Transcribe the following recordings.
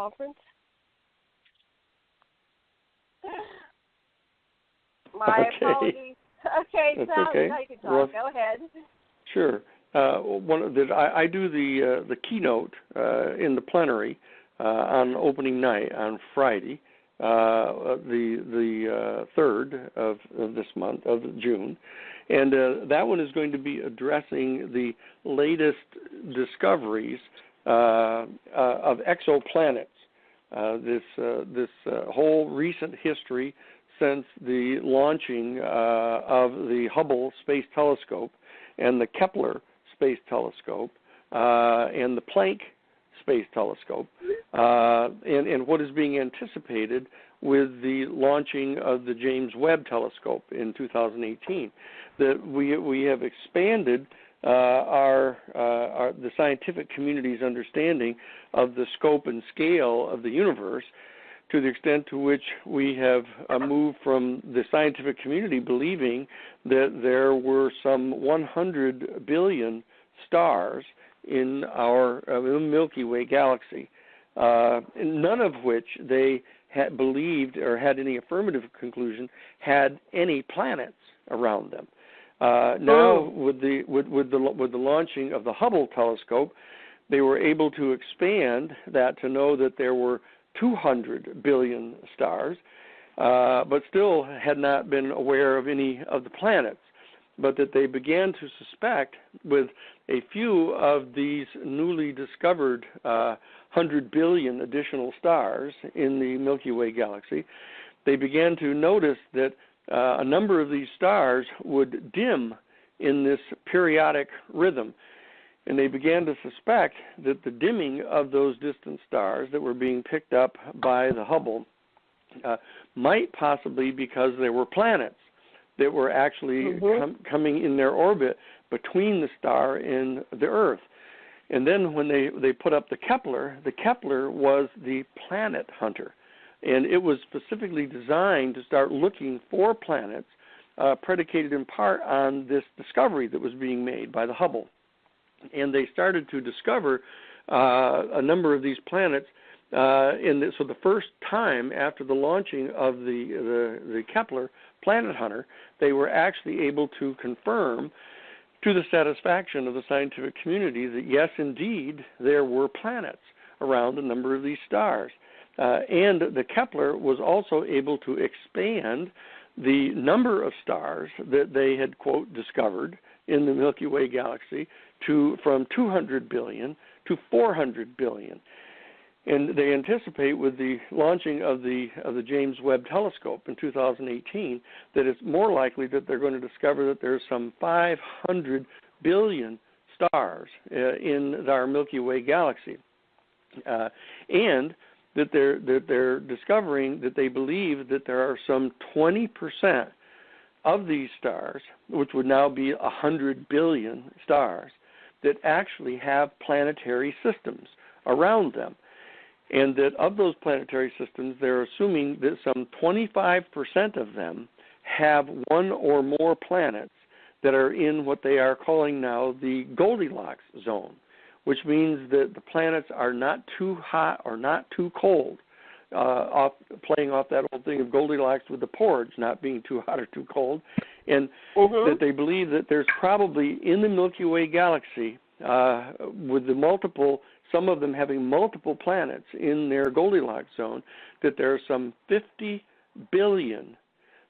conference. My apologies. Okay, Sal, okay. now you can talk. Go ahead. Sure. I do the keynote in the plenary on opening night on Friday, the 3rd of this month of June, and that one is going to be addressing the latest discoveries of exoplanets. This whole recent history since the launching of the Hubble Space Telescope and the Kepler Space Telescope and the Planck Space Telescope, and what is being anticipated with the launching of the James Webb Telescope in 2018. That we have expanded the scientific community's understanding of the scope and scale of the universe, to the extent to which we have moved from the scientific community believing that there were some 100 billion stars in our Milky Way galaxy, none of which they had believed or had any affirmative conclusion had any planets around them. Now, with the launching of the Hubble telescope, they were able to expand that to know that there were 200 billion stars, but still had not been aware of any of the planets, but that they began to suspect with a few of these newly discovered 100 billion additional stars in the Milky Way galaxy, they began to notice that a number of these stars would dim in this periodic rhythm. And they began to suspect that the dimming of those distant stars that were being picked up by the Hubble might possibly because there were planets that were actually coming in their orbit between the star and the Earth. And then when they put up the Kepler was the planet hunter. And it was specifically designed to start looking for planets, predicated in part on this discovery that was being made by the Hubble. And they started to discover a number of these planets. So the first time after the launching of the Kepler Planet Hunter, they were actually able to confirm, to the satisfaction of the scientific community, that yes, indeed, there were planets around a number of these stars. And the Kepler was also able to expand the number of stars that they had, quote, discovered in the Milky Way galaxy from 200 billion to 400 billion. And they anticipate with the launching of the James Webb Telescope in 2018 that it's more likely that they're going to discover that there's some 500 billion stars in our Milky Way galaxy. And that they're discovering that they believe that there are some 20% of these stars, which would now be 100 billion stars, that actually have planetary systems around them. And that of those planetary systems, they're assuming that some 25% of them have one or more planets that are in what they are calling now the Goldilocks zone, which means that the planets are not too hot or not too cold, playing off that old thing of Goldilocks with the porridge not being too hot or too cold, and that they believe that there's probably in the Milky Way galaxy, with the multiple, some of them having multiple planets in their Goldilocks zone, that there are some 50 billion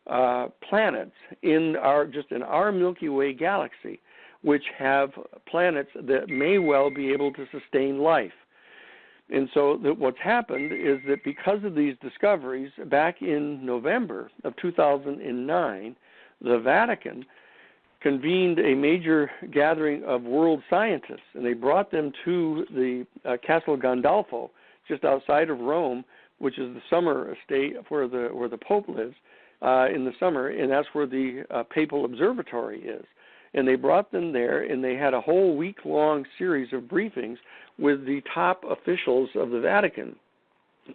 planets in our Milky Way galaxy, which have planets that may well be able to sustain life. And so what's happened is that because of these discoveries, back in November of 2009, the Vatican convened a major gathering of world scientists, and they brought them to the Castel Gandolfo, just outside of Rome, which is the summer estate where the Pope lives in the summer, and that's where the Papal Observatory is. And they brought them there, and they had a whole week-long series of briefings with the top officials of the Vatican.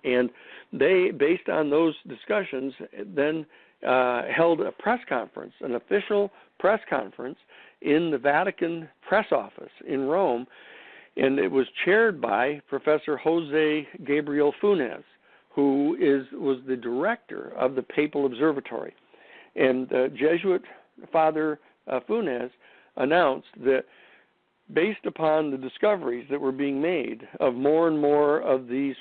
And they, based on those discussions, then held a press conference, an official press conference in the Vatican press office in Rome. And it was chaired by Professor Jose Gabriel Funes, who was the director of the Papal Observatory. And Jesuit Father Funes announced that based upon the discoveries that were being made of more and more of these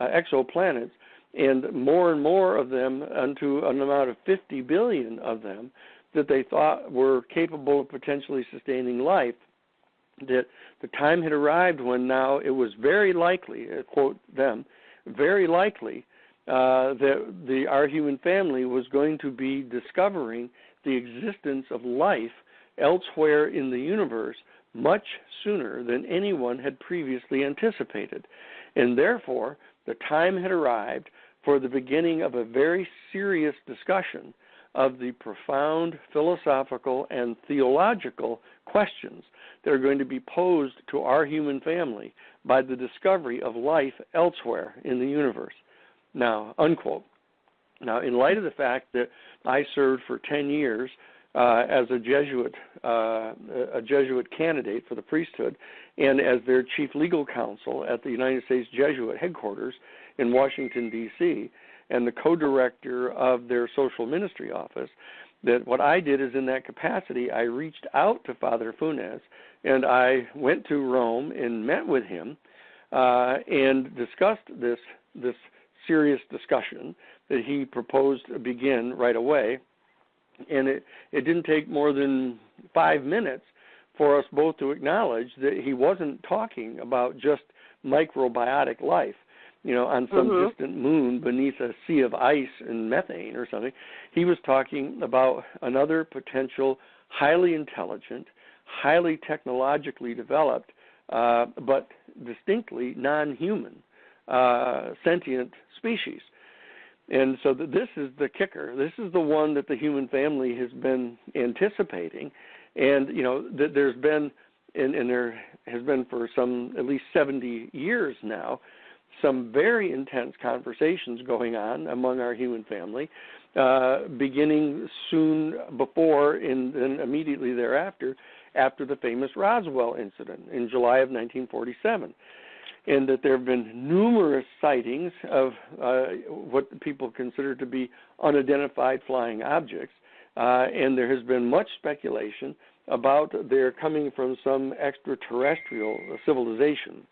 exoplanets, and more of them unto an amount of 50 billion of them that they thought were capable of potentially sustaining life, that the time had arrived when now it was very likely, quote them, very likely that our human family was going to be discovering the existence of life elsewhere in the universe much sooner than anyone had previously anticipated. And therefore, the time had arrived for the beginning of a very serious discussion of the profound philosophical and theological questions that are going to be posed to our human family by the discovery of life elsewhere in the universe. Now, unquote. Now, in light of the fact that I served for 10 years as a Jesuit candidate for the priesthood and as their chief legal counsel at the United States Jesuit headquarters in Washington, D.C., and the co-director of their social ministry office, that what I did is in that capacity, I reached out to Father Funes, and I went to Rome and met with him and discussed this serious discussion that he proposed to begin right away. And it didn't take more than 5 minutes for us both to acknowledge that he wasn't talking about just microbiotic life, on some distant moon beneath a sea of ice and methane or something. He was talking about another potential highly intelligent, highly technologically developed, but distinctly non-human, sentient species. And so this is the kicker. This is the one that the human family has been anticipating. And, that there's been, and there has been for at least 70 years now, some very intense conversations going on among our human family, beginning soon before and then immediately thereafter, after the famous Roswell incident in July of 1947. And that there have been numerous sightings of what people consider to be unidentified flying objects, and there has been much speculation about their coming from some extraterrestrial civilization.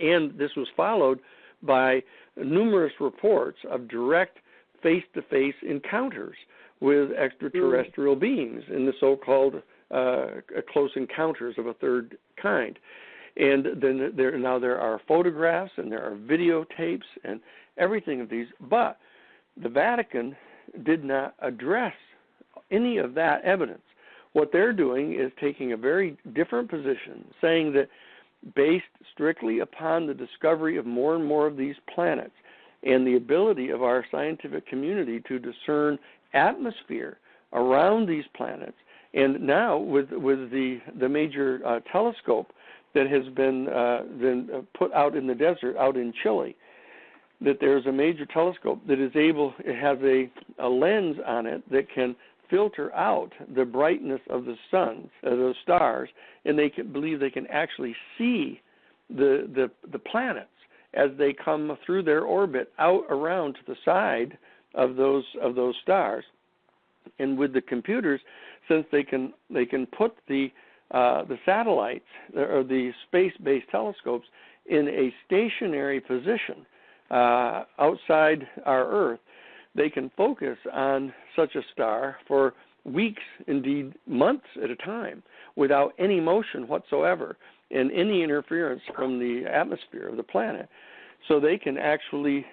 And this was followed by numerous reports of direct face-to-face encounters with extraterrestrial beings in the so-called close encounters of a third kind. And then there are photographs and there are videotapes and everything of these. But the Vatican did not address any of that evidence. What they're doing is taking a very different position, saying that based strictly upon the discovery of more and more of these planets and the ability of our scientific community to discern atmosphere around these planets, and now with the major telescope that has been put out in the desert, out in Chile, that there's a major telescope that is it has a lens on it that can filter out the brightness of the suns, those stars, and they believe they can actually see the planets as they come through their orbit out around to the side of those stars. And with the computers, since they can put the satellites or the space-based telescopes in a stationary position outside our Earth, they can focus on such a star for weeks, indeed months at a time, without any motion whatsoever and any interference from the atmosphere of the planet. So they can actually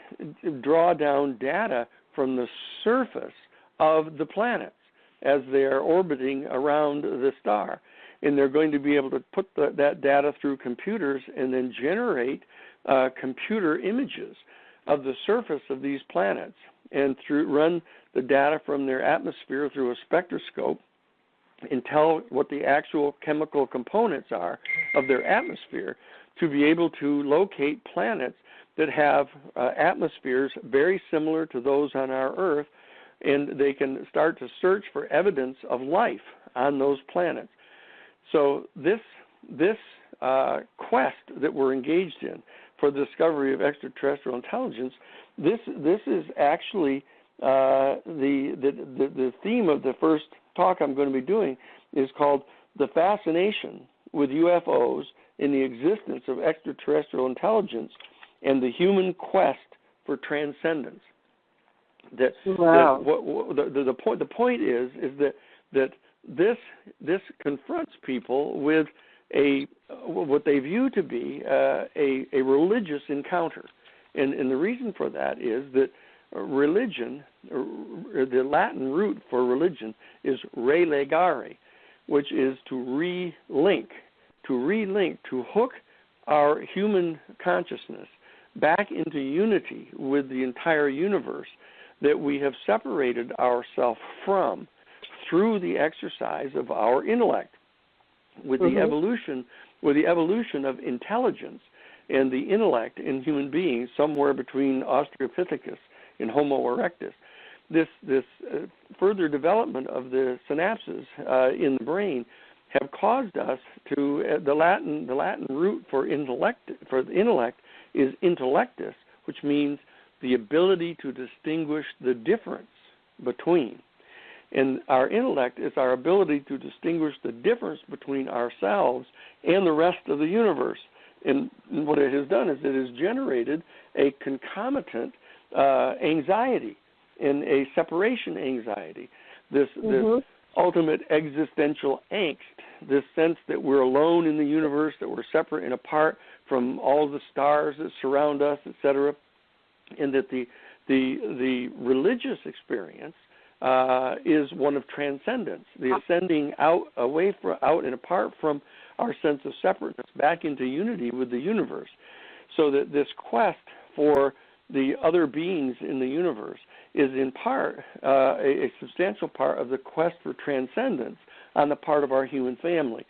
draw down data from the surface of the planets as they are orbiting around the star. And they're going to be able to put that data through computers and then generate computer images of the surface of these planets and run the data from their atmosphere through a spectroscope and tell what the actual chemical components are of their atmosphere to be able to locate planets that have atmospheres very similar to those on our Earth, and they can start to search for evidence of life on those planets. So this quest that we're engaged in for the discovery of extraterrestrial intelligence, this is actually the theme of the first talk I'm going to be doing is called The Fascination with UFOs in the Existence of Extraterrestrial Intelligence and the Human Quest for Transcendence. The point is that this confronts people with what they view to be a religious encounter, and the reason for that is that religion, the Latin root for religion, is relegare, which is to relink, to hook our human consciousness back into unity with the entire universe that we have separated ourselves from through the exercise of our intellect. With the evolution of intelligence and the intellect in human beings, somewhere between Australopithecus and Homo erectus, this further development of the synapses in the brain have caused us to the Latin root for intellect is intellectus, which means the ability to distinguish the difference between. And our intellect is our ability to distinguish the difference between ourselves and the rest of the universe. And what it has done is it has generated a concomitant anxiety and a separation anxiety, this ultimate existential angst, this sense that we're alone in the universe, that we're separate and apart from all the stars that surround us, etc., and that the religious experience is one of transcendence, the ascending out and apart from our sense of separateness back into unity with the universe. So that this quest for the other beings in the universe is in part a substantial part of the quest for transcendence on the part of our human family.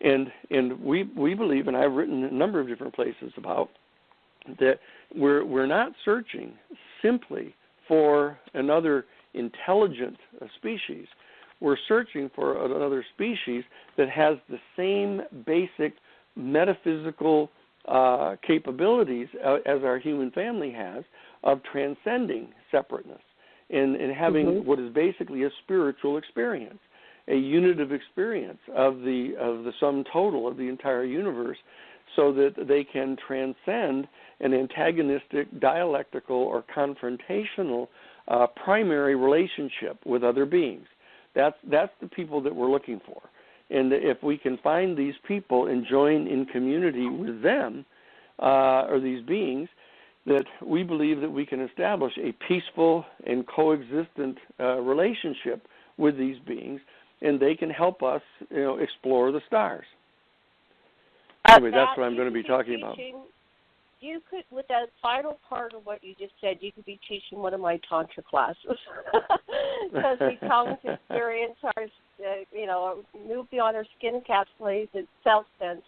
And we believe, and I've written a number of different places about, that we're not searching simply for another intelligent species. We're searching for another species that has the same basic metaphysical capabilities as our human family has of transcending separateness and having what is basically a spiritual experience, a unitive experience of the sum total of the entire universe, so that they can transcend an antagonistic, dialectical, or confrontational primary relationship with other beings. That's the people that we're looking for. And if we can find these people and join in community with them, or these beings, that we believe that we can establish a peaceful and coexistent relationship with these beings, and they can help us, explore the stars. Anyway, that's what I'm going to be talking about. You could, with that final part of what you just said, you could be teaching one of my Tantra classes. Because we come to experience our, move beyond our skin encapsulates and self-sense,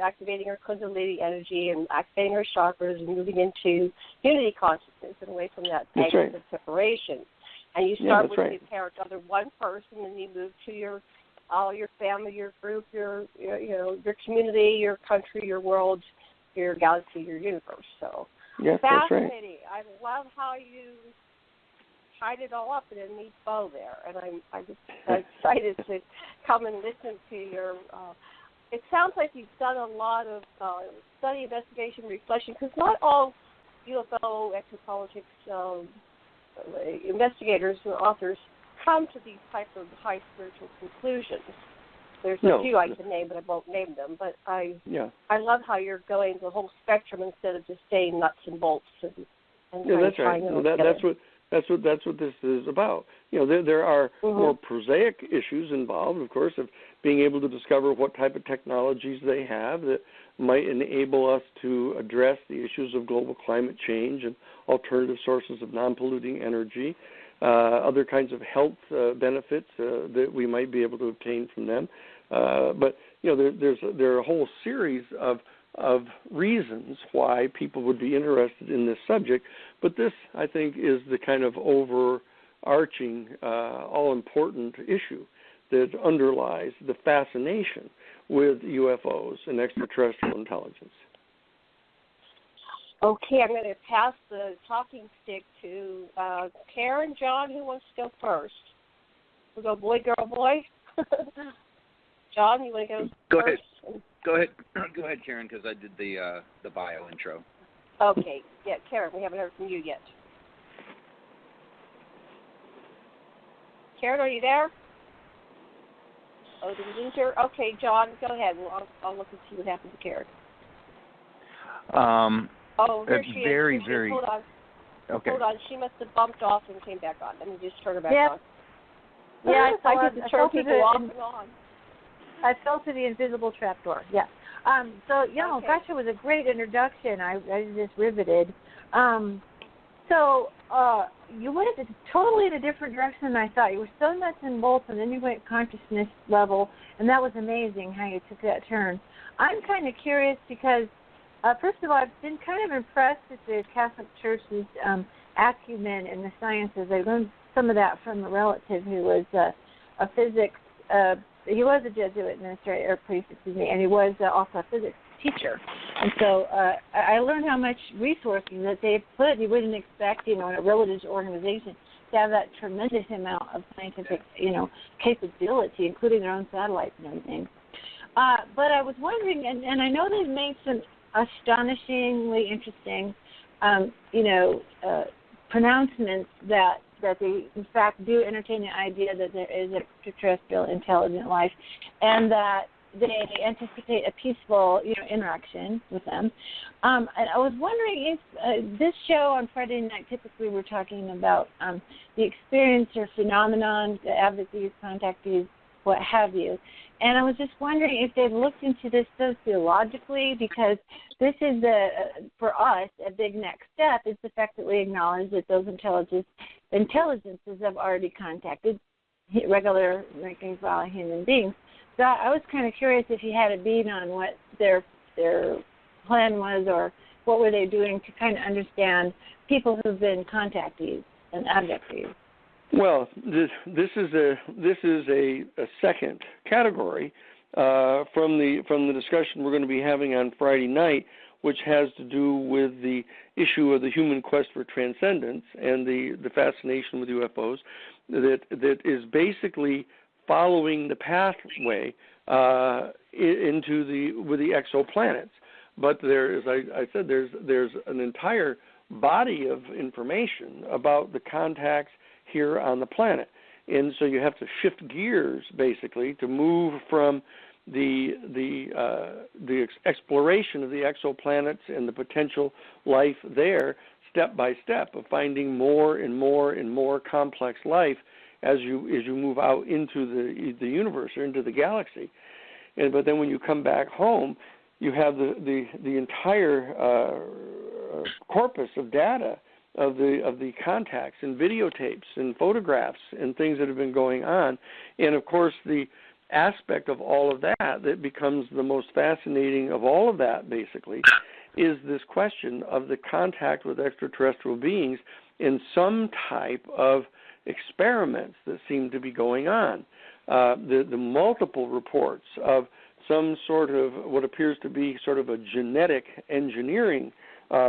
activating our Kundalini energy and activating our chakras and moving into unity consciousness and away from that negative separation. And you start with the parent, other one person, and you move to your family, your group, your community, your country, your world, your galaxy, your universe. So fascinating. I love how you tied it all up in a neat bow there, and I'm just excited to come and listen to your. It sounds like you've done a lot of study, investigation, reflection, because not all UFO exopolitics investigators and authors come to these type of high spiritual conclusions. There's a few I can name, but I won't name them. But I love how you're going the whole spectrum instead of just saying nuts and bolts and that's right. That's what this is about. There are more prosaic issues involved, of course, of being able to discover what type of technologies they have that might enable us to address the issues of global climate change and alternative sources of non-polluting energy, other kinds of health benefits that we might be able to obtain from them. But there are a whole series of reasons why people would be interested in this subject. But this, I think, is the kind of overarching, all-important issue that underlies the fascination with UFOs and extraterrestrial intelligence? Okay, I'm going to pass the talking stick to Karen. John, who wants to go first? We'll go boy, girl, boy. John, you want to go first? Go ahead, Karen, because I did the bio intro. Okay, yeah, Karen, we haven't heard from you yet. Karen, are you there? Oh, did we lose her? Okay, John, go ahead. I'll look and see what happens to Karen. Here she is. Very. Hold on. Okay. Hold on. She must have bumped off and came back on. Let me just turn her back on. Yeah, I get to turn people off and on. I fell to the invisible trapdoor. Yeah. Gosh, it was a great introduction. I was just riveted. You went totally in a different direction than I thought. You were so nuts and bolts, and then you went consciousness level, and that was amazing how you took that turn. I'm kind of curious because, first of all, I've been kind of impressed with the Catholic Church's acumen in the sciences. I learned some of that from a relative who was a physics. He was a Jesuit administrator, or priest, and he was also a physics teacher. And so I learned how much resources that they put. You wouldn't expect, in a religious organization to have that tremendous amount of scientific, capability, including their own satellites and everything. But I was wondering, and I know they've made some astonishingly interesting, pronouncements that they, in fact, do entertain the idea that there is extraterrestrial intelligent life, and that they anticipate a peaceful, interaction with them. And I was wondering if this show on Friday night, typically we're talking about the experience or phenomenon, the abductees, contactees, what have you. And I was just wondering if they've looked into this sociologically, because this is, for us, a big next step is the fact that we acknowledge that those intelligences have already contacted regular rank-and-file human beings. So I was kind of curious if you had a beat on what their plan was, or what were they doing to kind of understand people who've been contactees and abductees. Well, this is a second category from the discussion we're going to be having on Friday night, which has to do with the issue of the human quest for transcendence and the fascination with UFOs that is basically following the pathway with the exoplanets. But there, as I said, there's an entire body of information about the contacts here on the planet, and so you have to shift gears basically to move from the exploration of the exoplanets and the potential life there, step by step, of finding more and more and more complex life as you move out into the universe or into the galaxy. But then when you come back home, you have the entire corpus of data of the contacts and videotapes and photographs and things that have been going on. And of course, the aspect of all of that becomes the most fascinating of all of that, basically, is this question of the contact with extraterrestrial beings in some type of experiments that seem to be going on. The multiple reports of some sort of what appears to be sort of a genetic engineering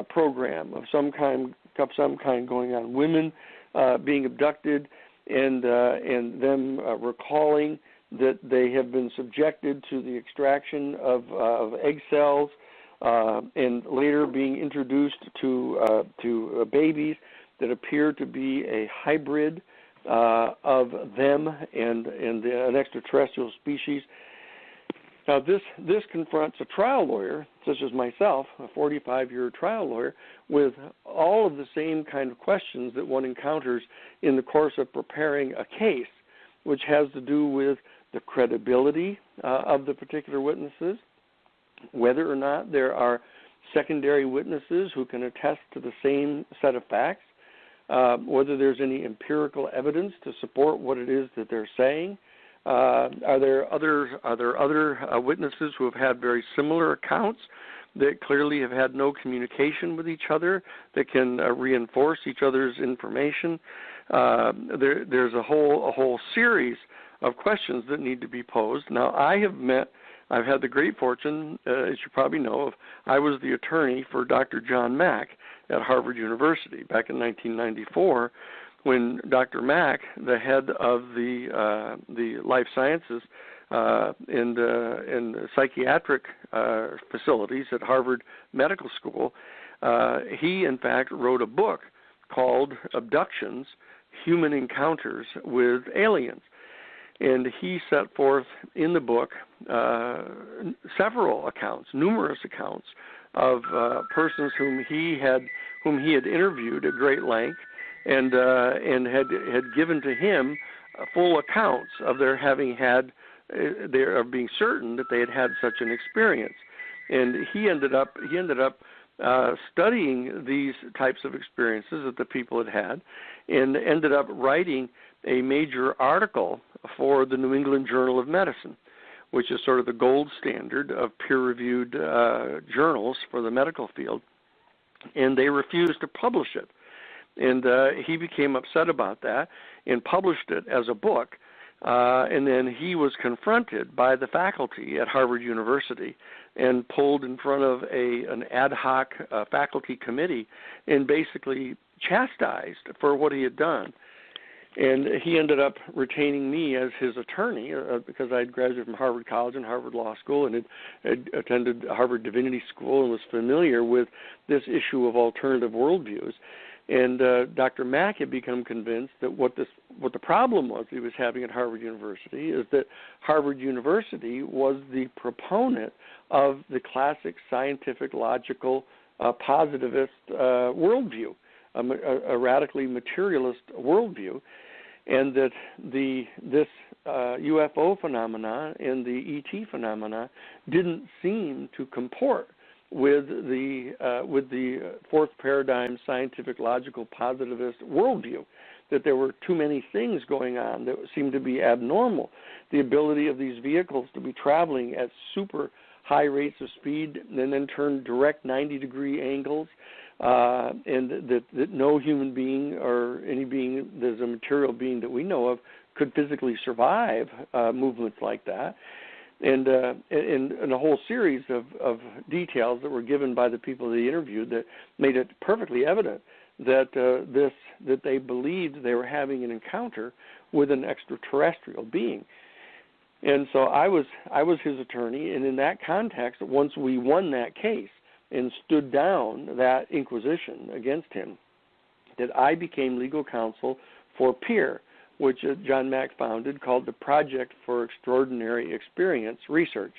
program of some kind going on. Women being abducted and them recalling that they have been subjected to the extraction of egg cells and later being introduced to babies that appear to be a hybrid of them and an extraterrestrial species. Now, this confronts a trial lawyer, such as myself, a 45-year trial lawyer, with all of the same kind of questions that one encounters in the course of preparing a case, which has to do with the credibility of the particular witnesses, whether or not there are secondary witnesses who can attest to the same set of facts, whether there's any empirical evidence to support what it is that they're saying. Are there other witnesses who have had very similar accounts that clearly have had no communication with each other that can reinforce each other's information? There's a whole series of questions that need to be posed. Now, I have met I've had the great fortune, as you probably know, I was the attorney for Dr. John Mack at Harvard University back in 1994, when Dr. Mack, the head of the life sciences and psychiatric facilities at Harvard Medical School, he in fact wrote a book called Abductions, Human Encounters with Aliens. And he set forth in the book several accounts, numerous accounts of persons whom he had interviewed at great length, and had given to him full accounts of their having had, of being certain that they had had such an experience. And he ended up studying these types of experiences that the people had, and ended up writing a major article for the New England Journal of Medicine, which is sort of the gold standard of peer-reviewed journals for the medical field, and they refused to publish it. And he became upset about that and published it as a book, and then he was confronted by the faculty at Harvard University and pulled in front of an ad hoc faculty committee and basically chastised for what he had done. And he ended up retaining me as his attorney because I had graduated from Harvard College and Harvard Law School and had attended Harvard Divinity School and was familiar with this issue of alternative worldviews. And Dr. Mack had become convinced that what the problem was he was having at Harvard University is that Harvard University was the proponent of the classic scientific, logical, positivist worldview, a radically materialist worldview, and that this UFO phenomena and the ET phenomena didn't seem to comport with the fourth paradigm scientific, logical, positivist worldview, that there were too many things going on that seemed to be abnormal. The ability of these vehicles to be traveling at super high rates of speed and then turn direct 90-degree angles, and that no human being or any being that is a material being that we know of could physically survive movements like that. And a whole series of details that were given by the people they interviewed that made it perfectly evident that that they believed they were having an encounter with an extraterrestrial being. And so I was his attorney, and in that context, once we won that case and stood down that inquisition against him, that I became legal counsel for PEER, which John Mack founded, called the Project for Extraordinary Experience Research.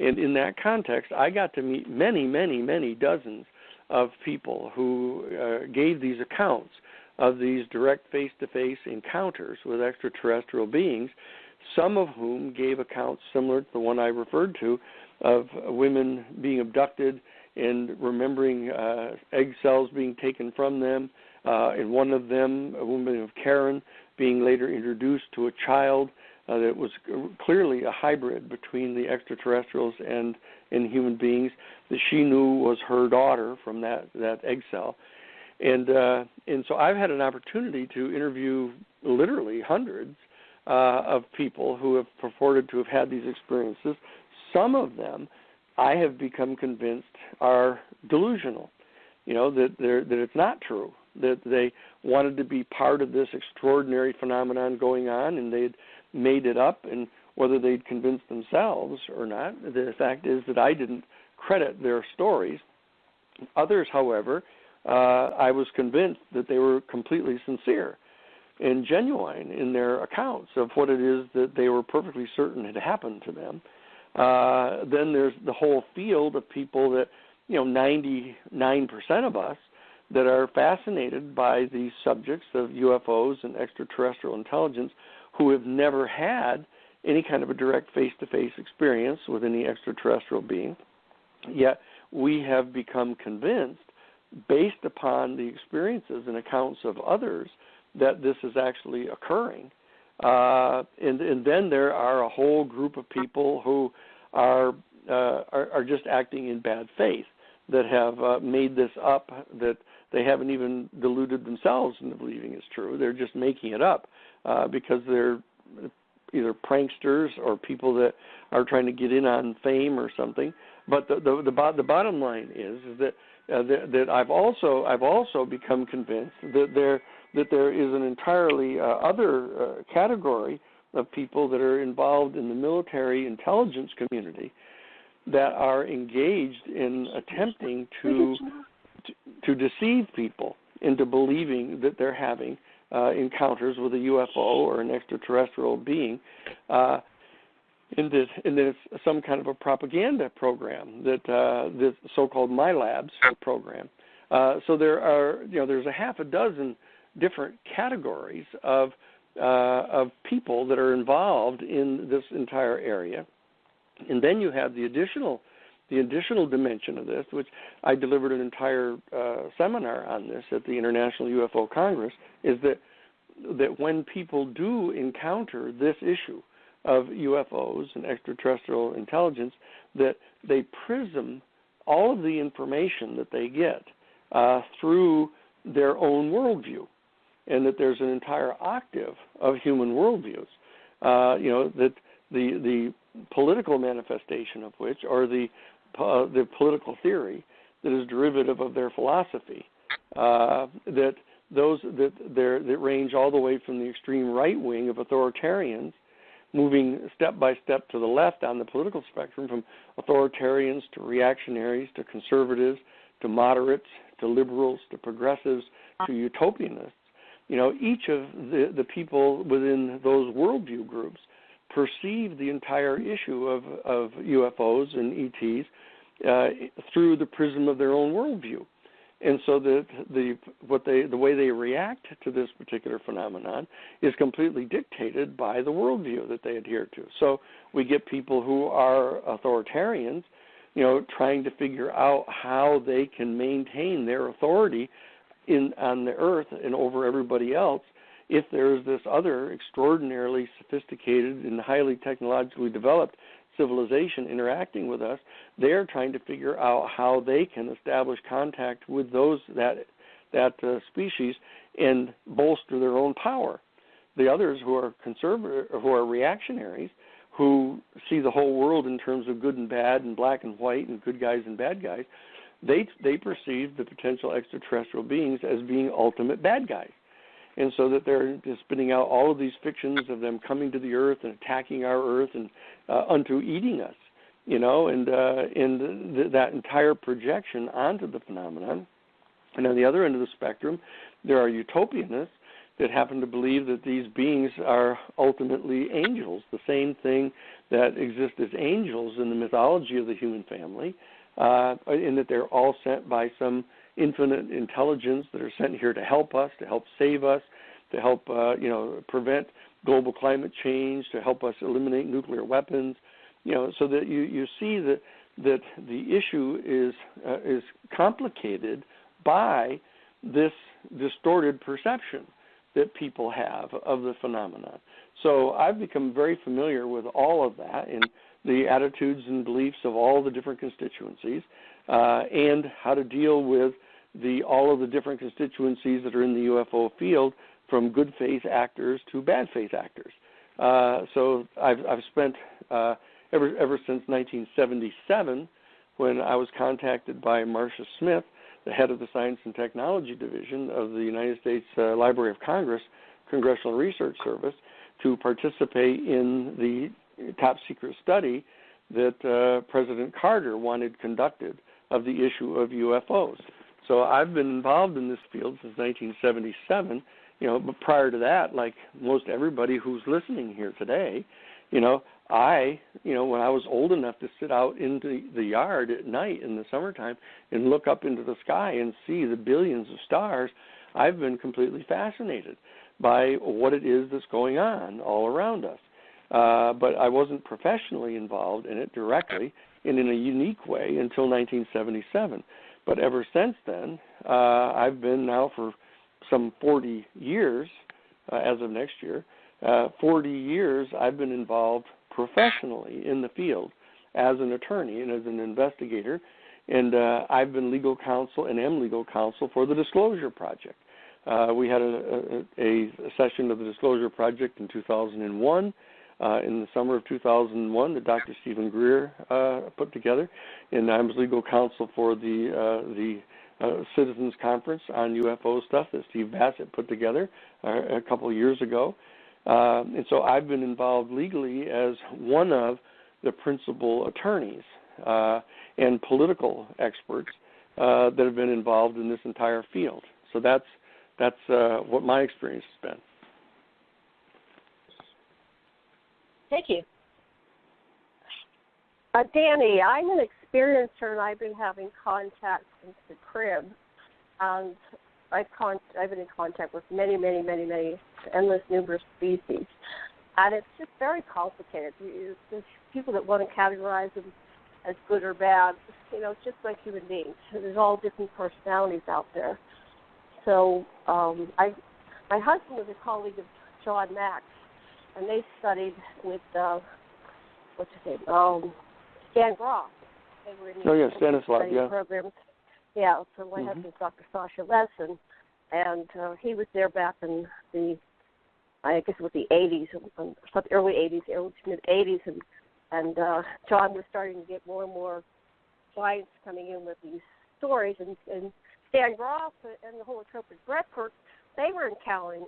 And in that context, I got to meet many, many, many dozens of people who gave these accounts of these direct face-to-face encounters with extraterrestrial beings, some of whom gave accounts similar to the one I referred to of women being abducted and remembering egg cells being taken from them. And one of them, a woman of Karen, being later introduced to a child that was clearly a hybrid between the extraterrestrials and human beings that she knew was her daughter from that egg cell. And so I've had an opportunity to interview literally hundreds of people who have purported to have had these experiences. Some of them I have become convinced are delusional, that it's not true, that they wanted to be part of this extraordinary phenomenon going on and they'd made it up, and whether they'd convinced themselves or not, the fact is that I didn't credit their stories. Others, however, I was convinced that they were completely sincere and genuine in their accounts of what it is that they were perfectly certain had happened to them. Then there's the whole field of people that, 99% of us that are fascinated by these subjects of UFOs and extraterrestrial intelligence who have never had any kind of a direct face-to-face experience with any extraterrestrial being. Yet we have become convinced, based upon the experiences and accounts of others, that this is actually occurring. And then there are a whole group of people who are just acting in bad faith, that have made this up, that they haven't even deluded themselves into believing it's true. They're just making it up because they're either pranksters or people that are trying to get in on fame or something. But the bottom line is that that I've also become convinced that there is an entirely other category of people that are involved in the military intelligence community that are engaged in attempting to deceive people into believing that they're having encounters with a UFO or an extraterrestrial being, and that it's some kind of a propaganda program, that this so-called MyLabs program. So there's a half a dozen different categories of people that are involved in this entire area, and then you have the additional dimension of this, which I delivered an entire seminar on this at the International UFO Congress, is that when people do encounter this issue of UFOs and extraterrestrial intelligence, that they prism all of the information that they get through their own worldview, and that there's an entire octave of human worldviews. That the political manifestation of which, or the political theory that is derivative of their philosophy, that range all the way from the extreme right wing of authoritarians, moving step by step to the left on the political spectrum, from authoritarians to reactionaries to conservatives to moderates to liberals to progressives to utopianists. Each of the people within those worldview groups perceive the entire issue of UFOs and ETs through the prism of their own worldview. And so the way they react to this particular phenomenon is completely dictated by the worldview that they adhere to. So we get people who are authoritarians, trying to figure out how they can maintain their authority on the earth and over everybody else if there's this other extraordinarily sophisticated and highly technologically developed civilization interacting with us. They're trying to figure out how they can establish contact with that species and bolster their own power. The others who are who are reactionaries, who see the whole world in terms of good and bad and black and white and good guys and bad guys, they perceive the potential extraterrestrial beings as being ultimate bad guys. And so that they're just spinning out all of these fictions of them coming to the earth and attacking our earth and unto eating us, and that entire projection onto the phenomenon. And on the other end of the spectrum, there are utopianists that happen to believe that these beings are ultimately angels, the same thing that exists as angels in the mythology of the human family, in that they're all sent by some infinite intelligence that are sent here to help us, to help save us, to help prevent global climate change, to help us eliminate nuclear weapons, so that you see that the issue is complicated by this distorted perception that people have of the phenomenon. So I've become very familiar with all of that and the attitudes and beliefs of all the different constituencies, and how to deal with all of the different constituencies that are in the UFO field, from good faith actors to bad faith actors. So I've spent ever since 1977, when I was contacted by Marcia Smith, the head of the Science and Technology Division of the United States Library of Congress Congressional Research Service, to participate in the top secret study that President Carter wanted conducted of the issue of UFOs. So I've been involved in this field since 1977, but prior to that, like most everybody who's listening here today, when I was old enough to sit out in the yard at night in the summertime and look up into the sky and see the billions of stars, I've been completely fascinated by what it is that's going on all around us. But I wasn't professionally involved in it directly and in a unique way until 1977. But ever since then, I've been now for some 40 years, as of next year, 40 years I've been involved professionally in the field as an attorney and as an investigator, and I've been legal counsel and am legal counsel for the Disclosure Project. We had a session of the Disclosure Project in 2001. in the summer of 2001 that Dr. Stephen Greer put together, and I was legal counsel for the Citizens Conference on UFO stuff that Steve Bassett put together a couple of years ago. And so I've been involved legally as one of the principal attorneys and political experts that have been involved in this entire field. So that's what my experience has been. Thank you. Danny, I'm an experiencer, and I've been having contact since the crib. And I've been in contact with many, endless, numerous species. And it's just very complicated. There's people that want to categorize them as good or bad. You know, it's just like human beings. There's all different personalities out there. So my husband was a colleague of John Max, and they studied with, what's his name, Stan Groff. They were in the Stanislav, programs. Yeah, so my husband's Dr. Sasha Lesson, and he was there back in I guess it was the 80s, early 80s, early to mid-80s, and John was starting to get more and more clients coming in with these stories, and Stan Groff and the holotropic breathwork, they were encountering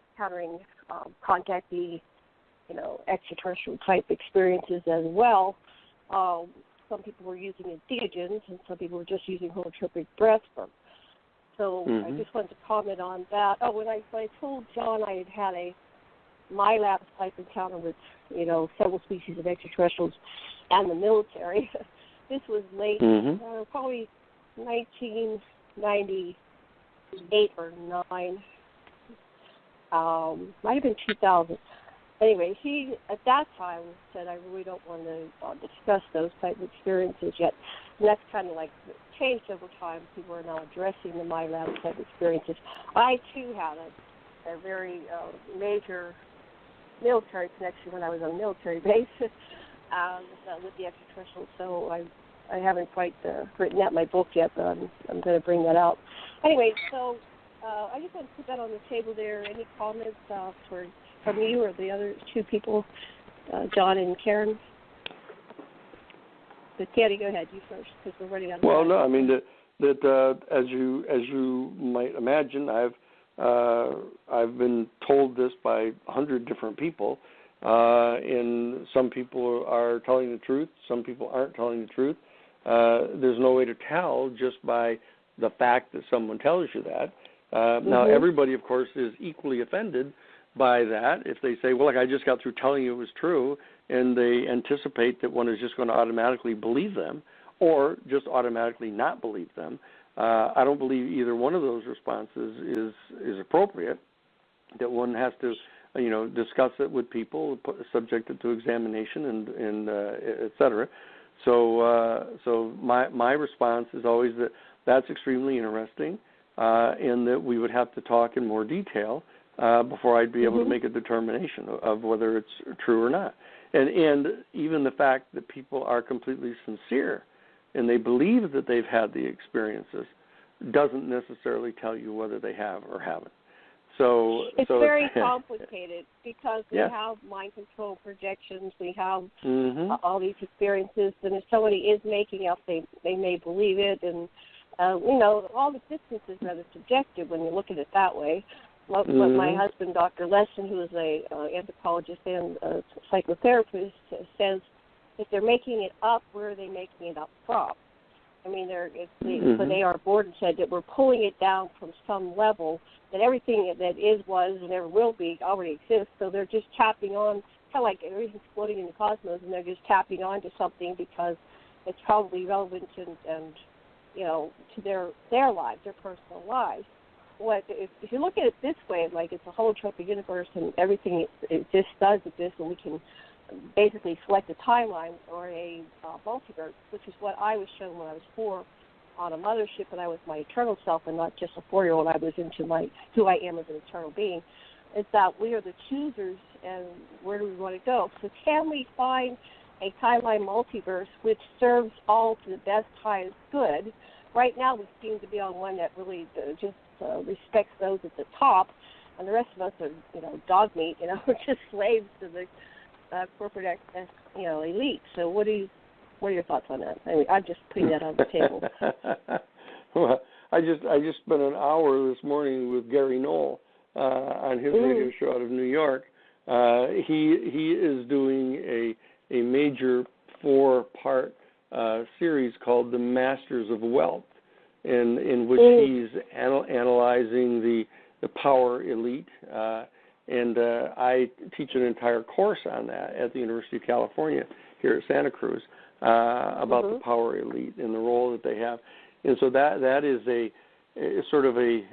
contactee, extraterrestrial type experiences as well. Some people were using entheogens, and some people were just using holotropic breathwork. So I just wanted to comment on that. Oh, when I told John I had a MILAB type encounter with, several species of extraterrestrials and the military, this was late, probably 1998 or 9. Might have been 2000. Anyway, he, at that time, said, I really don't want to discuss those type of experiences yet. And that's kind of like changed over time. People are now addressing the MILAB type experiences. I, too, had a very major military connection when I was on a military base with the extraterrestrials. So I haven't quite written that in my book yet, but I'm going to bring that out. Anyway, so I just want to put that on the table there. Any comments from you or the other two people, John and Karen? But Candy, go ahead, you first, because we're running out of time. Well, no, I mean that as you might imagine, I've been told this by 100 different people, and some people are telling the truth, some people aren't telling the truth. There's no way to tell just by the fact that someone tells you that. Now, everybody, of course, is equally offended by that. If they say, well, I just got through telling you it was true, and they anticipate that one is just going to automatically believe them or just automatically not believe them, I don't believe either one of those responses is appropriate, that one has to, discuss it with people, subject it to examination and et cetera. So my response is always that that's extremely interesting, and that we would have to talk in more detail before I'd be able to make a determination of whether it's true or not. And even the fact that people are completely sincere and they believe that they've had the experiences doesn't necessarily tell you whether they have or haven't. It's very complicated because we have mind control projections, we have all these experiences, and if somebody is making up, they may believe it, and all the distance is rather subjective when you look at it that way. What my husband, Dr. Lesson, who is an anthropologist and a psychotherapist, says, if they're making it up, where are they making it up from? I mean, when A.R. Borden said that we're pulling it down from some level, that everything that is, was, and ever will be already exists, so they're just tapping on, kind of like everything's floating in the cosmos, and they're just tapping on to something because it's probably relevant and to their lives, their personal lives. If you look at it this way, like it's a holotropic universe and everything it just does exist, and we can basically select a timeline or a multiverse, which is what I was shown when I was 4 on a mothership, and I was my eternal self and not just a 4-year-old. I was into who I am as an eternal being. It's that we are the choosers, and where do we want to go? So can we find a timeline multiverse which serves all to the best, highest good? Right now we seem to be on one that really just respects those at the top, and the rest of us are, dog meat. We're just slaves to corporate elite. So what are your thoughts on that? I mean, I'm just putting that on the table. Well, I just spent an hour this morning with Gary Knoll on his radio show out of New York. He is doing a major 4-part series called The Masters of Wealth, in which he's analyzing the power elite. And I teach an entire course on that at the University of California here at Santa Cruz about the power elite and the role that they have. And so that is a sort of a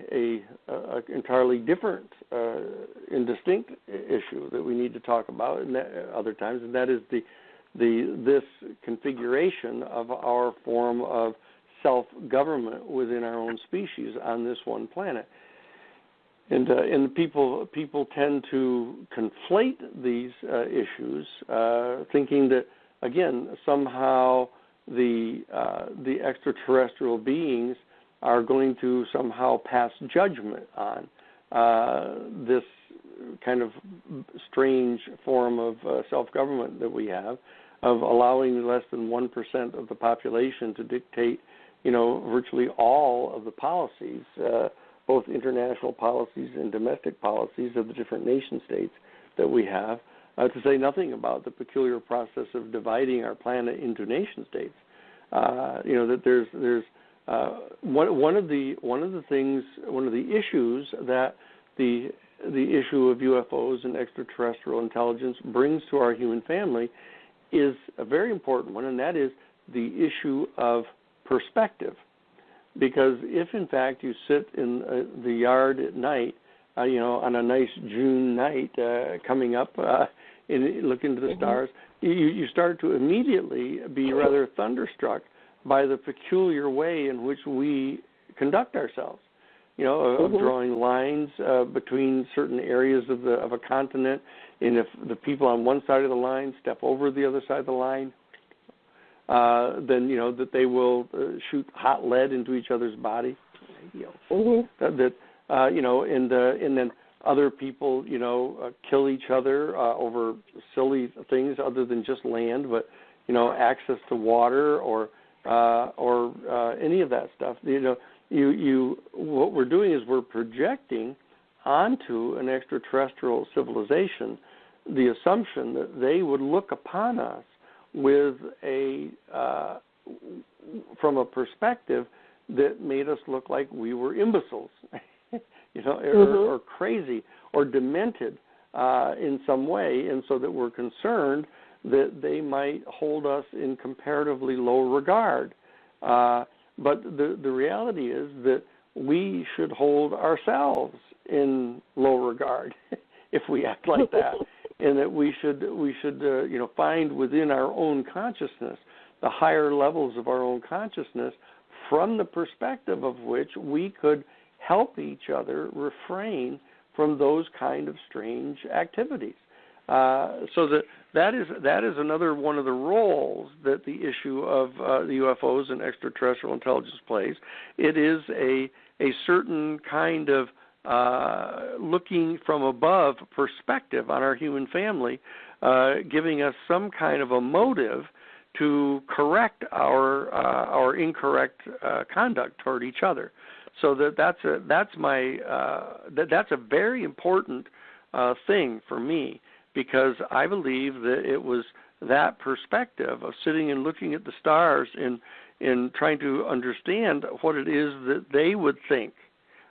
entirely different and distinct issue that we need to talk about other times, and that is this configuration of our form of self-government within our own species on this one planet. And people tend to conflate these issues, thinking that, again, somehow the extraterrestrial beings are going to somehow pass judgment on this kind of strange form of self-government that we have, of allowing less than 1% of the population to dictate, virtually all of the policies, both international policies and domestic policies of the different nation states that we have, to say nothing about the peculiar process of dividing our planet into nation states. That there's one of the issues that the issue of UFOs and extraterrestrial intelligence brings to our human family is a very important one, and that is the issue of perspective. Because if, in fact, you sit in the yard at night, on a nice June night coming up and look into the stars, you start to immediately be rather thunderstruck by the peculiar way in which we conduct ourselves, of drawing lines between certain areas of a continent, and if the people on one side of the line step over the other side of the line, then that they will shoot hot lead into each other's body. And then other people, kill each other over silly things other than just land, but access to water or any of that stuff. What we're doing is we're projecting onto an extraterrestrial civilization the assumption that they would look upon us with from a perspective that made us look like we were imbeciles, or crazy or demented in some way, and so that we're concerned that they might hold us in comparatively low regard. But the reality is that we should hold ourselves in low regard if we act like that. And that we should find within our own consciousness the higher levels of our own consciousness, from the perspective of which we could help each other refrain from those kind of strange activities. So that is another one of the roles that the issue of the UFOs and extraterrestrial intelligence plays. It is a certain kind of looking from above perspective on our human family, giving us some kind of a motive to correct our incorrect conduct toward each other. So that's a very important thing for me, because I believe that it was that perspective of sitting and looking at the stars and trying to understand what it is that they would think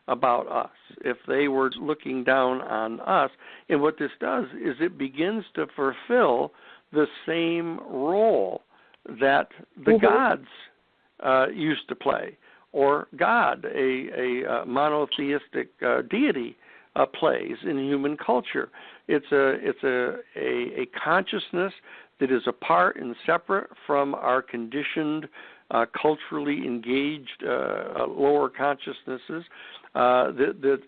about us if they were looking down on us. And what this does is it begins to fulfill the same role that the gods used to play, or God, a monotheistic deity, plays in human culture. It's a consciousness that is apart and separate from our conditioned, culturally engaged lower consciousnesses. That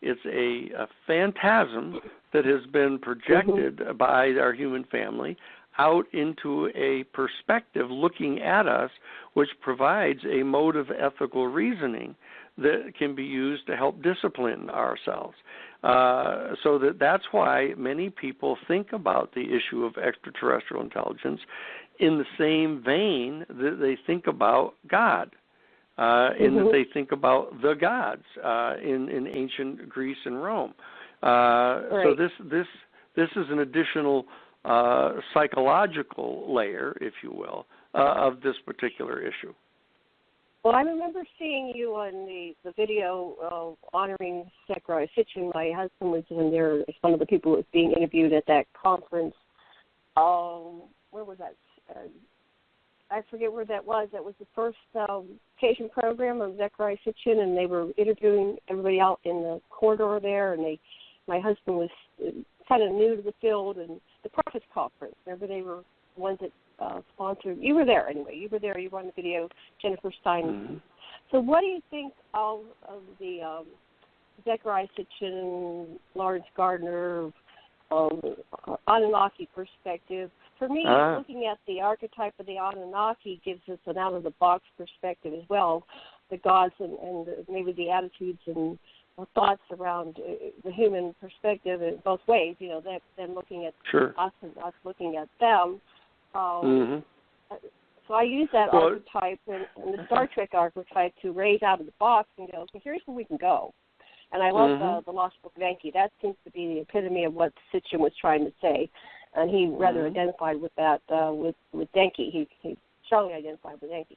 it's a phantasm that has been projected by our human family out into a perspective looking at us, which provides a mode of ethical reasoning that can be used to help discipline ourselves. So that's why many people think about the issue of extraterrestrial intelligence in the same vein that they think about God, in that they think about the gods in ancient Greece and Rome. Right. So this is an additional psychological layer, if you will, of this particular issue. Well, I remember seeing you on the video honoring Zecharia Sitchin. My husband was in there as one of the people who was being interviewed at that conference. Where was that? I forget where that was. That was the first patient program of Zecharia Sitchin, and they were interviewing everybody out in the corridor there. And my husband was kind of new to the field, and the Prophets Conference. Remember, they were ones that sponsored. You were there anyway. You were there. You were on the video, Jennifer Stein. Mm-hmm. So what do you think of the Zecharia Sitchin, Lawrence Gardner, Anunnaki perspective? For me, looking at the archetype of the Anunnaki gives us an out-of-the-box perspective as well, the gods and maybe the attitudes and thoughts around the human perspective in both ways, them looking at us and us looking at them. So I use that archetype and the Star Trek archetype to raise out of the box and go, okay, here's where we can go. And I love the Lost Book of Enki. That seems to be the epitome of what Sitchin was trying to say. And he rather identified with that, with Enki. He strongly identified with Enki.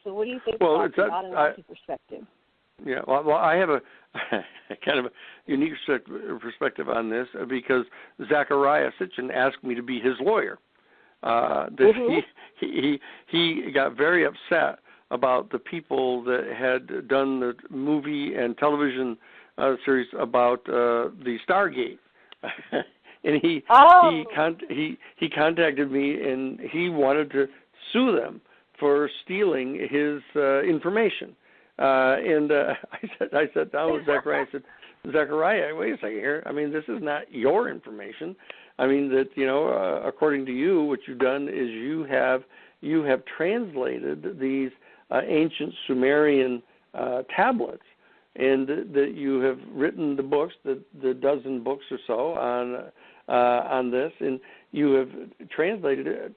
So what do you think about the Anunnaki perspective? Yeah, well, I have a kind of a unique perspective on this because Zecharia Sitchin asked me to be his lawyer. He got very upset about the people that had done the movie and television series about the Stargate, and he contacted me and he wanted to sue them for stealing his information. And I sat down with Zecharia. I said, Zecharia, wait a second here. I mean, this is not your information. I mean that according to you, what you've done is you have translated these ancient Sumerian tablets, and that you have written the books, the dozen books or so on this, and you have translated it,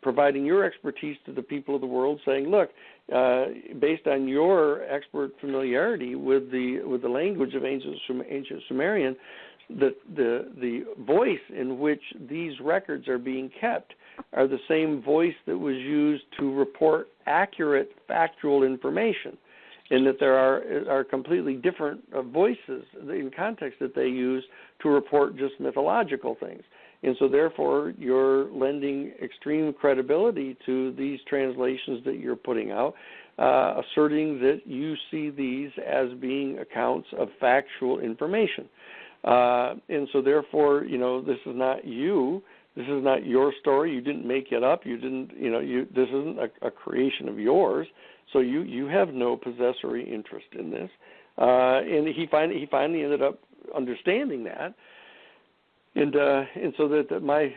providing your expertise to the people of the world, saying, look, based on your expert familiarity with the language of ancient Sumerian, the voice in which these records are being kept are the same voice that was used to report accurate factual information, and that there are completely different voices in context that they use to report just mythological things. And so therefore you're lending extreme credibility to these translations that you're putting out, asserting that you see these as being accounts of factual information. And so therefore, this is not you. This is not your story. You didn't make it up. You didn't, this isn't a creation of yours. So you have no possessory interest in this. And he finally ended up understanding that. And so that my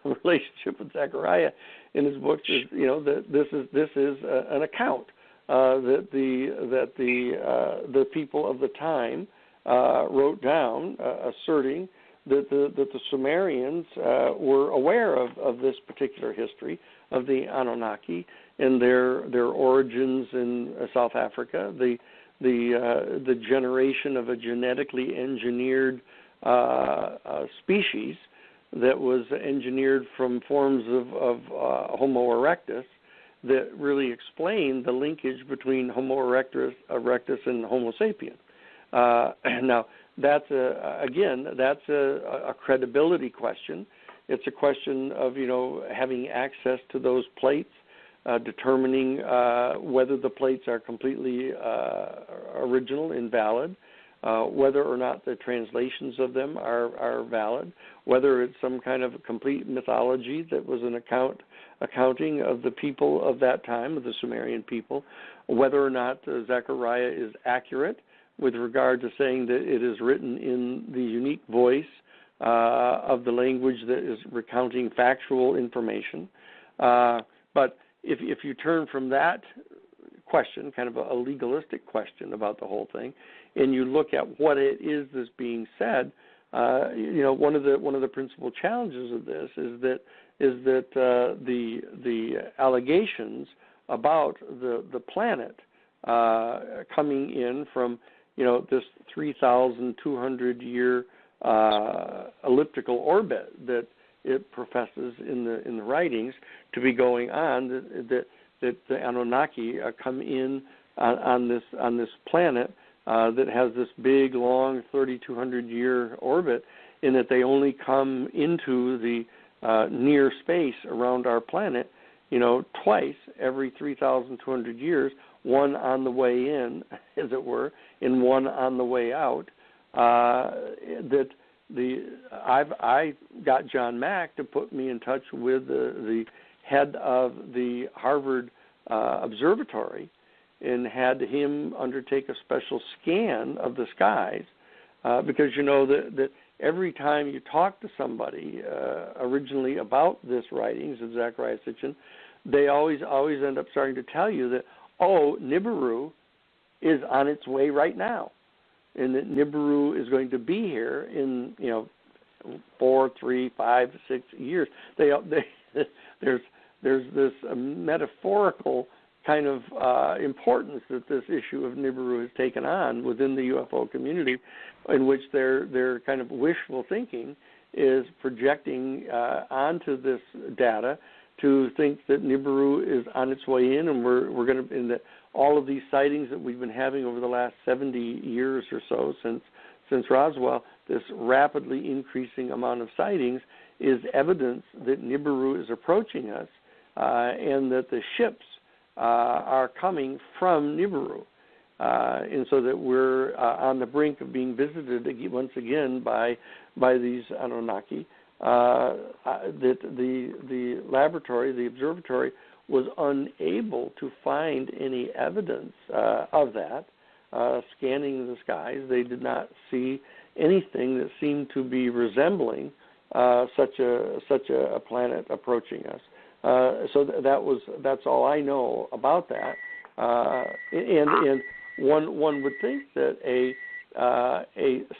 relationship with Zecharia in his books is, that this is an account that the people of the time wrote down, asserting that the Sumerians were aware of this particular history of the Anunnaki and their origins in South Africa, the generation of a genetically engineered species that was engineered from forms of Homo erectus that really explained the linkage between Homo erectus and Homo sapien. Now, that's a credibility question. It's a question of having access to those plates, determining whether the plates are completely original and valid, whether or not the translations of them are valid, whether it's some kind of complete mythology that was an accounting of the people of that time, of the Sumerian people, whether or not Zecharia is accurate with regard to saying that it is written in the unique voice of the language that is recounting factual information. But if you turn from that question, kind of a legalistic question about the whole thing, and you look at what it is that's being said, one of the principal challenges of this is that the allegations about the planet coming in from this 3,200 year elliptical orbit that it professes in the writings to be going on, that the Anunnaki come in on this planet that has this big, long 3,200 year orbit, and that they only come into the near space around our planet, twice every 3,200 years, one on the way in, as it were, and one on the way out. I got John Mack to put me in touch with the head of the Harvard Observatory, and had him undertake a special scan of the skies, because that every time you talk to somebody originally about this writings of Zecharia Sitchin, they always end up starting to tell you that, Nibiru is on its way right now, and that Nibiru is going to be here in 4, 3, 5, 6 years. There's this metaphorical kind of importance that this issue of Nibiru has taken on within the UFO community, in which their kind of wishful thinking is projecting onto this data to think that Nibiru is on its way in, and we're going to, in that all of these sightings that we've been having over the last 70 years or so since Roswell, this rapidly increasing amount of sightings is evidence that Nibiru is approaching us, and that the ships are coming from Nibiru, and so that we're on the brink of being visited once again by these Anunnaki. That the laboratory, the observatory, was unable to find any evidence of that. Scanning the skies, they did not see anything that seemed to be resembling such a planet approaching us. So that's all I know about that. And one would think that a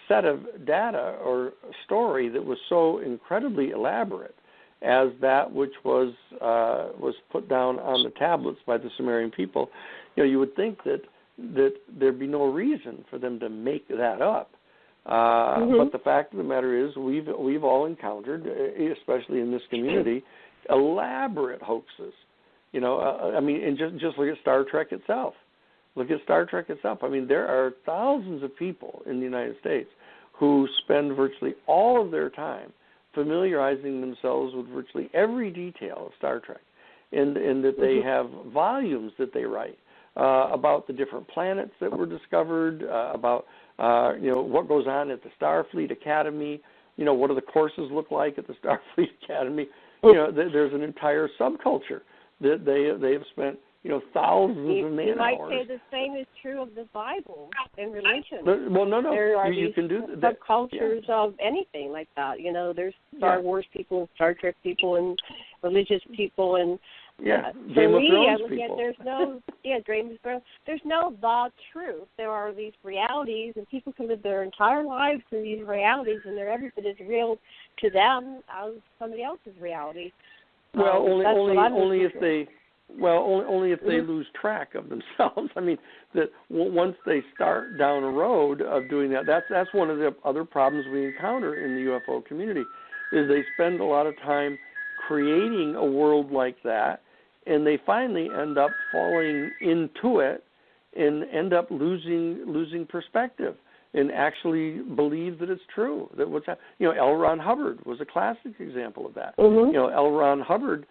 set of data or story that was so incredibly elaborate as that which was put down on the tablets by the Sumerian people, you would think that there'd be no reason for them to make that up. But the fact of the matter is, we've all encountered, especially in this community, elaborate hoaxes. And just look at Star Trek itself. I mean, there are thousands of people in the United States who spend virtually all of their time familiarizing themselves with virtually every detail of Star Trek, and that they have volumes that they write about the different planets that were discovered, about what goes on at the Starfleet Academy, what do the courses look like at the Starfleet Academy. There's an entire subculture that they have spent thousands of man hours. You might say the same is true of the Bible and religion. Well, no. There are you can do that. Subcultures of anything like that. There's Star Wars people, Star Trek people, and religious people, and Game of Thrones people. There's no Game of Thrones. There's no the truth. There are these realities, and people can live their entire lives through these realities, and they're every bit as real to them as somebody else's reality. Well, only if they lose track of themselves. I mean, that once they start down a road of doing that, that's one of the other problems we encounter in the UFO community, is they spend a lot of time creating a world like that, and they finally end up falling into it and end up losing perspective and actually believe that it's true. That L. Ron Hubbard was a classic example of that. L. Ron Hubbard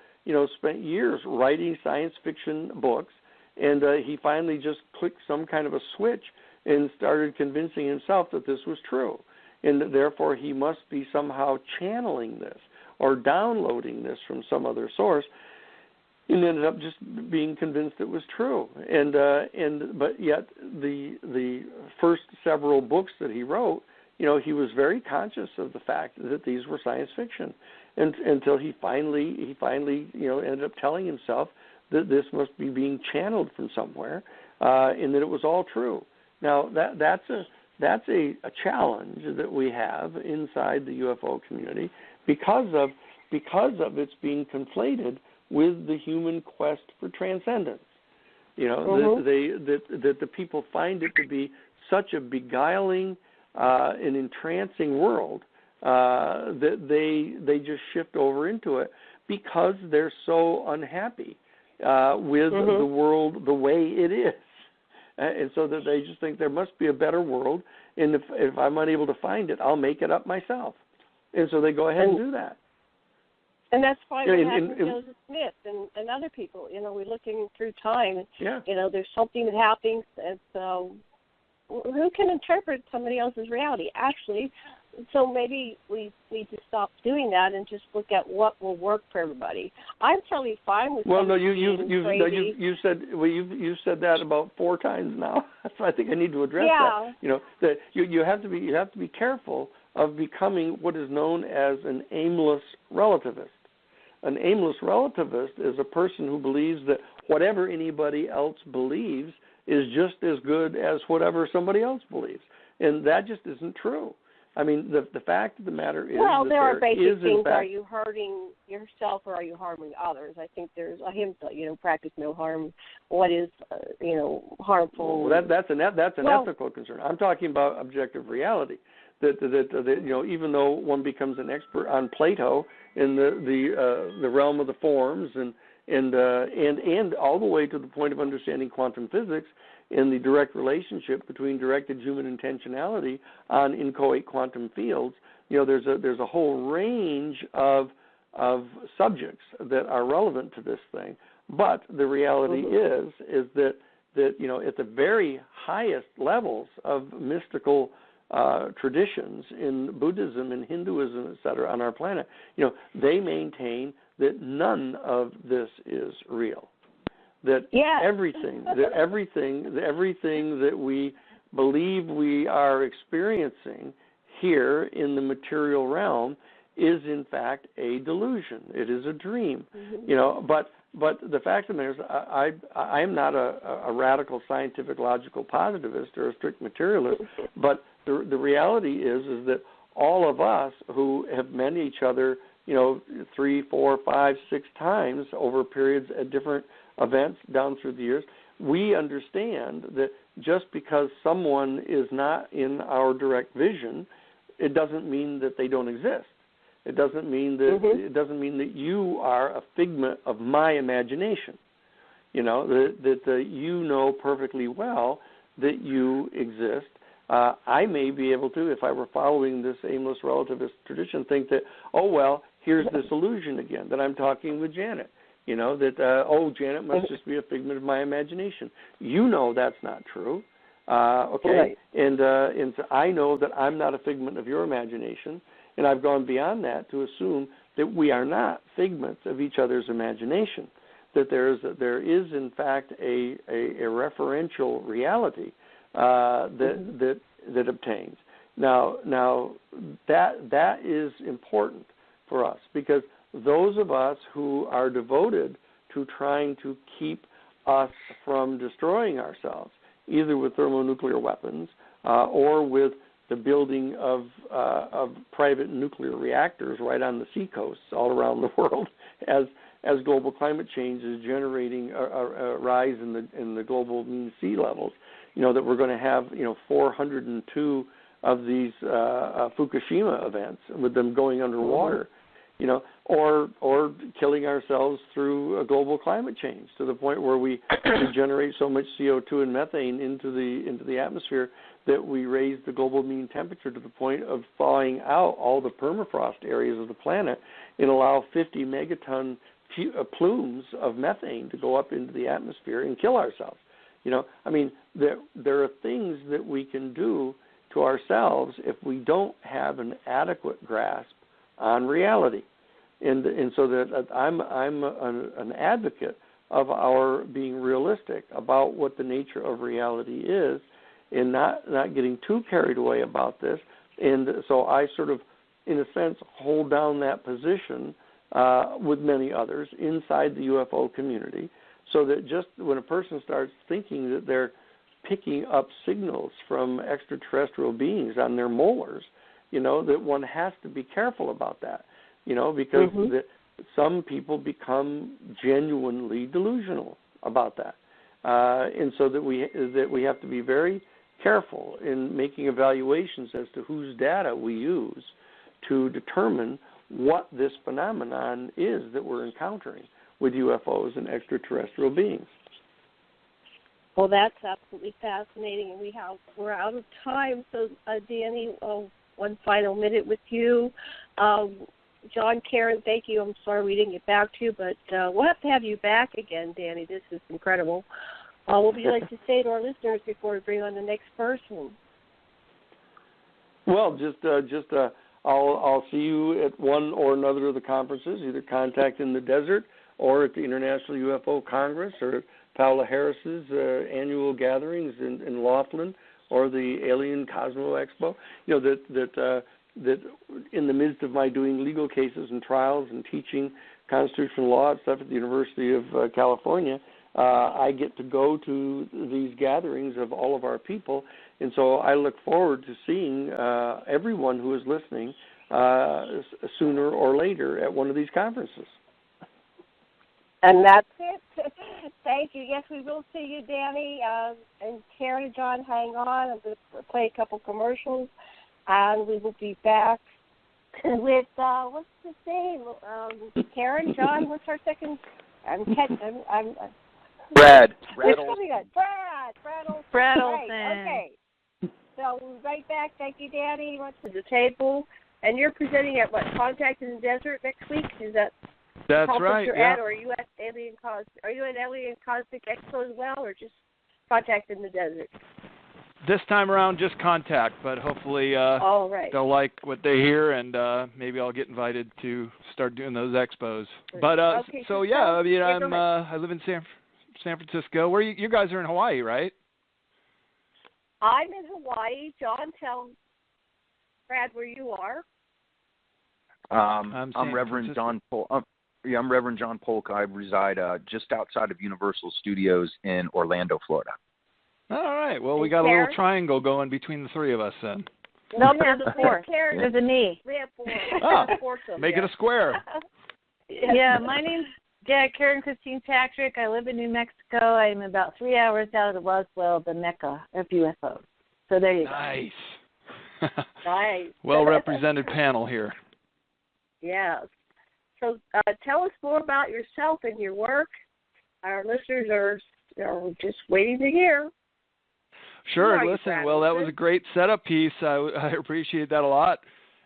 spent years writing science fiction books, and he finally just clicked some kind of a switch and started convincing himself that this was true, and that therefore he must be somehow channeling this or downloading this from some other source, and ended up just being convinced it was true. But yet the first several books that he wrote, he was very conscious of the fact that these were science fiction, until he finally ended up telling himself that this must be being channeled from somewhere, and that it was all true. Now, that's a challenge that we have inside the UFO community because of its being conflated with the human quest for transcendence. You know, that the people find it to be such a beguiling and entrancing world that they just shift over into it because they're so unhappy with the world the way it is. And so that they just think there must be a better world, and if I'm unable to find it, I'll make it up myself. And so they go ahead and do that. And that's why we have Joseph Smith and other people. You know, we're looking through time. And, you know, there's something that happens that's, who can interpret somebody else's reality? Actually, so maybe we need to stop doing that and just look at what will work for everybody. I'm totally fine with. Well, no, you said that about 4 times now. So I think I need to address that. You know, that you have to be careful of becoming what is known as an aimless relativist. An aimless relativist is a person who believes that whatever anybody else believes is just as good as whatever somebody else believes, and that just isn't true. I mean, the fact of the matter is that there are basic things. Fact, are you hurting yourself or are you harming others? I think there's a hymn, you know, practice no harm. What is, you know, harmful? Well, that's an ethical concern. I'm talking about objective reality. That you know, even though one becomes an expert on Plato in the realm of the forms and all the way to the point of understanding quantum physics and the direct relationship between directed human intentionality on inchoate quantum fields, you know, there's a whole range of subjects that are relevant to this thing. But the reality is that you know, at the very highest levels of mystical traditions in Buddhism and Hinduism, et cetera, on our planet, you know, they maintain that none of this is real. That everything that we believe we are experiencing here in the material realm is in fact a delusion. It is a dream. You know, but the fact of the matter is, I am not a radical scientific logical positivist or a strict materialist, but the reality is that all of us who have met each other, you know, 3, 4, 5, 6 times over periods at different events down through the years, we understand that just because someone is not in our direct vision, it doesn't mean that they don't exist. It doesn't mean that you are a figment of my imagination. You know, that you know perfectly well that you exist. I may be able to, if I were following this aimless relativist tradition, think that, oh, well, here's this illusion again, that I'm talking with Janet. You know, that, Janet must just be a figment of my imagination. You know that's not true. Okay? Right. And so I know that I'm not a figment of your imagination, and I've gone beyond that to assume that we are not figments of each other's imagination, that there is in fact a referential reality that obtains. Now that is important for us, because those of us who are devoted to trying to keep us from destroying ourselves, either with thermonuclear weapons or with the building of private nuclear reactors right on the seacoasts all around the world, as global climate change is generating a rise in the global mean sea levels. You know, that we're going to have, you know, 402 of these Fukushima events with them going underwater. You know, or killing ourselves through a global climate change to the point where we generate so much CO2 and methane into the atmosphere that we raise the global mean temperature to the point of thawing out all the permafrost areas of the planet and allow 50 megaton plumes of methane to go up into the atmosphere and kill ourselves. You know, I mean, there are things that we can do to ourselves if we don't have an adequate grasp on reality. And so that I'm an advocate of our being realistic about what the nature of reality is, and not getting too carried away about this. And so I sort of, in a sense, hold down that position with many others inside the UFO community, so that just when a person starts thinking that they're picking up signals from extraterrestrial beings on their molars, that one has to be careful about that, because some people become genuinely delusional about that. And so that we have to be very careful in making evaluations as to whose data we use to determine what this phenomenon is that we're encountering with UFOs and extraterrestrial beings. Well, that's absolutely fascinating, and we're out of time. So, Danny, one final minute with you. John, Karen, thank you. I'm sorry we didn't get back to you, but we'll have to have you back again, Danny. This is incredible. What would you like to say to our listeners before we bring on the next person? Well, I'll see you at one or another of the conferences, either Contact in the Desert or at the International UFO Congress or at Paola Harris's annual gatherings in Laughlin or the Alien Cosmo Expo. That in the midst of my doing legal cases and trials and teaching constitutional law and stuff at the University of California, I get to go to these gatherings of all of our people, and so I look forward to seeing everyone who is listening sooner or later at one of these conferences. And that's it. Thank you. Yes, we will see you, Danny. And Karen and John, hang on. I'm going to play a couple commercials, and we will be back with, what's his name? Karen, John, what's our second? Brad. Brad Olson. Olson. Okay. So we'll be right back. Thank you, Danny. What's to the table? And you're presenting at what? Contact in the Desert next week? Is that? That's right. Yeah. Or are you at Alien Cosmic Expo as well, or just Contact in the Desert? This time around, just Contact, but hopefully all right. They'll like what they hear, and maybe I'll get invited to start doing those expos. But okay, so yeah, I mean, I live in San Francisco. Where you guys are in Hawaii, right? I'm in Hawaii. John, tell Brad where you are. I'm Reverend John Polk. I'm Reverend John Polk. I reside just outside of Universal Studios in Orlando, Florida. All right. Well, we got a little triangle going between the three of us then. No, there's a four. There's a knee. We have four. Make it a square. Yeah, my name's Karen Christine Patrick. I live in New Mexico. I'm about 3 hours out of Roswell, the Mecca of UFOs. So there you go. Nice. Nice. Well represented panel here. Yes. So tell us more about yourself and your work. Our listeners are just waiting to hear. Sure. Listen, well, that was a great setup piece. I appreciate that a lot.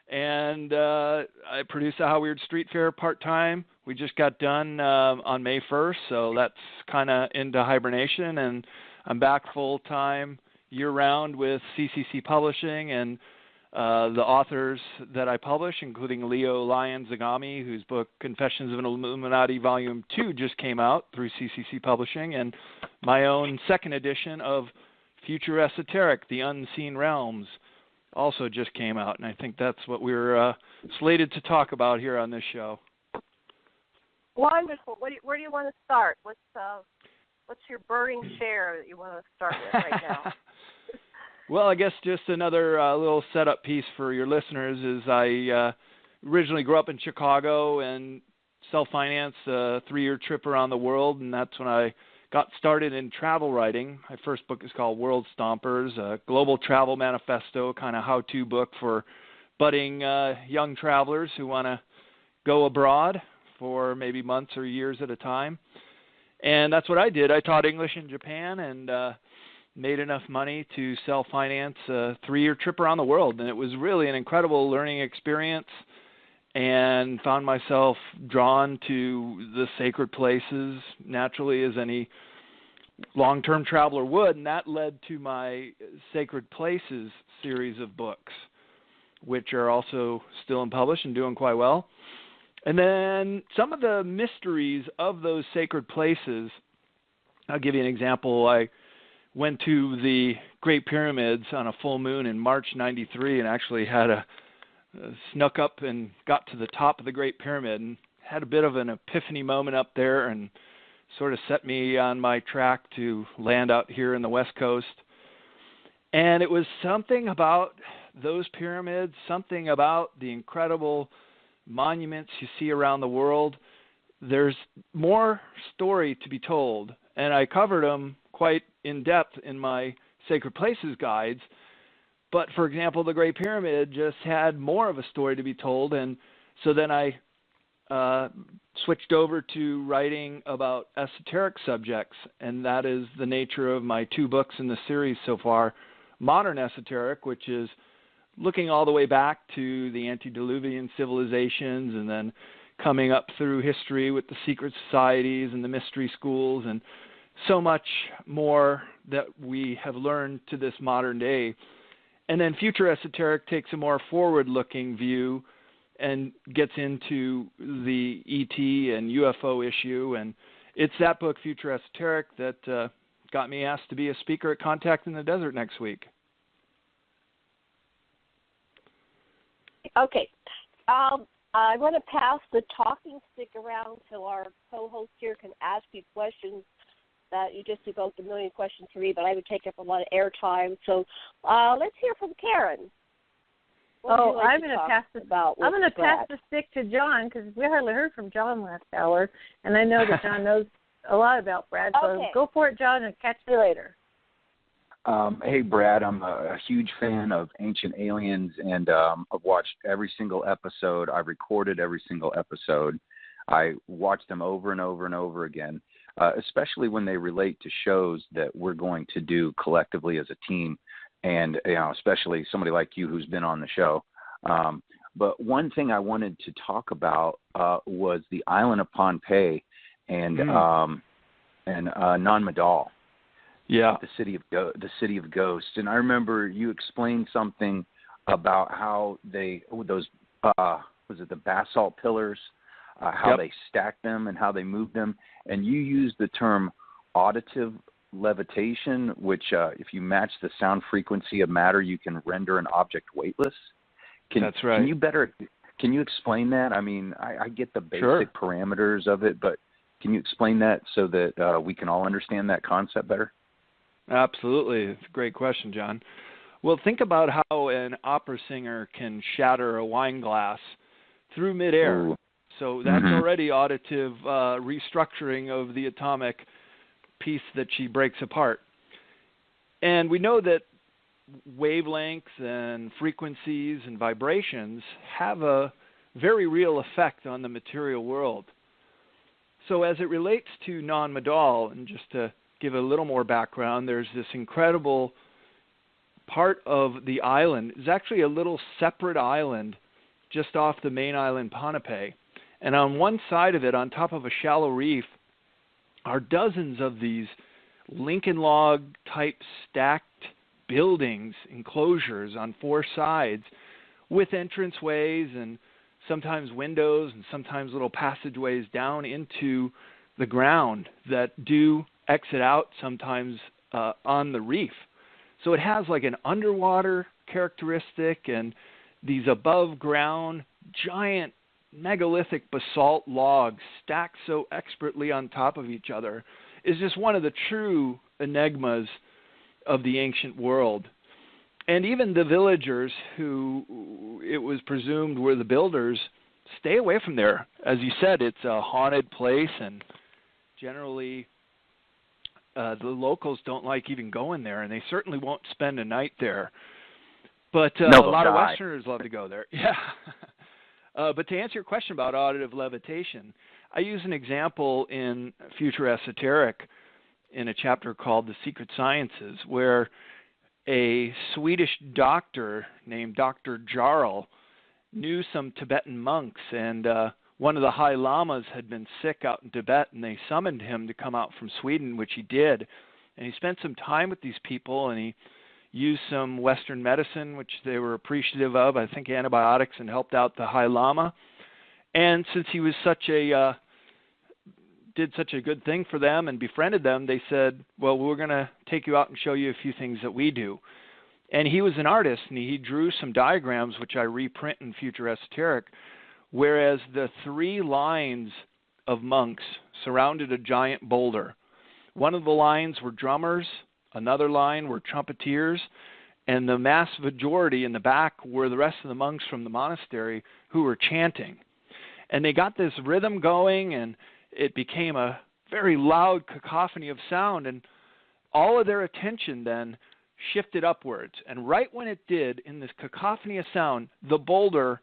And I produce a How Weird Street Fair part-time. We just got done on May 1st, so that's kind of into hibernation. And I'm back full-time year-round with CCC Publishing and the authors that I publish, including Leo Lyon Zagami, whose book Confessions of an Illuminati Volume 2 just came out through CCC Publishing, and my own second edition of Future Esoteric, The Unseen Realms, also just came out, and I think that's what we're slated to talk about here on this show. Wonderful. Where do you want to start? What's your burning share that you want to start with right now? Well, I guess just another little setup piece for your listeners is I originally grew up in Chicago and self-financed a 3-year trip around the world, and that's when I got started in travel writing. My first book is called World Stompers, a global travel manifesto, kind of how-to book for budding young travelers who want to go abroad for maybe months or years at a time. And that's what I did. I taught English in Japan and made enough money to self-finance a 3-year trip around the world. And it was really an incredible learning experience, and found myself drawn to the sacred places naturally as any long-term traveler would. And that led to my Sacred Places series of books, which are also still unpublished and doing quite well. And then some of the mysteries of those sacred places, I'll give you an example. I went to the Great Pyramids on a full moon in March 93 and actually had snuck up and got to the top of the Great Pyramid and had a bit of an epiphany moment up there and sort of set me on my track to land out here in the West Coast. And it was something about those pyramids, something about the incredible monuments you see around the world. There's more story to be told, and I covered them quite in depth in my Sacred Places guides. But, for example, the Great Pyramid just had more of a story to be told, and so then I switched over to writing about esoteric subjects, and that is the nature of my 2 books in the series so far. Modern Esoteric, which is looking all the way back to the antediluvian civilizations and then coming up through history with the secret societies and the mystery schools and so much more that we have learned to this modern day. And then Future Esoteric takes a more forward-looking view and gets into the ET and UFO issue. And it's that book, Future Esoteric, that got me asked to be a speaker at Contact in the Desert next week. Okay. I want to pass the talking stick around so our co-host here can ask you questions that you just devote the million questions to me, but I would take up a lot of airtime. So let's hear from Karen. I'm going to pass the stick to John because we hardly heard from John last hour, and I know that John knows a lot about Brad. So okay. Go for it, John, and catch you later. Hey, Brad, I'm a huge fan of Ancient Aliens, and I've watched every single episode. I've recorded every single episode. I watch them over and over and over again, especially when they relate to shows that we're going to do collectively as a team, and especially somebody like you who's been on the show. But one thing I wanted to talk about was the island of Pompeii and Non-Madal. Yeah, the city of ghosts. And I remember you explained something about how those was it the basalt pillars, how they stacked them and how they moved them, and you used the term auditive levitation, which if you match the sound frequency of matter, you can render an object weightless. That's right. Can you explain that? I mean, I get the basic parameters of it, but can you explain that so that we can all understand that concept better? Absolutely. It's a great question, John. Well, think about how an opera singer can shatter a wine glass through midair. Ooh. So that's already auditive restructuring of the atomic piece that she breaks apart. And we know that wavelengths and frequencies and vibrations have a very real effect on the material world. So as it relates to Non-Madal, and just to give a little more background, there's this incredible part of the island. It's actually a little separate island just off the main island, Ponape. And on one side of it, on top of a shallow reef, are dozens of these Lincoln log type stacked buildings, enclosures on 4 sides with entranceways and sometimes windows and sometimes little passageways down into the ground that do exit out sometimes on the reef. So it has like an underwater characteristic, and these above ground giant megalithic basalt logs stacked so expertly on top of each other is just one of the true enigmas of the ancient world. And even the villagers who it was presumed were the builders stay away from there. As you said, it's a haunted place, and generally the locals don't like even going there, and they certainly won't spend a night there. But a lot of Westerners love to go there. Yeah. But to answer your question about auditive levitation, I use an example in Future Esoteric in a chapter called The Secret Sciences, where a Swedish doctor named Dr. Jarl knew some Tibetan monks, and one of the High Lamas had been sick out in Tibet, and they summoned him to come out from Sweden, which he did. And he spent some time with these people, and he used some Western medicine, which they were appreciative of, I think antibiotics, and helped out the High Lama. And since he was did such a good thing for them and befriended them, they said, well, we're going to take you out and show you a few things that we do. And he was an artist, and he drew some diagrams, which I reprint in Future Esoteric, whereas the 3 lines of monks surrounded a giant boulder. One of the lines were drummers, another line were trumpeters, and the mass majority in the back were the rest of the monks from the monastery who were chanting. And they got this rhythm going, and it became a very loud cacophony of sound, and all of their attention then shifted upwards. And right when it did, in this cacophony of sound, the boulder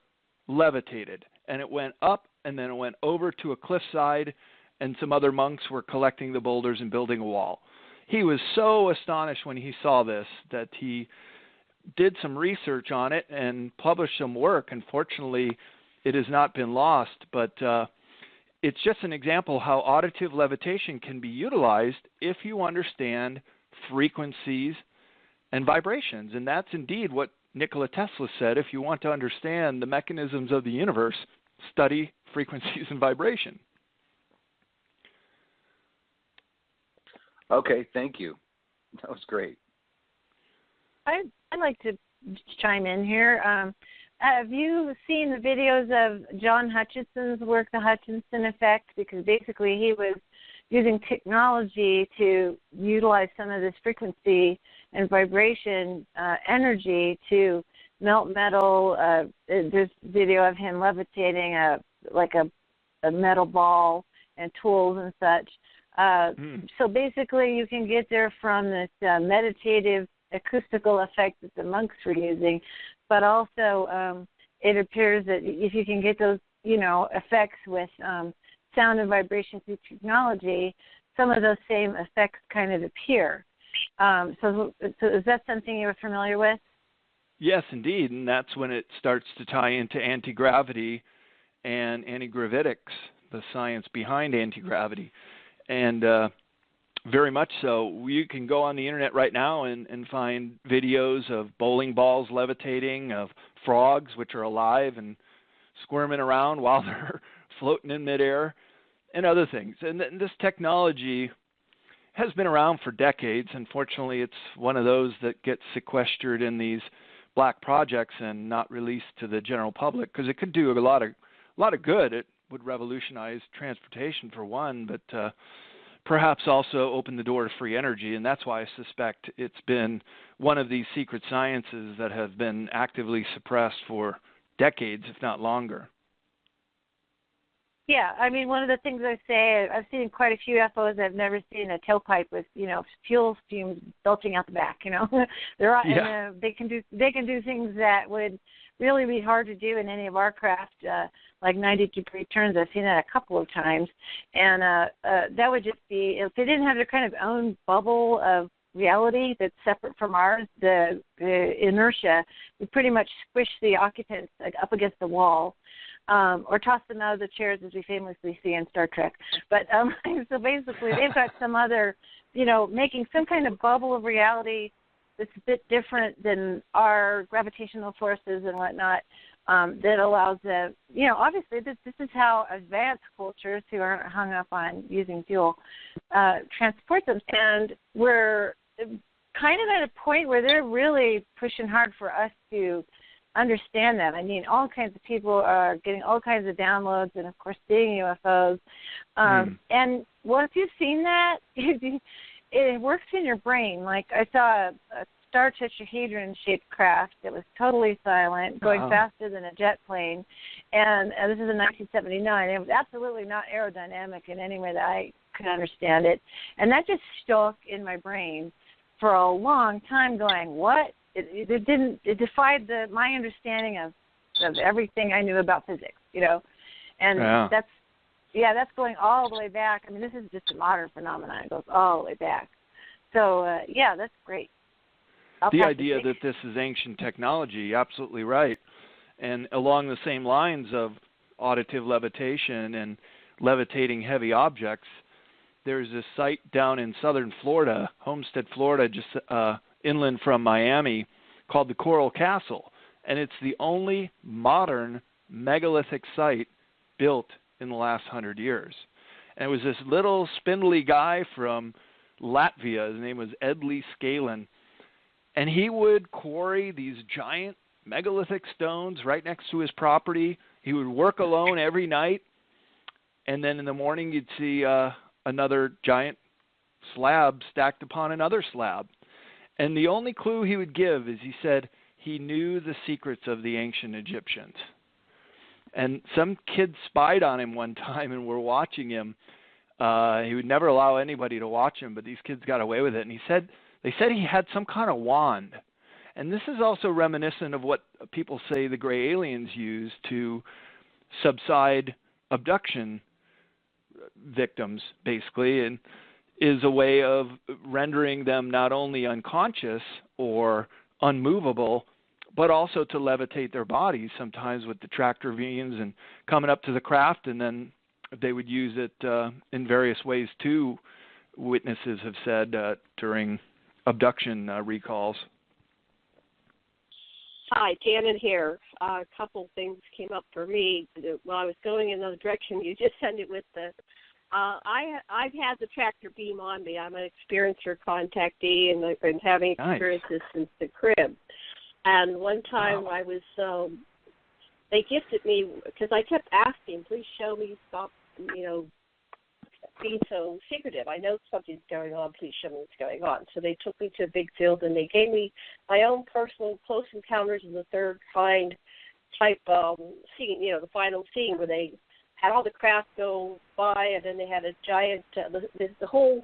levitated, and it went up, and then it went over to a cliffside, and some other monks were collecting the boulders and building a wall. He was so astonished when he saw this that he did some research on it and published some work. Unfortunately, it has not been lost, but it's just an example how auditive levitation can be utilized if you understand frequencies and vibrations. And that's indeed what Nikola Tesla said: if you want to understand the mechanisms of the universe, study frequencies and vibration. Okay, thank you. That was great. I'd like to chime in here. Have you seen the videos of John Hutchinson's work, The Hutchinson Effect? Because basically he was using technology to utilize some of this frequency and vibration energy to melt metal. There's video of him levitating a metal ball and tools and such. So basically you can get there from this meditative acoustical effect that the monks were using, but also it appears that if you can get those, effects with sound and vibration through technology, some of those same effects kind of appear. So is that something you were familiar with? Yes, indeed, and that's when it starts to tie into anti-gravity and anti-gravitics, the science behind anti-gravity. And very much so. You can go on the internet right now and find videos of bowling balls levitating, of frogs which are alive and squirming around while they're floating in midair, and other things. And this technology has been around for decades. Unfortunately, it's one of those that gets sequestered in these black projects and not released to the general public, because it could do a lot of good. It would revolutionize transportation for one, but perhaps also open the door to free energy, and that's why I suspect it's been one of these secret sciences that have been actively suppressed for decades, if not longer. Yeah, I mean, one of the things I say, I've seen quite a few UFOs. I've never seen a tailpipe with, fuel fumes belching out the back. They're and, they can do things that would really be hard to do in any of our craft, like 90-degree turns. I've seen that a couple of times, and that would just be, if they didn't have their kind of own bubble of reality that's separate from ours, the inertia would pretty much squish the occupants up against the wall. Or toss them out of the chairs, as we famously see in Star Trek. But so basically, they've got some other, making some kind of bubble of reality that's a bit different than our gravitational forces and whatnot. That allows the, obviously this is how advanced cultures who aren't hung up on using fuel transport them. And we're kind of at a point where they're really pushing hard for us to understand that. I mean, all kinds of people are getting all kinds of downloads and, of course, seeing UFOs. And once you've seen that, it works in your brain. Like I saw a star tetrahedron-shaped craft that was totally silent, going faster than a jet plane. And this is in 1979. It was absolutely not aerodynamic in any way that I could understand it. And that just stuck in my brain for a long time going, what? It defied my understanding of everything I knew about physics, and that's going all the way back. I mean, this is just a modern phenomenon. It goes all the way back. So, that's great. The idea that this is ancient technology, absolutely right. And along the same lines of auditive levitation and levitating heavy objects, there's this site down in southern Florida, Homestead, Florida, just inland from Miami, called the Coral Castle, and it's the only modern megalithic site built in the last 100 years. And it was this little spindly guy from Latvia, his name was Edley Scalin, and he would quarry these giant megalithic stones right next to his property. He would work alone every night, and then in the morning you'd see another giant slab stacked upon another slab. And the only clue he would give is he said he knew the secrets of the ancient Egyptians. And some kids spied on him one time and were watching him. He would never allow anybody to watch him, but these kids got away with it. And they said he had some kind of wand. And this is also reminiscent of what people say the gray aliens use to subside abduction victims, basically, and is a way of rendering them not only unconscious or unmovable, but also to levitate their bodies, sometimes with the tractor beams and coming up to the craft, and then they would use it in various ways too, witnesses have said, during abduction recalls. Hi, Janet here. A couple things came up for me while I was going in the direction you just sent it with the. I've had the tractor beam on me. I'm an experiencer contactee and having experiences since the crib. And one time I was, they gifted me because I kept asking, please show me, stop, being so secretive. I know something's going on. Please show me what's going on. So they took me to a big field and they gave me my own personal close encounters of the third kind type scene, the final scene where they had all the craft go by and then they had a giant, the whole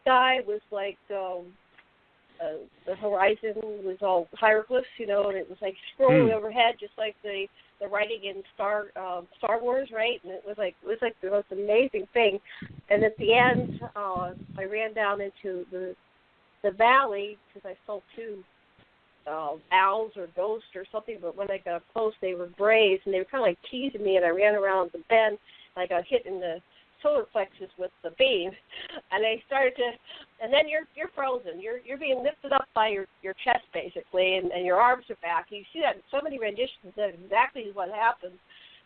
sky was like, the horizon was all hieroglyphs, and it was like scrolling overhead, just like the writing in Star Wars, right? And it was like the most amazing thing. And at the end, I ran down into the valley because I saw two owls or ghosts or something. But when I got close, they were grays, and they were kind of like teasing me. And I ran around the bend, and I got hit in the solar plexus with the beam, and they started to, and then you're frozen. You're being lifted up by your chest basically, and your arms are back. You see that in so many renditions. That's exactly what happens.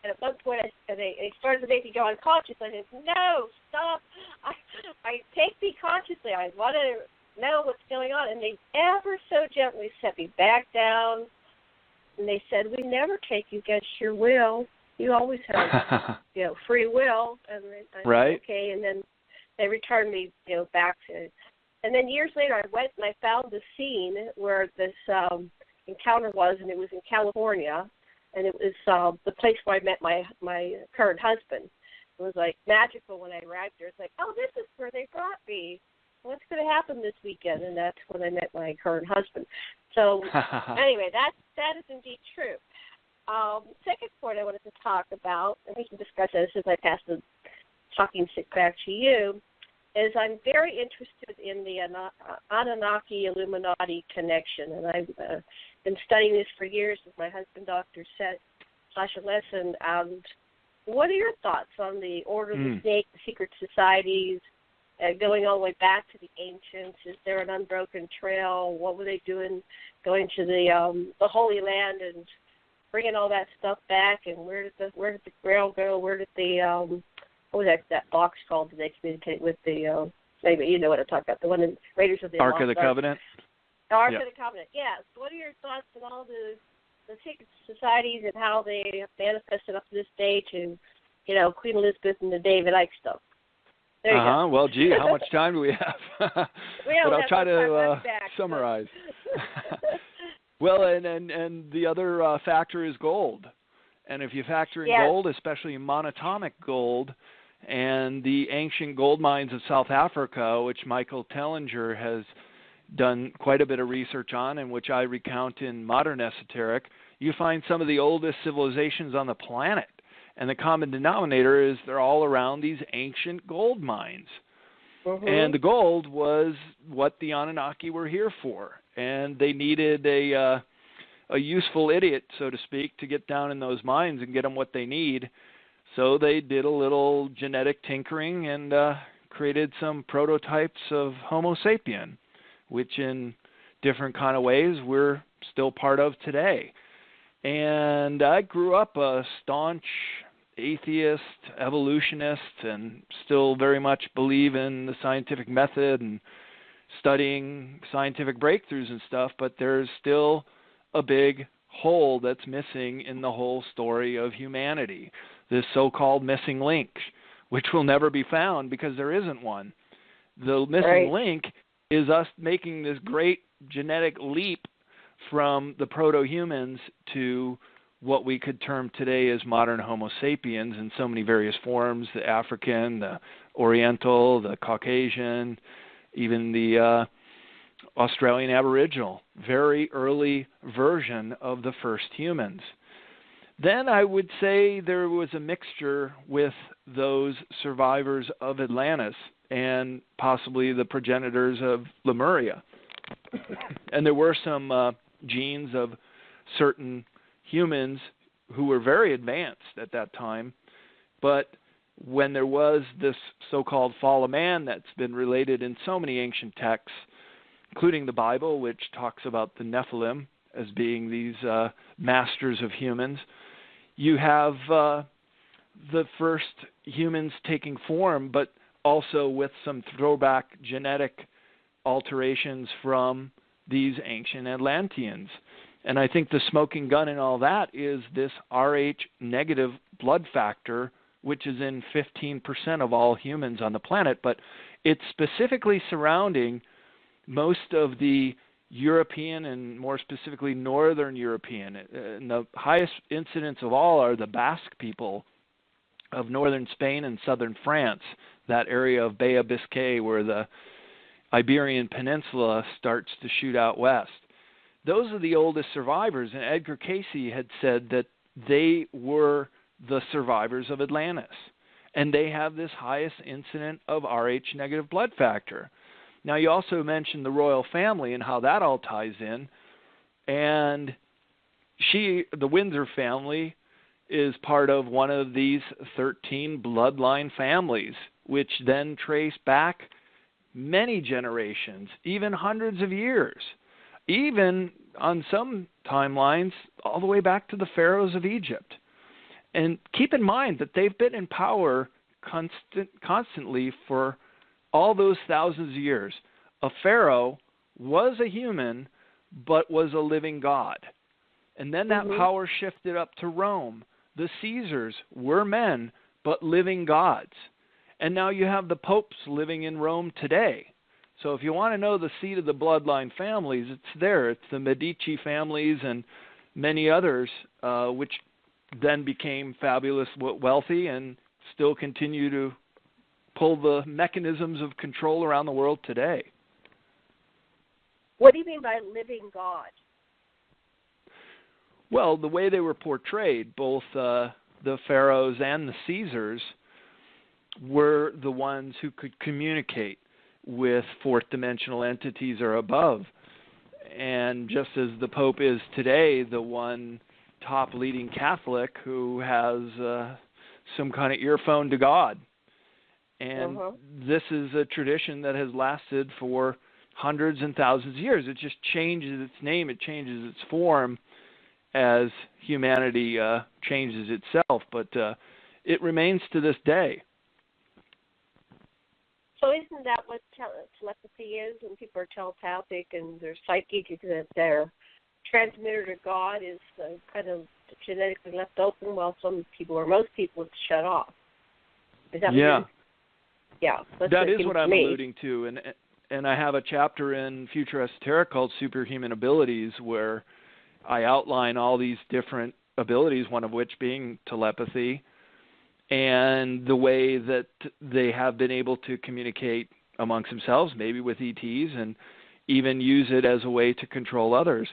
And at one point, they started to make me go unconscious. I said, "No, stop! I take me consciously. I want to know what's going on." And they ever so gently set me back down, and they said, "We never take you against your will. You always have, free will." And I right. said, okay, and then they returned me, back to. And then years later, I went and I found the scene where this encounter was, and it was in California, and it was the place where I met my current husband. It was like magical when I arrived there. It's like, oh, this is where they brought me. What's going to happen this weekend? And that's when I met my current husband. So anyway, that is indeed true. Second point I wanted to talk about, and we can discuss this as I pass the talking stick back to you, is I'm very interested in the Anunnaki Illuminati connection, and I've been studying this for years with my husband, Dr. Sasha Lessin. And what are your thoughts on the Order of the Snake, the secret societies, going all the way back to the ancients? Is there an unbroken trail? What were they doing going to the Holy Land and bringing all that stuff back? And where did the Grail go? Where did the what was that box called? Did they communicate with the? Maybe you know what I'm talking about. The one in Raiders of the Ark of the Covenant. The Ark of the Covenant. Yes. What are your thoughts on all the secret societies and how they have manifested up to this day to, Queen Elizabeth and the David Icke stuff? There you go. Well, gee, how much time do we have? But I'll try to summarize. Well, and the other factor is gold. And if you factor in gold, especially monatomic gold, and the ancient gold mines of South Africa, which Michael Tellinger has done quite a bit of research on and which I recount in Modern Esoteric, you find some of the oldest civilizations on the planet. And the common denominator is they're all around these ancient gold mines. Mm-hmm. And the gold was what the Anunnaki were here for. And they needed a useful idiot, so to speak, to get down in those mines and get them what they need. So they did a little genetic tinkering and created some prototypes of Homo sapien, which in different kind of ways we're still part of today. And I grew up a staunch atheist, evolutionist, and still very much believe in the scientific method and studying scientific breakthroughs and stuff, but there's still a big hole that's missing in the whole story of humanity, this so-called missing link, which will never be found because there isn't one. The missing link is us making this great genetic leap from the proto-humans to what we could term today as modern Homo sapiens in so many various forms, the African, the Oriental, the Caucasian, even the Australian Aboriginal, very early version of the first humans. Then I would say there was a mixture with those survivors of Atlantis and possibly the progenitors of Lemuria. And there were some genes of certain humans who were very advanced at that time, but when there was this so-called fall of man that's been related in so many ancient texts, including the Bible, which talks about the Nephilim as being these masters of humans, you have the first humans taking form, but also with some throwback genetic alterations from these ancient Atlanteans. And I think the smoking gun in all that is this Rh negative blood factor, which is in 15% of all humans on the planet, but it's specifically surrounding most of the European and more specifically Northern European. And the highest incidence of all are the Basque people of northern Spain and southern France, that area of Bay of Biscay where the Iberian Peninsula starts to shoot out west. Those are the oldest survivors, and Edgar Cayce had said that they were the survivors of Atlantis, and they have this highest incident of Rh negative blood factor. Now, you also mentioned the royal family and how that all ties in, and the Windsor family is part of one of these 13 bloodline families, which then trace back many generations, even hundreds of years, even on some timelines all the way back to the pharaohs of Egypt. And keep in mind that they've been in power constantly for all those thousands of years. A pharaoh was a human, but was a living god. And then that power shifted up to Rome. The Caesars were men, but living gods. And now you have the popes living in Rome today. So if you want to know the seat of the bloodline families, it's there. It's the Medici families and many others, which then became fabulous wealthy and still continue to pull the mechanisms of control around the world today. What do you mean by living God? Well, the way they were portrayed, both the pharaohs and the Caesars were the ones who could communicate with fourth dimensional entities or above. And just as the Pope is today the one top leading Catholic who has some kind of earphone to God. And this is a tradition that has lasted for hundreds and thousands of years. It just changes its name, it changes its form as humanity changes itself, but it remains to this day. So isn't that what telepathy is? When people are telepathic and they're psychic, that their transmitter to God is kind of genetically left open, while some people, or most people, it's shut off. Is that yeah. What yeah. That is what I'm alluding to. And I have a chapter in Future Esoteric called Superhuman Abilities, where I outline all these different abilities, one of which being telepathy, and the way that they have been able to communicate amongst themselves, maybe with ETs, and even use it as a way to control others.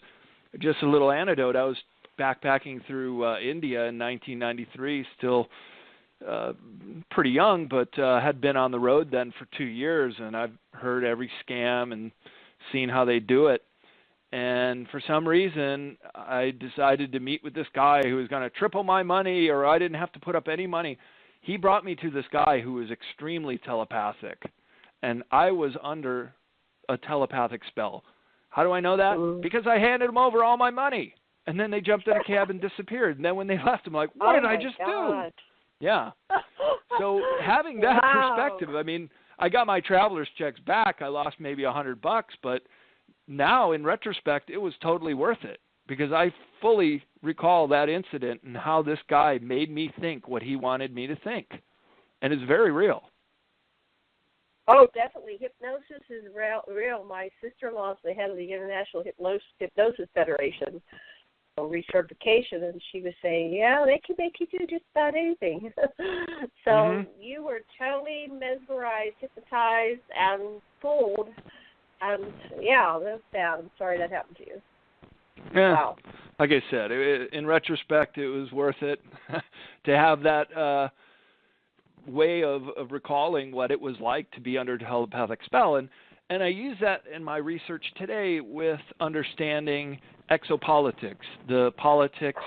Just a little anecdote, I was backpacking through India in 1993, still pretty young, but had been on the road then for 2 years, and I've heard every scam and seen how they do it. And for some reason, I decided to meet with this guy who was going to triple my money, or I didn't have to put up any money. He brought me to this guy who was extremely telepathic, and I was under a telepathic spell. How do I know that? Because I handed him over all my money, and then they jumped in a cab and disappeared. And then when they left, I'm like, what did I just do? Yeah. So having that perspective, I mean, I got my traveler's checks back. I lost maybe $100, but now, in retrospect, it was totally worth it because I fully recall that incident and how this guy made me think what he wanted me to think. and it's very real. Oh, definitely. Hypnosis is real. My sister-in-law is the head of the International Hypnosis Federation recertification, and she was saying, yeah, they can make you do just about anything. So you were totally mesmerized, hypnotized, and fooled. And, yeah, that's bad. I'm sorry that happened to you. Yeah. Wow. Like I said, in retrospect, it was worth it to have that way of recalling what it was like to be under a telepathic spell. And I use that in my research today with understanding exopolitics, the politics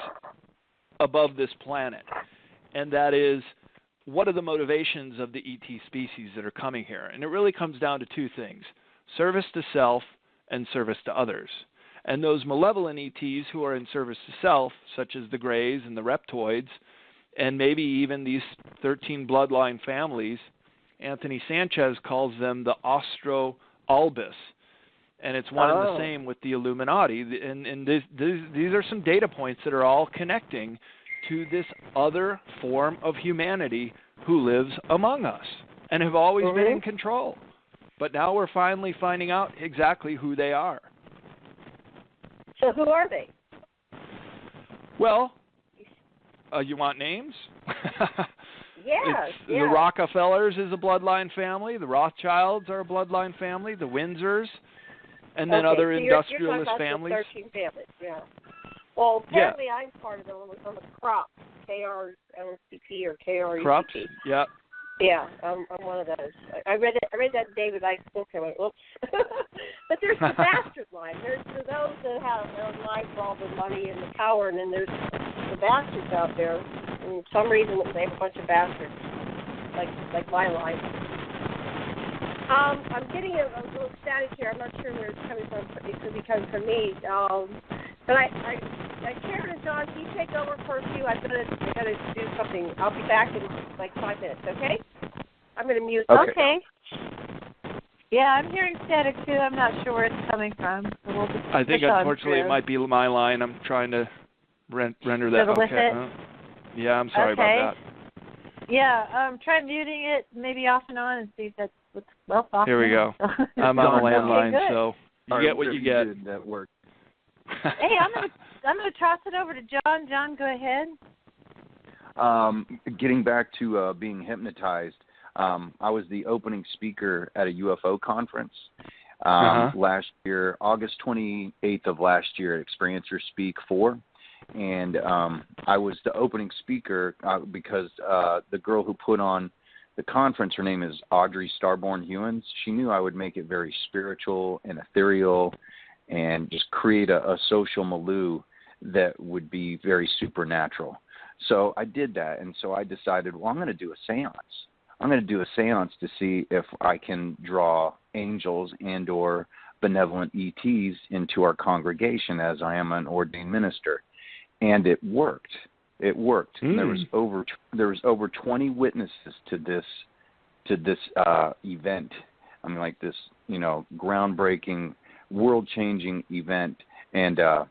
above this planet. And that is, what are the motivations of the ET species that are coming here? And it really comes down to two things: service to self and service to others. And those malevolent ETs who are in service to self, such as the Greys and the Reptoids, and maybe even these 13 bloodline families, Anthony Sanchez calls them the Austro-Albus. And it's one and the same with the Illuminati. And these are some data points that are all connecting to this other form of humanity who lives among us and have always been in control. But now we're finally finding out exactly who they are. So who are they? Well, you want names? Yeah. The Rockefellers is a bloodline family. The Rothschilds are a bloodline family. The Windsors, and then other industrialist families. The 13 families, yeah. Well, apparently I'm part of them. I'm a Crop, KRLCP or KRUCP. Crops, yeah. Yeah, I'm one of those. I read that David Icke book. I went, whoops. But there's the bastard line. There's those that have their life for all the money and the power, and then there's the bastards out there. And for some reason, they have a bunch of bastards, like my life. I'm getting a little static here. I'm not sure where it's coming from. It could be coming from me. But Karen and John, can you take over for a few? I gotta do something. I'll be back in like 5 minutes. Okay? I'm gonna mute. Okay. Yeah, I'm hearing static too. I'm not sure where it's coming from. So we'll just I think unfortunately it might be my line. I'm trying to render that. With it? Yeah, I'm sorry about that. Yeah, try muting it, maybe off and on, and see if that's what's off. Here we go. I'm on a landline, so you get what you get. That worked. Hey, I'm gonna toss it over to John. John, go ahead. Getting back to being hypnotized, I was the opening speaker at a UFO conference last year, August 28th of last year at Experiencer Speak 4. And I was the opening speaker because the girl who put on the conference, her name is Audrey Starborn-Hewins. She knew I would make it very spiritual and ethereal and just create a social milieu that would be very supernatural. So I did that, and so I decided, well, I'm going to do a seance. I'm going to do a seance to see if I can draw angels and or benevolent ETs into our congregation, as I am an ordained minister. And it worked. It worked. There was over 20 witnesses to this event. I mean, like this, groundbreaking, world-changing event. And I've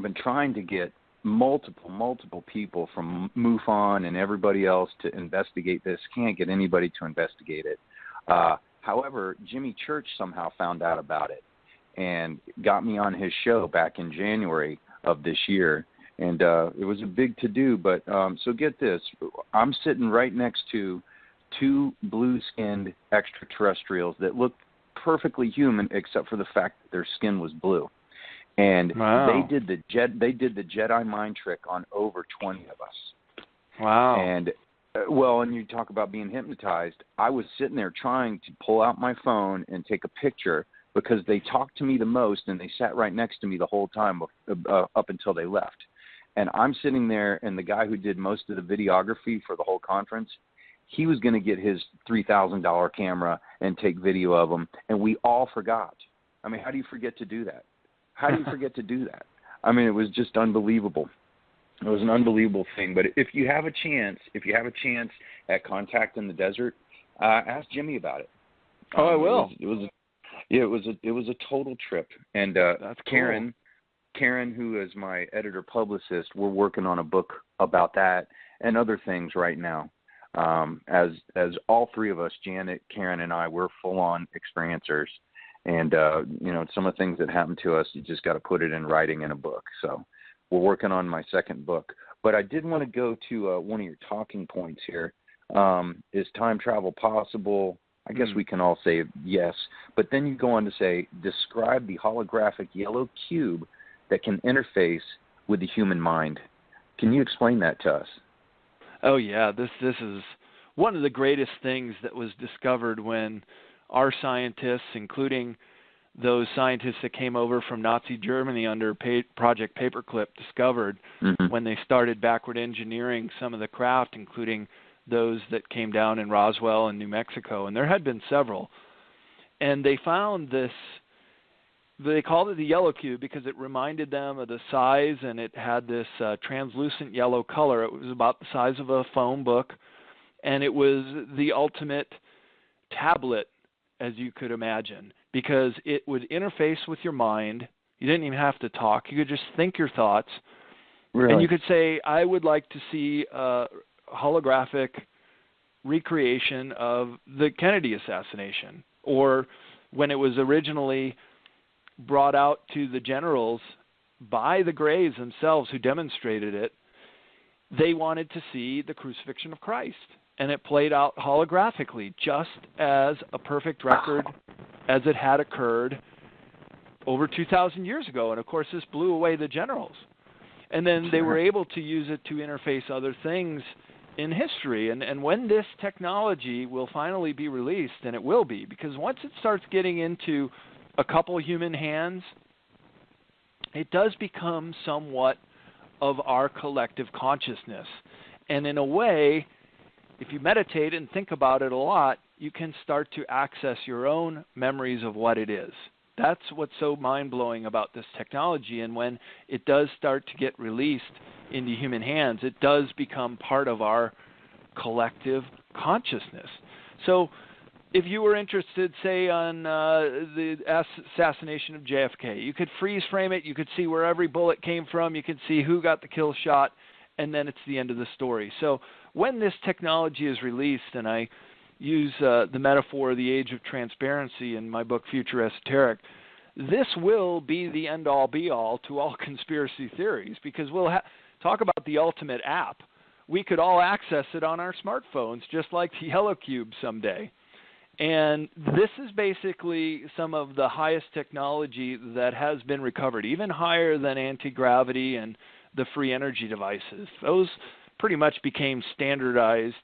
been trying to get multiple people from MUFON and everybody else to investigate this. Can't get anybody to investigate it. However, Jimmy Church somehow found out about it and got me on his show back in January of this year. And it was a big to-do, but so get this. I'm sitting right next to two blue-skinned extraterrestrials that looked perfectly human except for the fact that their skin was blue. And they did the Jedi mind trick on over 20 of us. Wow. And and you talk about being hypnotized. I was sitting there trying to pull out my phone and take a picture because they talked to me the most and they sat right next to me the whole time up until they left. And I'm sitting there, and the guy who did most of the videography for the whole conference, he was going to get his $3,000 camera and take video of them, and we all forgot. I mean, how do you forget to do that? How do you forget to do that? I mean, it was just unbelievable. It was an unbelievable thing. But if you have a chance at Contact in the Desert, ask Jimmy about it. Oh, I will. It was a total trip. And that's cool. Karen, who is my editor-publicist, we're working on a book about that and other things right now. As all three of us, Janet, Karen, and I, we're full-on experiencers. And, some of the things that happen to us, you just got to put it in writing in a book. So we're working on my second book. But I did want to go to one of your talking points here. Is time travel possible? I guess we can all say yes. But then you go on to say, describe the holographic yellow cube that can interface with the human mind. Can you explain that to us? Oh, yeah. This is one of the greatest things that was discovered when our scientists, including those scientists that came over from Nazi Germany under Project Paperclip, discovered when they started backward engineering some of the craft, including those that came down in Roswell and New Mexico. And there had been several. And they found this, they called it the yellow cube because it reminded them of the size, and it had this translucent yellow color. It was about the size of a phone book, and it was the ultimate tablet, as you could imagine, because it would interface with your mind. You didn't even have to talk. You could just think your thoughts. Really? And you could say, I would like to see a holographic recreation of the Kennedy assassination. Or when it was originally brought out to the generals by the Greys themselves who demonstrated it, they wanted to see the crucifixion of Christ. And it played out holographically, just as a perfect record as it had occurred over 2,000 years ago. And, of course, this blew away the generals. And then they were able to use it to interface other things in history. And when this technology will finally be released, and it will be, because once it starts getting into a couple human hands, it does become somewhat of our collective consciousness. And in a way, if you meditate and think about it a lot, you can start to access your own memories of what it is. That's what's so mind-blowing about this technology. And when it does start to get released into human hands, it does become part of our collective consciousness. So if you were interested, say, on the assassination of JFK, you could freeze frame it. You could see where every bullet came from. You could see who got the kill shot, and then it's the end of the story. So when this technology is released, and I use the metaphor of the age of transparency in my book, Future Esoteric, this will be the end-all, be-all to all conspiracy theories, because we'll talk about the ultimate app. We could all access it on our smartphones, just like the Yellow Cube someday. And this is basically some of the highest technology that has been recovered, even higher than anti-gravity and the free energy devices. Those pretty much became standardized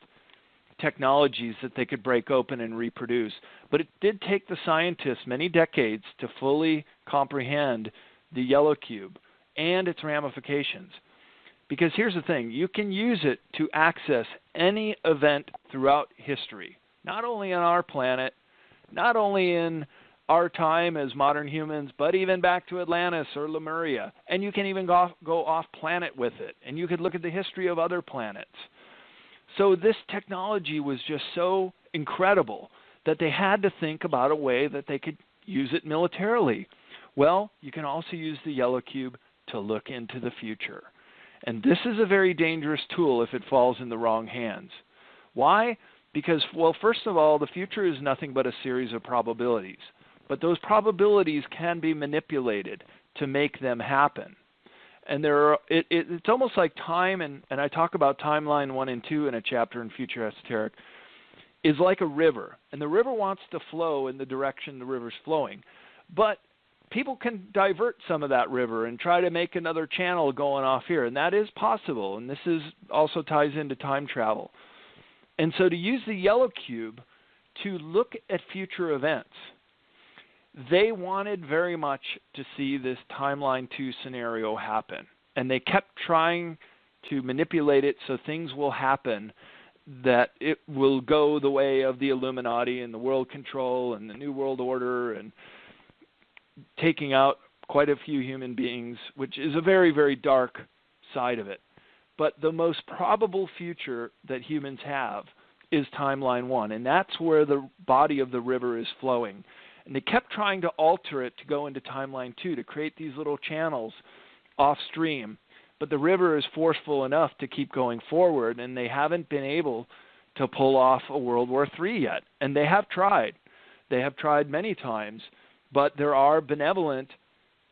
technologies that they could break open and reproduce. But it did take the scientists many decades to fully comprehend the Yellow Cube and its ramifications. Because here's the thing, you can use it to access any event throughout history, not only on our planet, not only in our time as modern humans, but even back to Atlantis or Lemuria. And you can even go off planet with it. And you could look at the history of other planets. So this technology was just so incredible that they had to think about a way that they could use it militarily. Well, you can also use the Yellow Cube to look into the future. And this is a very dangerous tool if it falls in the wrong hands. Why? Because, well, first of all, the future is nothing but a series of probabilities. But those probabilities can be manipulated to make them happen. And it's almost like time, and I talk about timeline 1 and 2 in a chapter in Future Esoteric, is like a river. And the river wants to flow in the direction the river's flowing. But people can divert some of that river and try to make another channel going off here. And that is possible. And this also ties into time travel. And so to use the Yellow Cube to look at future events, they wanted very much to see this Timeline 2 scenario happen. And they kept trying to manipulate it so things will happen that it will go the way of the Illuminati and the world control and the New World Order and taking out quite a few human beings, which is a very, very dark side of it. But the most probable future that humans have is Timeline 1, and that's where the body of the river is flowing. And they kept trying to alter it to go into Timeline 2 to create these little channels off stream. But the river is forceful enough to keep going forward, and they haven't been able to pull off a World War III yet. And they have tried. They have tried many times. But there are benevolent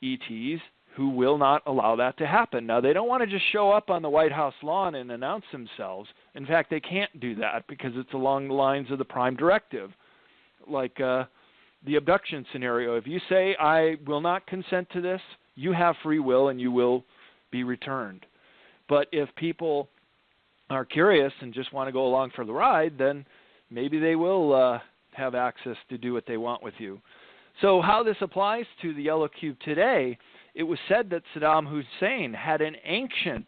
ETs who will not allow that to happen. Now, they don't want to just show up on the White House lawn and announce themselves. In fact, they can't do that because it's along the lines of the Prime Directive. Like the abduction scenario. If you say, I will not consent to this, you have free will and you will be returned. But if people are curious and just want to go along for the ride, then maybe they will have access to do what they want with you. So how this applies to the Yellow Cube today, it was said that Saddam Hussein had an ancient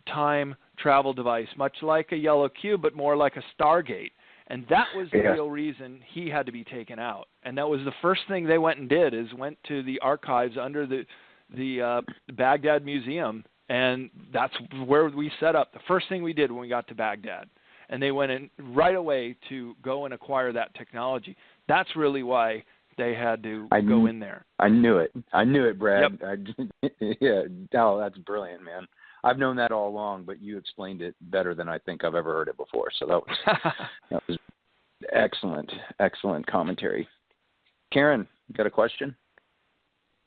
time travel device, much like a Yellow Cube, but more like a Stargate. And that was the real reason he had to be taken out. And that was the first thing they went and did, is went to the archives under the Baghdad Museum, and that's where we set up. The first thing we did when we got to Baghdad. And they went in right away to go and acquire that technology. That's really why they had to go in there. I knew it. Brad. Yep. Yeah. Oh, that's brilliant, man. I've known that all along, but you explained it better than I think I've ever heard it before. So that was excellent commentary. Karen, you got a question?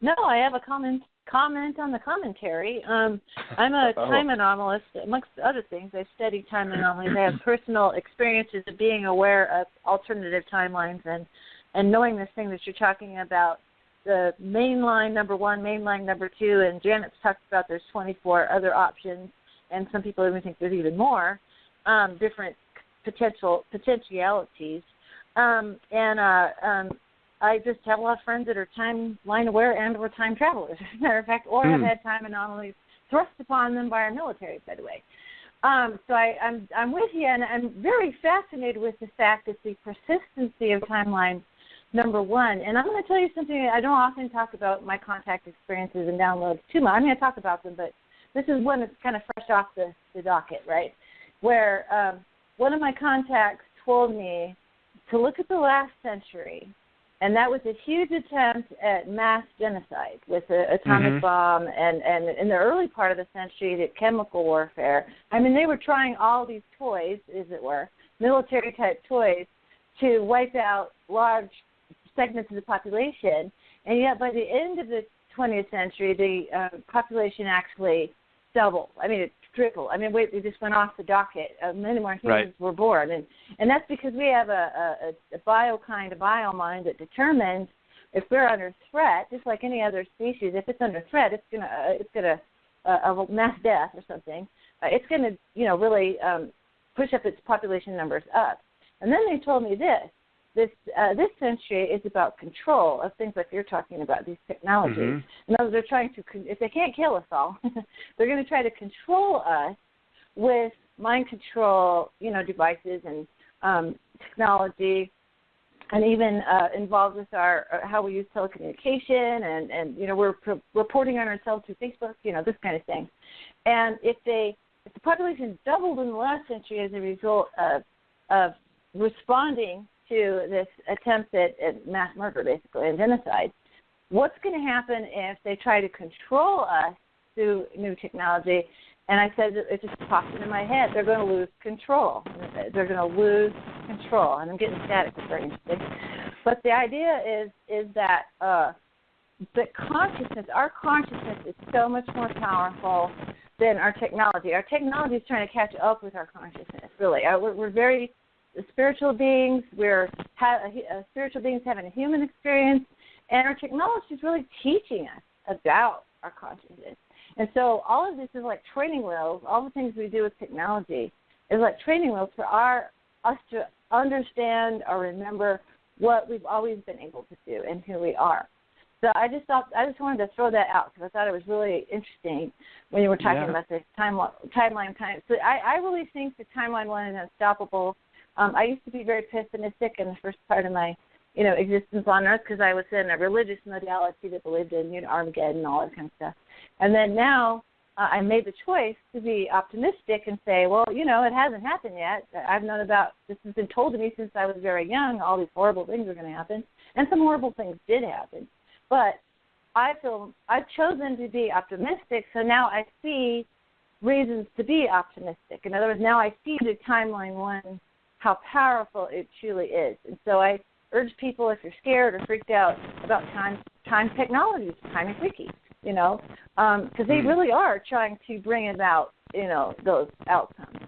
No, I have a comment on the commentary. I'm a time anomalist. Amongst other things, I study time anomalies. I have personal experiences of being aware of alternative timelines and knowing this thing that you're talking about, the mainline number 1, mainline number 2, and Janet's talked about there's 24 other options, and some people even think there's even more different potentialities. I just have a lot of friends that are timeline aware and or time travelers, as a matter of fact, or have had time anomalies thrust upon them by our military, by the way. So I'm with you, and I'm very fascinated with the fact that the persistency of timeline number 1, and I'm going to tell you something. I don't often talk about my contact experiences and downloads too much. I'm going to talk about them, but this is one that's kind of fresh off the docket, right, where one of my contacts told me to look at the last century, and that was a huge attempt at mass genocide with the atomic bomb, and in the early part of the century, the chemical warfare. I mean, they were trying all these toys, as it were, military-type toys, to wipe out large segments of the population, and yet by the end of the 20th century, the population actually doubled. I mean, it tripled. I mean, it just went off the docket. Many more humans were born, and that's because we have a biommind that determines if we're under threat, just like any other species. If it's under threat, it's gonna a mass death or something. It's gonna really push up its population numbers up. And then they told me this century is about control of things like you're talking about, these technologies. In other words, they're trying to, if they can't kill us all, they're going to try to control us with mind control, devices and technology, and even involved with our how we use telecommunication, and we're reporting on ourselves through Facebook, this kind of thing. And if the population doubled in the last century as a result of responding to this attempt at mass murder, basically, and genocide, what's going to happen if they try to control us through new technology? And I said, it just popped into my head, they're going to lose control. They're going to lose control. And I'm getting static, it's very interesting. But the idea is that the consciousness, our consciousness is so much more powerful than our technology. Our technology is trying to catch up with our consciousness, really. We're very spiritual beings. We're spiritual beings having a human experience, and our technology is really teaching us about our consciousness. And so all of this is like training wheels. All the things we do with technology is like training wheels for us to understand or remember what we've always been able to do and who we are. So I just wanted to throw that out because I thought it was really interesting when you were talking about the timeline kind of. So I really think the timeline one is unstoppable. I used to be very pessimistic in the first part of my, existence on Earth because I was in a religious modality that believed in, Armageddon and all that kind of stuff. And then now I made the choice to be optimistic and say, well, it hasn't happened yet. I've known about this has been told to me since I was very young. All these horrible things are going to happen, and some horrible things did happen. But I feel I've chosen to be optimistic, so now I see reasons to be optimistic. In other words, now I see the timeline one how powerful it truly is. And so I urge people, if you're scared or freaked out about time technologies, time is tricky, because they really are trying to bring about, those outcomes.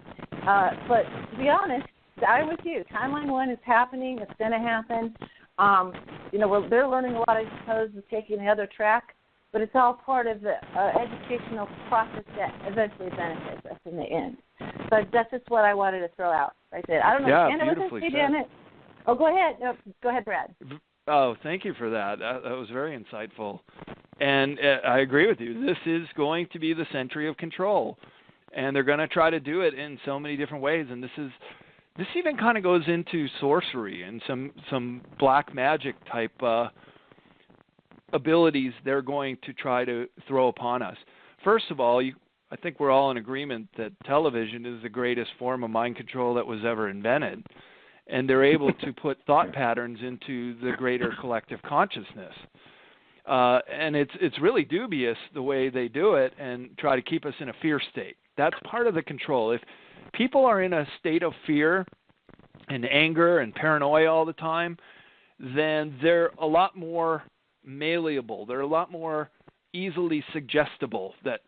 But to be honest, I'm with you. Timeline 1 is happening. It's going to happen. They're learning a lot, I suppose, with taking the other track, but it's all part of the educational process that eventually benefits us in the end. But that's just what I wanted to throw out right there. I don't know. Yeah, Janet, beautifully said. Janet. Oh, go ahead. No, go ahead, Brad. Oh, thank you for that. That was very insightful. And I agree with you. This is going to be the century of control. And they're going to try to do it in so many different ways. And this even kind of goes into sorcery and some black magic type abilities they're going to try to throw upon us. First of all, I think we're all in agreement that television is the greatest form of mind control that was ever invented. And they're able to put thought patterns into the greater collective consciousness. And it's really dubious the way they do it and try to keep us in a fear state. That's part of the control. If people are in a state of fear and anger and paranoia all the time, then they're a lot more malleable. They're a lot more easily suggestible that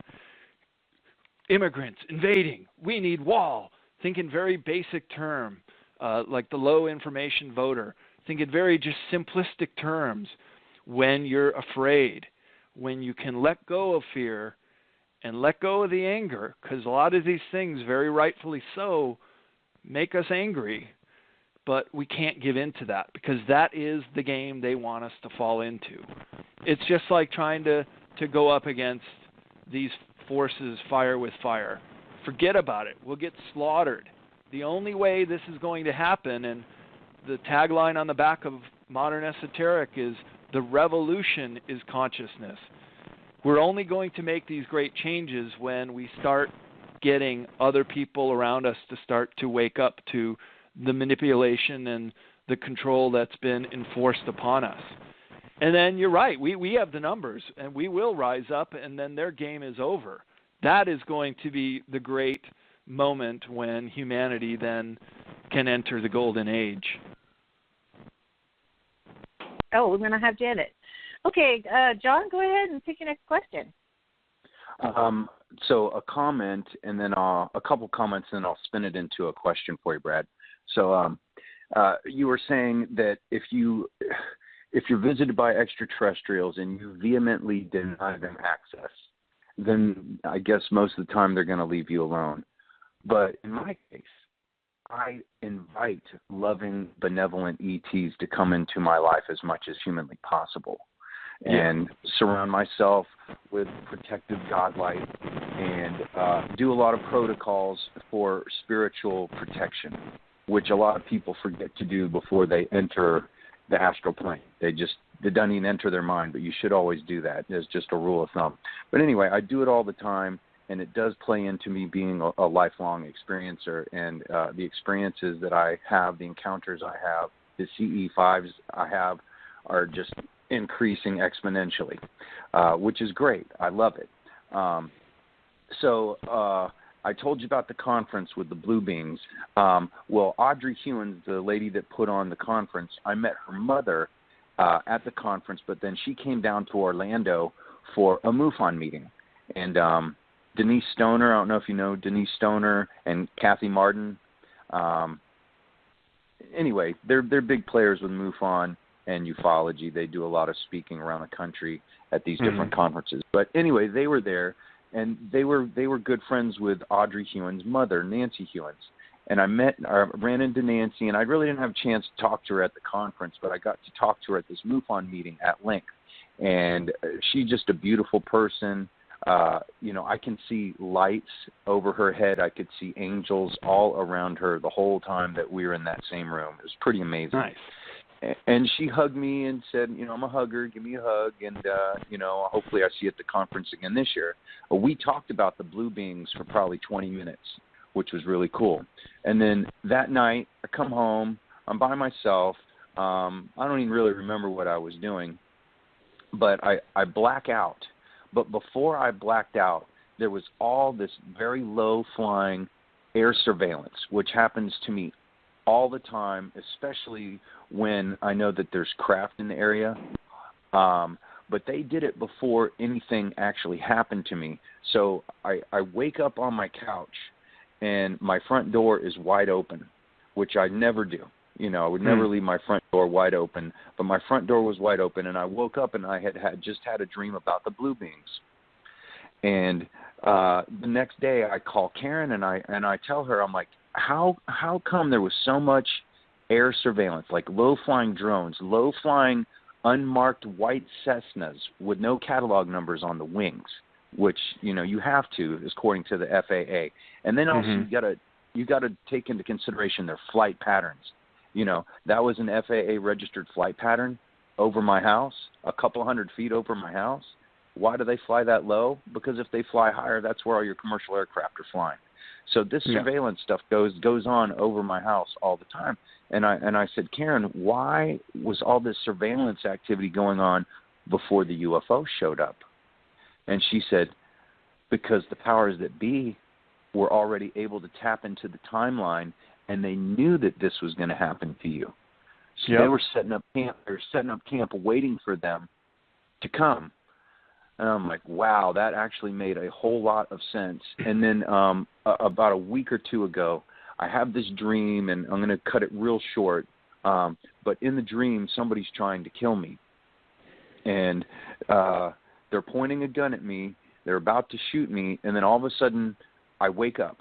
immigrants invading, we need wall, think in very basic terms. Like the low information voter, think in very just simplistic terms. When you're afraid, when you can let go of fear and let go of the anger, because a lot of these things, very rightfully so, make us angry, but we can't give in to that because that is the game they want us to fall into. It's just like trying to go up against these forces fire with fire. Forget about it. We'll get slaughtered. The only way this is going to happen, and the tagline on the back of Modern Esoteric is, the revolution is consciousness. We're only going to make these great changes when we start getting other people around us to start to wake up to the manipulation and the control that's been enforced upon us. And then you're right, we have the numbers, and we will rise up, and then their game is over. That is going to be the great moment when humanity then can enter the golden age. Oh, we're going to have Janet. Okay, John, go ahead and pick your next question. So a comment, and then a couple comments, and then I'll spin it into a question for you, Brad. So you were saying that if you're visited by extraterrestrials and you vehemently deny them access, then I guess most of the time they're going to leave you alone. But in my case, I invite loving, benevolent ETs to come into my life as much as humanly possible, and surround myself with protective godlight, and do a lot of protocols for spiritual protection, which a lot of people forget to do before they enter the astral plane. They doesn't even enter their mind, but you should always do that. It's just a rule of thumb. But anyway, I do it all the time. And it does play into me being a lifelong experiencer, and the experiences that I have, the encounters I have, the CE5s I have are just increasing exponentially, which is great. I love it. So I told you about the conference with the Blue Beings. Well, Audrey Hewins, the lady that put on the conference, I met her mother at the conference, but then she came down to Orlando for a MUFON meeting. And Denise Stoner, I don't know if you know Denise Stoner, and Kathy Martin. Anyway, they're big players with MUFON and ufology. They do a lot of speaking around the country at these different conferences. But anyway, they were there, and they were good friends with Audrey Hewins' mother, Nancy Hewins. And I ran into Nancy, and I really didn't have a chance to talk to her at the conference, but I got to talk to her at this MUFON meeting at length. And she's just a beautiful person. I can see lights over her head. I could see angels all around her the whole time that we were in that same room. It was pretty amazing. Nice. And she hugged me and said, I'm a hugger. Give me a hug. And, hopefully I see you at the conference again this year. We talked about the Blue Beings for probably 20 minutes, which was really cool. And then that night I come home. I'm by myself. I don't even really remember what I was doing, but I black out. But before I blacked out, there was all this very low-flying air surveillance, which happens to me all the time, especially when I know that there's craft in the area. But they did it before anything actually happened to me. So I wake up on my couch and my front door is wide open, which I never do. You know, I would never leave my front door wide open, but my front door was wide open, and I woke up and I had just had a dream about the blue beings. And the next day I call Karen and I tell her, I'm like, how come there was so much air surveillance, like low-flying drones, low-flying unmarked white Cessnas with no catalog numbers on the wings, which, you know, you have to, according to the FAA. And then also you got to take into consideration their flight patterns. You know, that was an FAA registered flight pattern over my house, a couple hundred feet over my house. Why do they fly that low? Because if they fly higher, that's where all your commercial aircraft are flying. So this surveillance stuff goes on over my house all the time. And I said, Karen, why was all this surveillance activity going on before the UFO showed up? And she said, because the powers that be were already able to tap into the timeline, and they knew that this was going to happen to you. So they were setting up camp. They were setting up camp, waiting for them to come. And I'm like, wow, that actually made a whole lot of sense. And then about a week or two ago, I have this dream, and I'm going to cut it real short. But in the dream, somebody's trying to kill me. And they're pointing a gun at me. They're about to shoot me. And then all of a sudden, I wake up.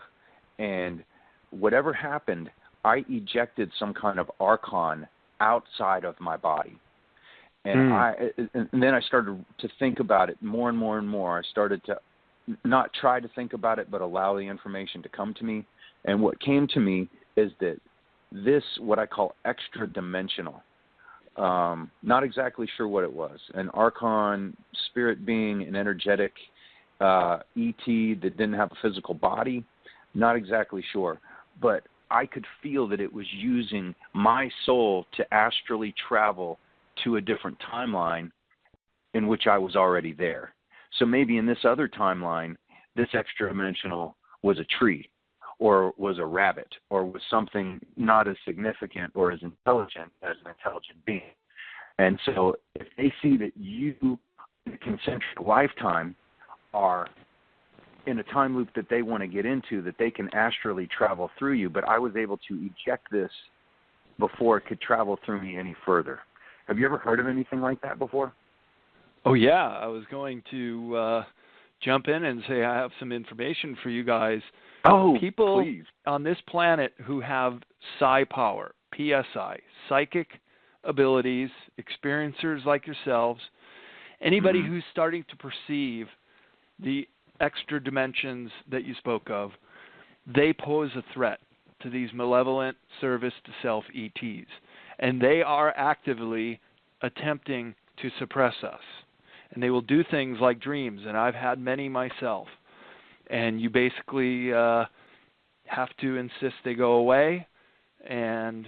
And whatever happened, I ejected some kind of archon outside of my body. And and then I started to think about it more and more and more. I started to not try to think about it, but allow the information to come to me. And what came to me is that this, what I call extra dimensional, not exactly sure what it was, an archon, spirit being, an energetic ET that didn't have a physical body, not exactly sure. But I could feel that it was using my soul to astrally travel to a different timeline in which I was already there. So maybe in this other timeline, this extra dimensional was a tree, or was a rabbit, or was something not as significant or as intelligent as an intelligent being. And so if they see that you, in a concentric lifetime, are in a time loop that they want to get into, that they can astrally travel through you. But I was able to eject this before it could travel through me any further. Have you ever heard of anything like that before? Oh, yeah. I was going to jump in and say I have some information for you guys. Oh, people please. On this planet who have psi power, PSI, psychic abilities, experiencers like yourselves, anybody who's starting to perceive the extra dimensions that you spoke of, they pose a threat to these malevolent service to self ETs. And they are actively attempting to suppress us. And they will do things like dreams, and I've had many myself. And you basically have to insist they go away and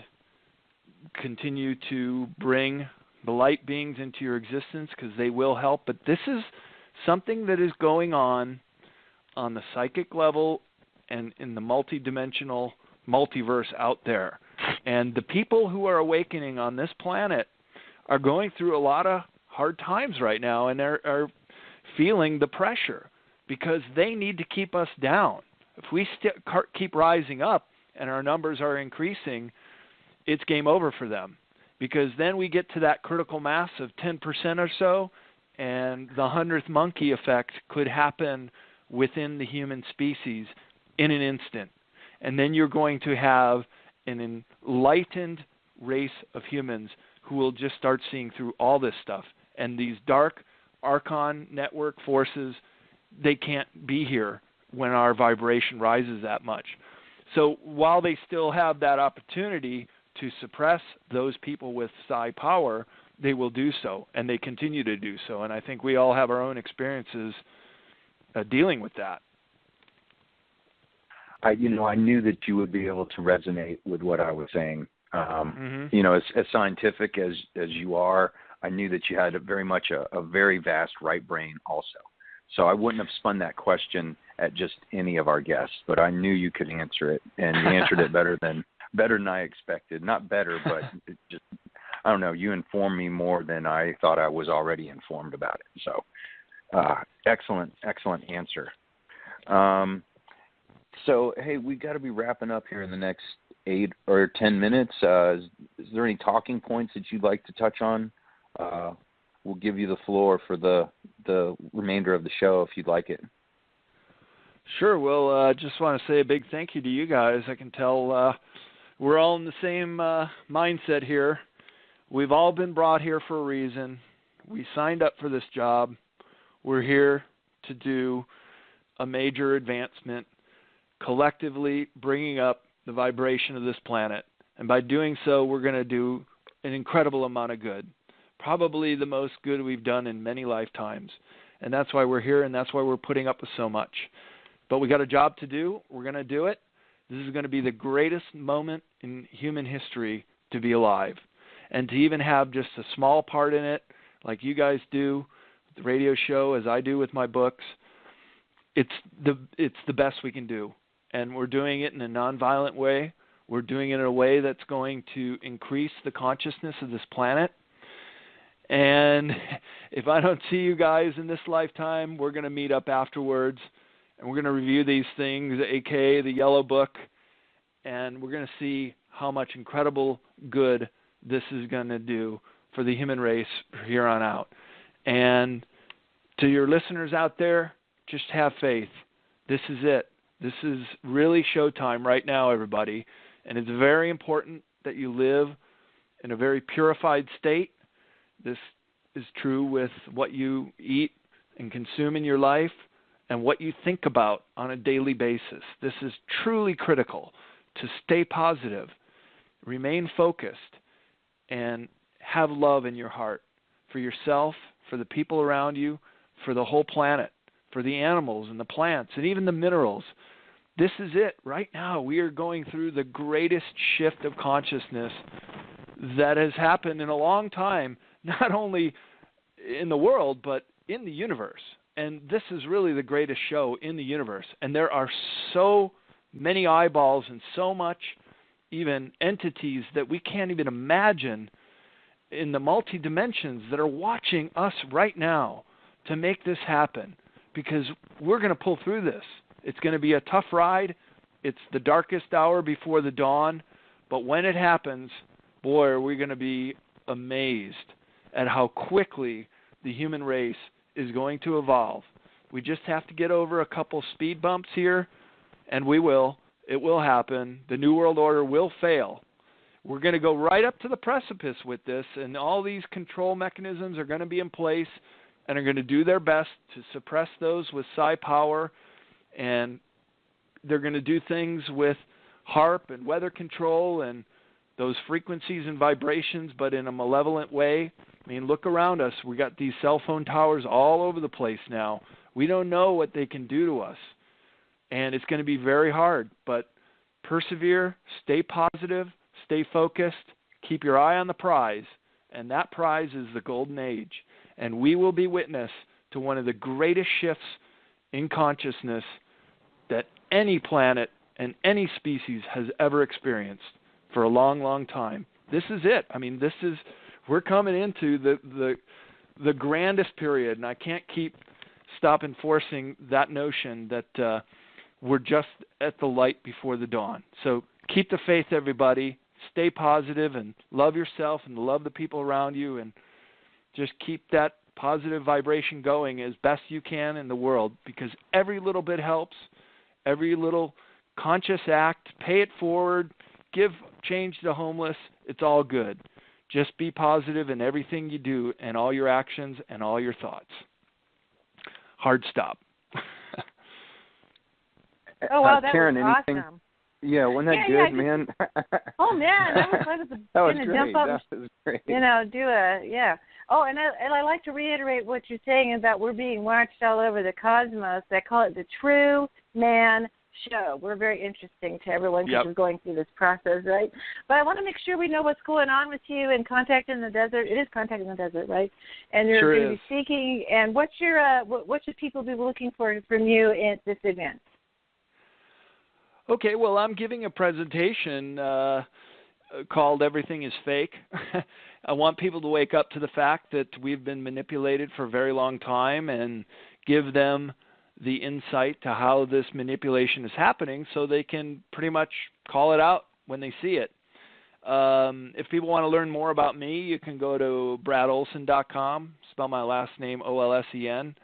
continue to bring the light beings into your existence, because they will help. But this is something that is going on the psychic level and in the multidimensional multiverse out there. And the people who are awakening on this planet are going through a lot of hard times right now, and are feeling the pressure because they need to keep us down. If we keep rising up and our numbers are increasing, it's game over for them, because then we get to that critical mass of 10% or so, and the 100th monkey effect could happen within the human species in an instant. And then you're going to have an enlightened race of humans who will just start seeing through all this stuff. And these dark Archon network forces, they can't be here when our vibration rises that much. So while they still have that opportunity to suppress those people with psi power, they will do so, and they continue to do so. And I think we all have our own experiences dealing with that. I knew that you would be able to resonate with what I was saying. As scientific as you are, I knew that you had very much a very vast right brain also. So I wouldn't have spun that question at just any of our guests, but I knew you could answer it, and you answered it better better than I expected. Not better, but it just, I don't know, you informed me more than I thought I was already informed about it. So excellent answer. So, hey, we got to be wrapping up here in the next 8 or 10 minutes. Is there any talking points that you'd like to touch on? We'll give you the floor for the remainder of the show if you'd like it. Sure. Well, just want to say a big thank you to you guys. I can tell we're all in the same mindset here. We've all been brought here for a reason. We signed up for this job. We're here to do a major advancement, collectively bringing up the vibration of this planet. And by doing so, we're going to do an incredible amount of good, probably the most good we've done in many lifetimes. And that's why we're here, and that's why we're putting up with so much. But we got a job to do. We're going to do it. This is going to be the greatest moment in human history to be alive. And to even have just a small part in it, like you guys do, the radio show, as I do with my books, it's the best we can do. And we're doing it in a nonviolent way. We're doing it in a way that's going to increase the consciousness of this planet. And if I don't see you guys in this lifetime, we're going to meet up afterwards, and we're going to review these things, aka the Yellow Book, and we're going to see how much incredible good this is going to do for the human race from here on out. And to your listeners out there, just have faith. This is it. This is really showtime right now, everybody. And it's very important that you live in a very purified state. This is true with what you eat and consume in your life and what you think about on a daily basis. This is truly critical to stay positive, remain focused, and have love in your heart for yourself, for the people around you, for the whole planet, for the animals and the plants and even the minerals. This is it. Right now, we are going through the greatest shift of consciousness that has happened in a long time, not only in the world, but in the universe. And this is really the greatest show in the universe. And there are so many eyeballs and so much even entities that we can't even imagine in the multi-dimensions that are watching us right now to make this happen, because we're going to pull through this. It's going to be a tough ride. It's the darkest hour before the dawn. But when it happens, boy, are we going to be amazed at how quickly the human race is going to evolve. We just have to get over a couple speed bumps here, and we will. It will happen. The New World Order will fail. We're going to go right up to the precipice with this, and all these control mechanisms are going to be in place and are going to do their best to suppress those with psi power, and they're going to do things with HAARP and weather control and those frequencies and vibrations, but in a malevolent way. I mean, look around us. We got these cell phone towers all over the place now. We don't know what they can do to us, and it's going to be very hard, but persevere, stay positive, stay focused, keep your eye on the prize, and that prize is the golden age. And we will be witness to one of the greatest shifts in consciousness that any planet and any species has ever experienced for a long, long time. This is it. I mean, we're coming into the grandest period, and I can't stop enforcing that notion that we're just at the light before the dawn. So keep the faith, everybody. Stay positive and love yourself and love the people around you, and just keep that positive vibration going as best you can in the world, because every little bit helps. Every little conscious act, pay it forward, give change to the homeless, it's all good. Just be positive in everything you do and all your actions and all your thoughts. Hard stop. Oh, wow, that Karen, was anything? awesome. Yeah, wasn't that good, man? Oh, man, that was that was great. great. Jump up, that was great. Yeah. Oh, and I like to reiterate what you're saying about we're being watched all over the cosmos. I call it the True Man Show. We're very interesting to everyone because we're going through this process, right? But I want to make sure we know what's going on with you in Contact in the Desert. It is Contact in the Desert, right? And you're going to be speaking. And what should people be looking for from you at this event? Okay, well, I'm giving a presentation called Everything is Fake. I want people to wake up to the fact that we've been manipulated for a very long time and give them the insight to how this manipulation is happening so they can pretty much call it out when they see it. If people want to learn more about me, you can go to bradolsen.com, spell my last name Olsen.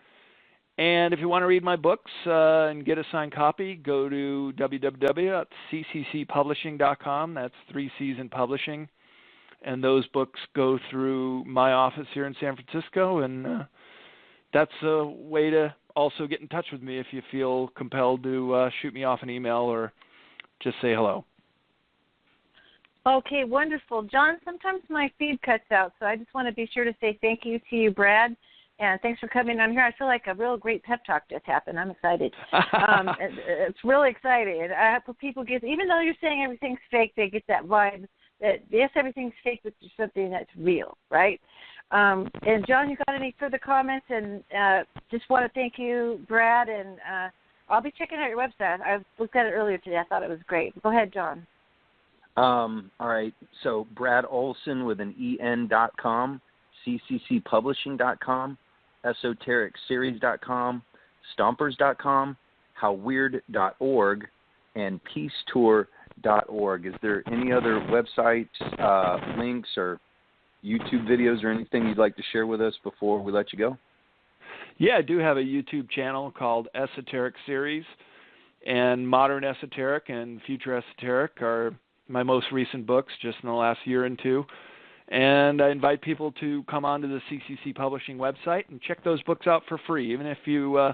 And if you want to read my books and get a signed copy, go to www.cccpublishing.com. That's 3 C's in publishing. And those books go through my office here in San Francisco. And that's a way to also get in touch with me if you feel compelled to shoot me off an email or just say hello. Okay, wonderful. John, sometimes my feed cuts out, so I just want to be sure to say thank you to you, Brad. And thanks for coming on here. I feel like a real great pep talk just happened. I'm excited. It's really exciting. And I hope people get, even though you're saying everything's fake, they get that vibe that, yes, everything's fake, but there's something that's real, right? And, John, you got any further comments? And just want to thank you, Brad. And I'll be checking out your website. I looked at it earlier today. I thought it was great. Go ahead, John. All right. So Brad Olsen with an en.com, cccpublishing.com, esotericseries.com, stompers.com, howweird.org, and peacetour.org. Is there any other websites, links, or YouTube videos or anything you'd like to share with us before we let you go? Yeah, I do have a YouTube channel called Esoteric Series, and Modern Esoteric and Future Esoteric are my most recent books just in the last year and two. And I invite people to come onto the CCC Publishing website and check those books out for free. Even if you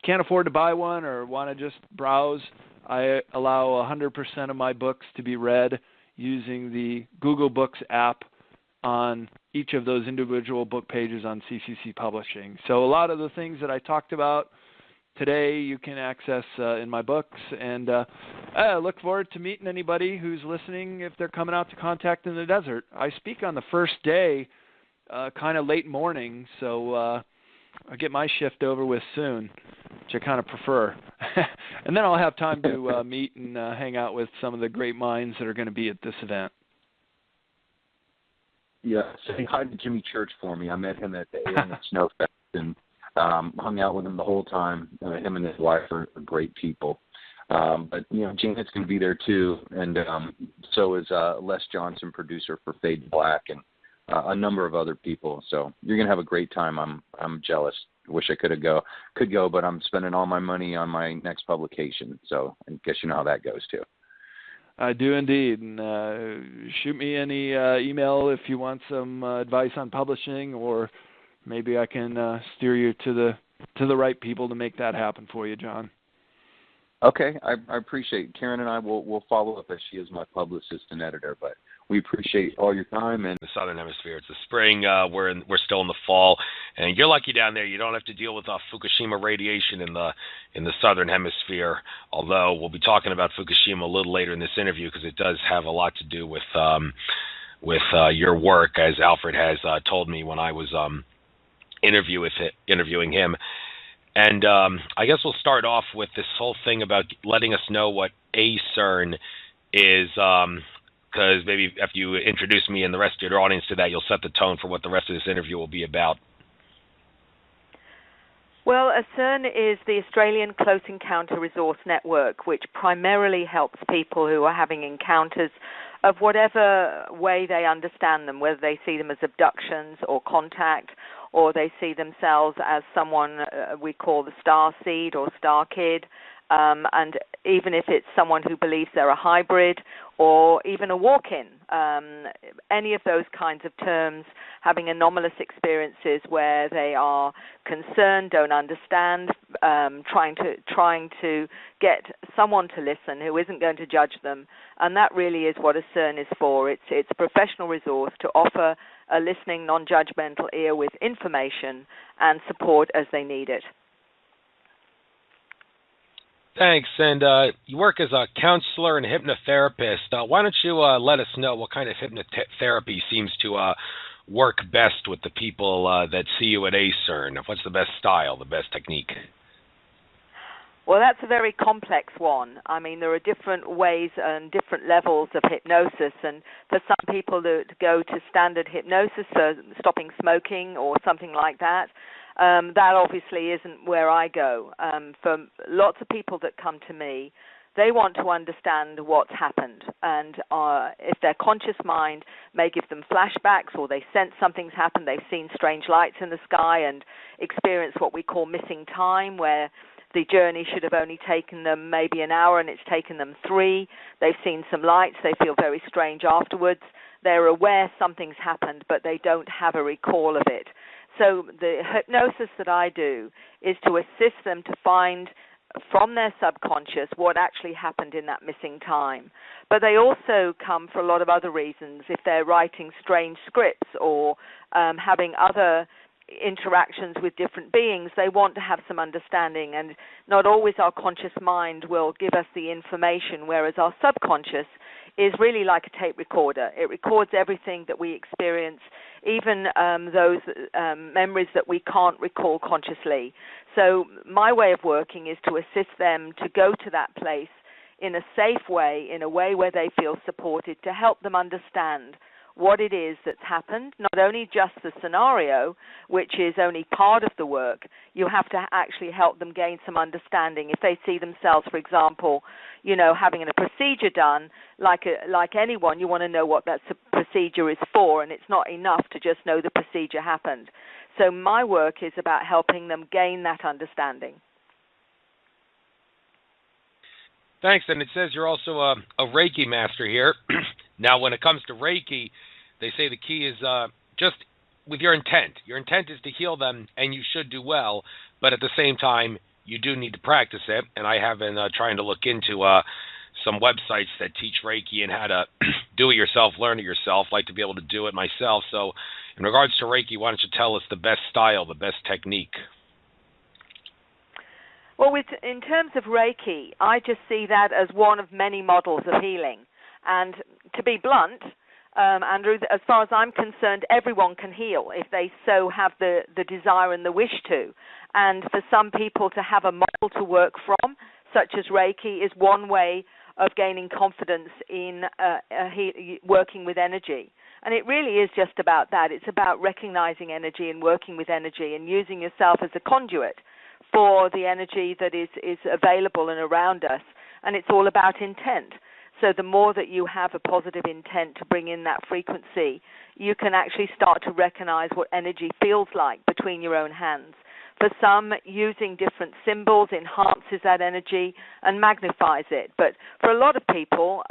can't afford to buy one or want to just browse, I allow 100% of my books to be read using the Google Books app on each of those individual book pages on CCC Publishing. So a lot of the things that I talked about today you can access in my books, and I look forward to meeting anybody who's listening if they're coming out to Contact in the Desert. I speak on the first day, kind of late morning, so I'll get my shift over with soon, which I kind of prefer. And then I'll have time to meet and hang out with some of the great minds that are going to be at this event. Yeah, say hi to Jimmy Church for me. I met him at the Alien Snowfest and hung out with him the whole time. Him and his wife are great people. But, you know, Janet's going to be there too, and so is Les Johnson, producer for Fade to Black, and a number of other people. So you're going to have a great time. I'm jealous. Wish I could go, but I'm spending all my money on my next publication. So I guess you know how that goes too. I do indeed. And shoot me any email if you want some advice on publishing, or maybe I can steer you to the right people to make that happen for you, John. Okay, I appreciate it. Karen and I will follow up as she is my publicist and editor, but we appreciate all your time. And the Southern Hemisphere, it's the spring. We're still in the fall, and you're lucky down there. You don't have to deal with Fukushima radiation in the Southern Hemisphere. Although we'll be talking about Fukushima a little later in this interview because it does have a lot to do with your work, as Alfred has told me when I was interviewing him. And I guess we'll start off with this whole thing about letting us know what ACERN is, because maybe after you introduce me and the rest of your audience to that, you'll set the tone for what the rest of this interview will be about. Well, ACERN is the Australian Close Encounter Resource Network, which primarily helps people who are having encounters of whatever way they understand them, whether they see them as abductions or contact, or they see themselves as someone we call the star seed or star kid, and even if it's someone who believes they're a hybrid or even a walk-in, any of those kinds of terms, having anomalous experiences where they are concerned, don't understand, trying to get someone to listen who isn't going to judge them, and that really is what ACERN is for. It's a professional resource to offer a listening, non-judgmental ear with information and support as they need it. Thanks. And you work as a counselor and hypnotherapist. Why don't you let us know what kind of hypnotherapy seems to work best with the people that see you at ACERN? What's the best style, the best technique? Well, that's a very complex one. I mean, there are different ways and different levels of hypnosis, and for some people that go to standard hypnosis for stopping smoking or something like that, that obviously isn't where I go. For lots of people that come to me, they want to understand what's happened, and if their conscious mind may give them flashbacks or they sense something's happened, they've seen strange lights in the sky and experienced what we call missing time, where the journey should have only taken them maybe an hour and it's taken them 3. They've seen some lights, they feel very strange afterwards. They're aware something's happened, but they don't have a recall of it. So the hypnosis that I do is to assist them to find from their subconscious what actually happened in that missing time. But they also come for a lot of other reasons. If they're writing strange scripts or having other interactions with different beings, they want to have some understanding, and not always our conscious mind will give us the information, whereas our subconscious is really like a tape recorder. It records everything that we experience, even those memories that we can't recall consciously. So my way of working is to assist them to go to that place in a safe way, in a way where they feel supported, to help them understand what it is that's happened, not only just the scenario, which is only part of the work. You have to actually help them gain some understanding. If they see themselves, for example, having a procedure done, like anyone, you want to know what that procedure is for, and it's not enough to just know the procedure happened. So my work is about helping them gain that understanding. Thanks. And it says you're also a Reiki master here. Now, when it comes to Reiki, they say the key is just with your intent. Your intent is to heal them, and you should do well. But at the same time, you do need to practice it. And I have been trying to look into some websites that teach Reiki and how to do it yourself, learn it yourself. I like to be able to do it myself. So in regards to Reiki, why don't you tell us the best style, the best technique? Well, in terms of Reiki, I just see that as one of many models of healing. And to be blunt, Andrew, as far as I'm concerned, everyone can heal if they so have the desire and the wish to. And for some people to have a model to work from, such as Reiki, is one way of gaining confidence in working with energy. And it really is just about that. It's about recognizing energy and working with energy and using yourself as a conduit for the energy that is available and around us. And it's all about intent. So the more that you have a positive intent to bring in that frequency, you can actually start to recognize what energy feels like between your own hands. For some, using different symbols enhances that energy and magnifies it. But for a lot of people,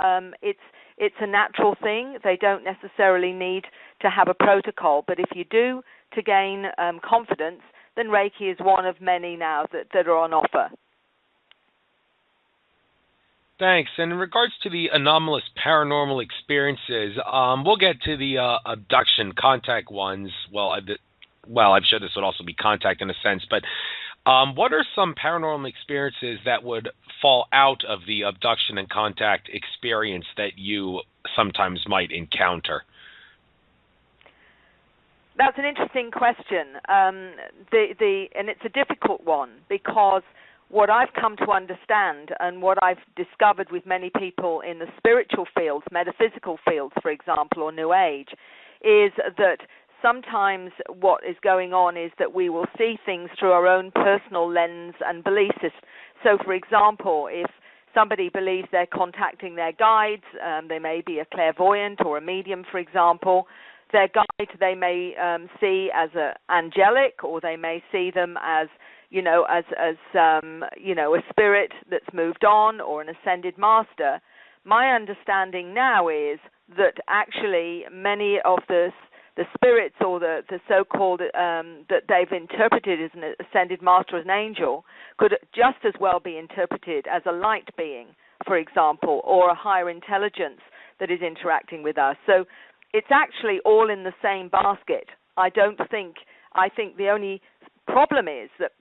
it's a natural thing. They don't necessarily need to have a protocol. But if you do to gain confidence, then Reiki is one of many now that are on offer. Thanks. And in regards to the anomalous paranormal experiences, we'll get to the abduction contact ones. Well, I'm sure this would also be contact in a sense, but what are some paranormal experiences that would fall out of the abduction and contact experience that you sometimes might encounter? That's an interesting question, and it's a difficult one, because what I've come to understand and what I've discovered with many people in the spiritual fields, metaphysical fields, for example, or New Age, is that sometimes what is going on is that we will see things through our own personal lens and belief system. So, for example, if somebody believes they're contacting their guides, they may be a clairvoyant or a medium, for example. Their guide they may see as angelic, or they may see them as a spirit that's moved on, or an ascended master. My understanding now is that actually many of the spirits, or the so-called that they've interpreted as an ascended master, as an angel, could just as well be interpreted as a light being, for example, or a higher intelligence that is interacting with us. So it's actually all in the same basket. I think the only problem is that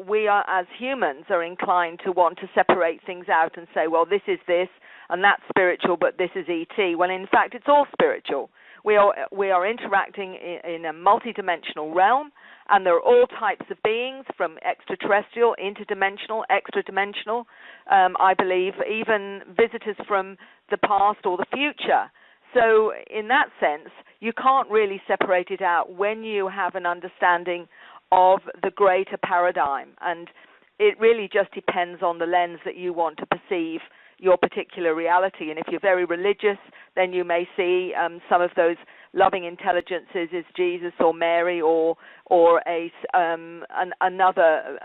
we are, as humans, are inclined to want to separate things out and say, well, this is this, and that's spiritual, but this is ET. Well, in fact, it's all spiritual. We are interacting in a multidimensional realm, and there are all types of beings, from extraterrestrial, interdimensional, extra-dimensional, I believe even visitors from the past or the future. So in that sense, you can't really separate it out when you have an understanding of the greater paradigm. And it really just depends on the lens that you want to perceive your particular reality. And if you're very religious, then you may see some of those loving intelligences as Jesus or Mary or another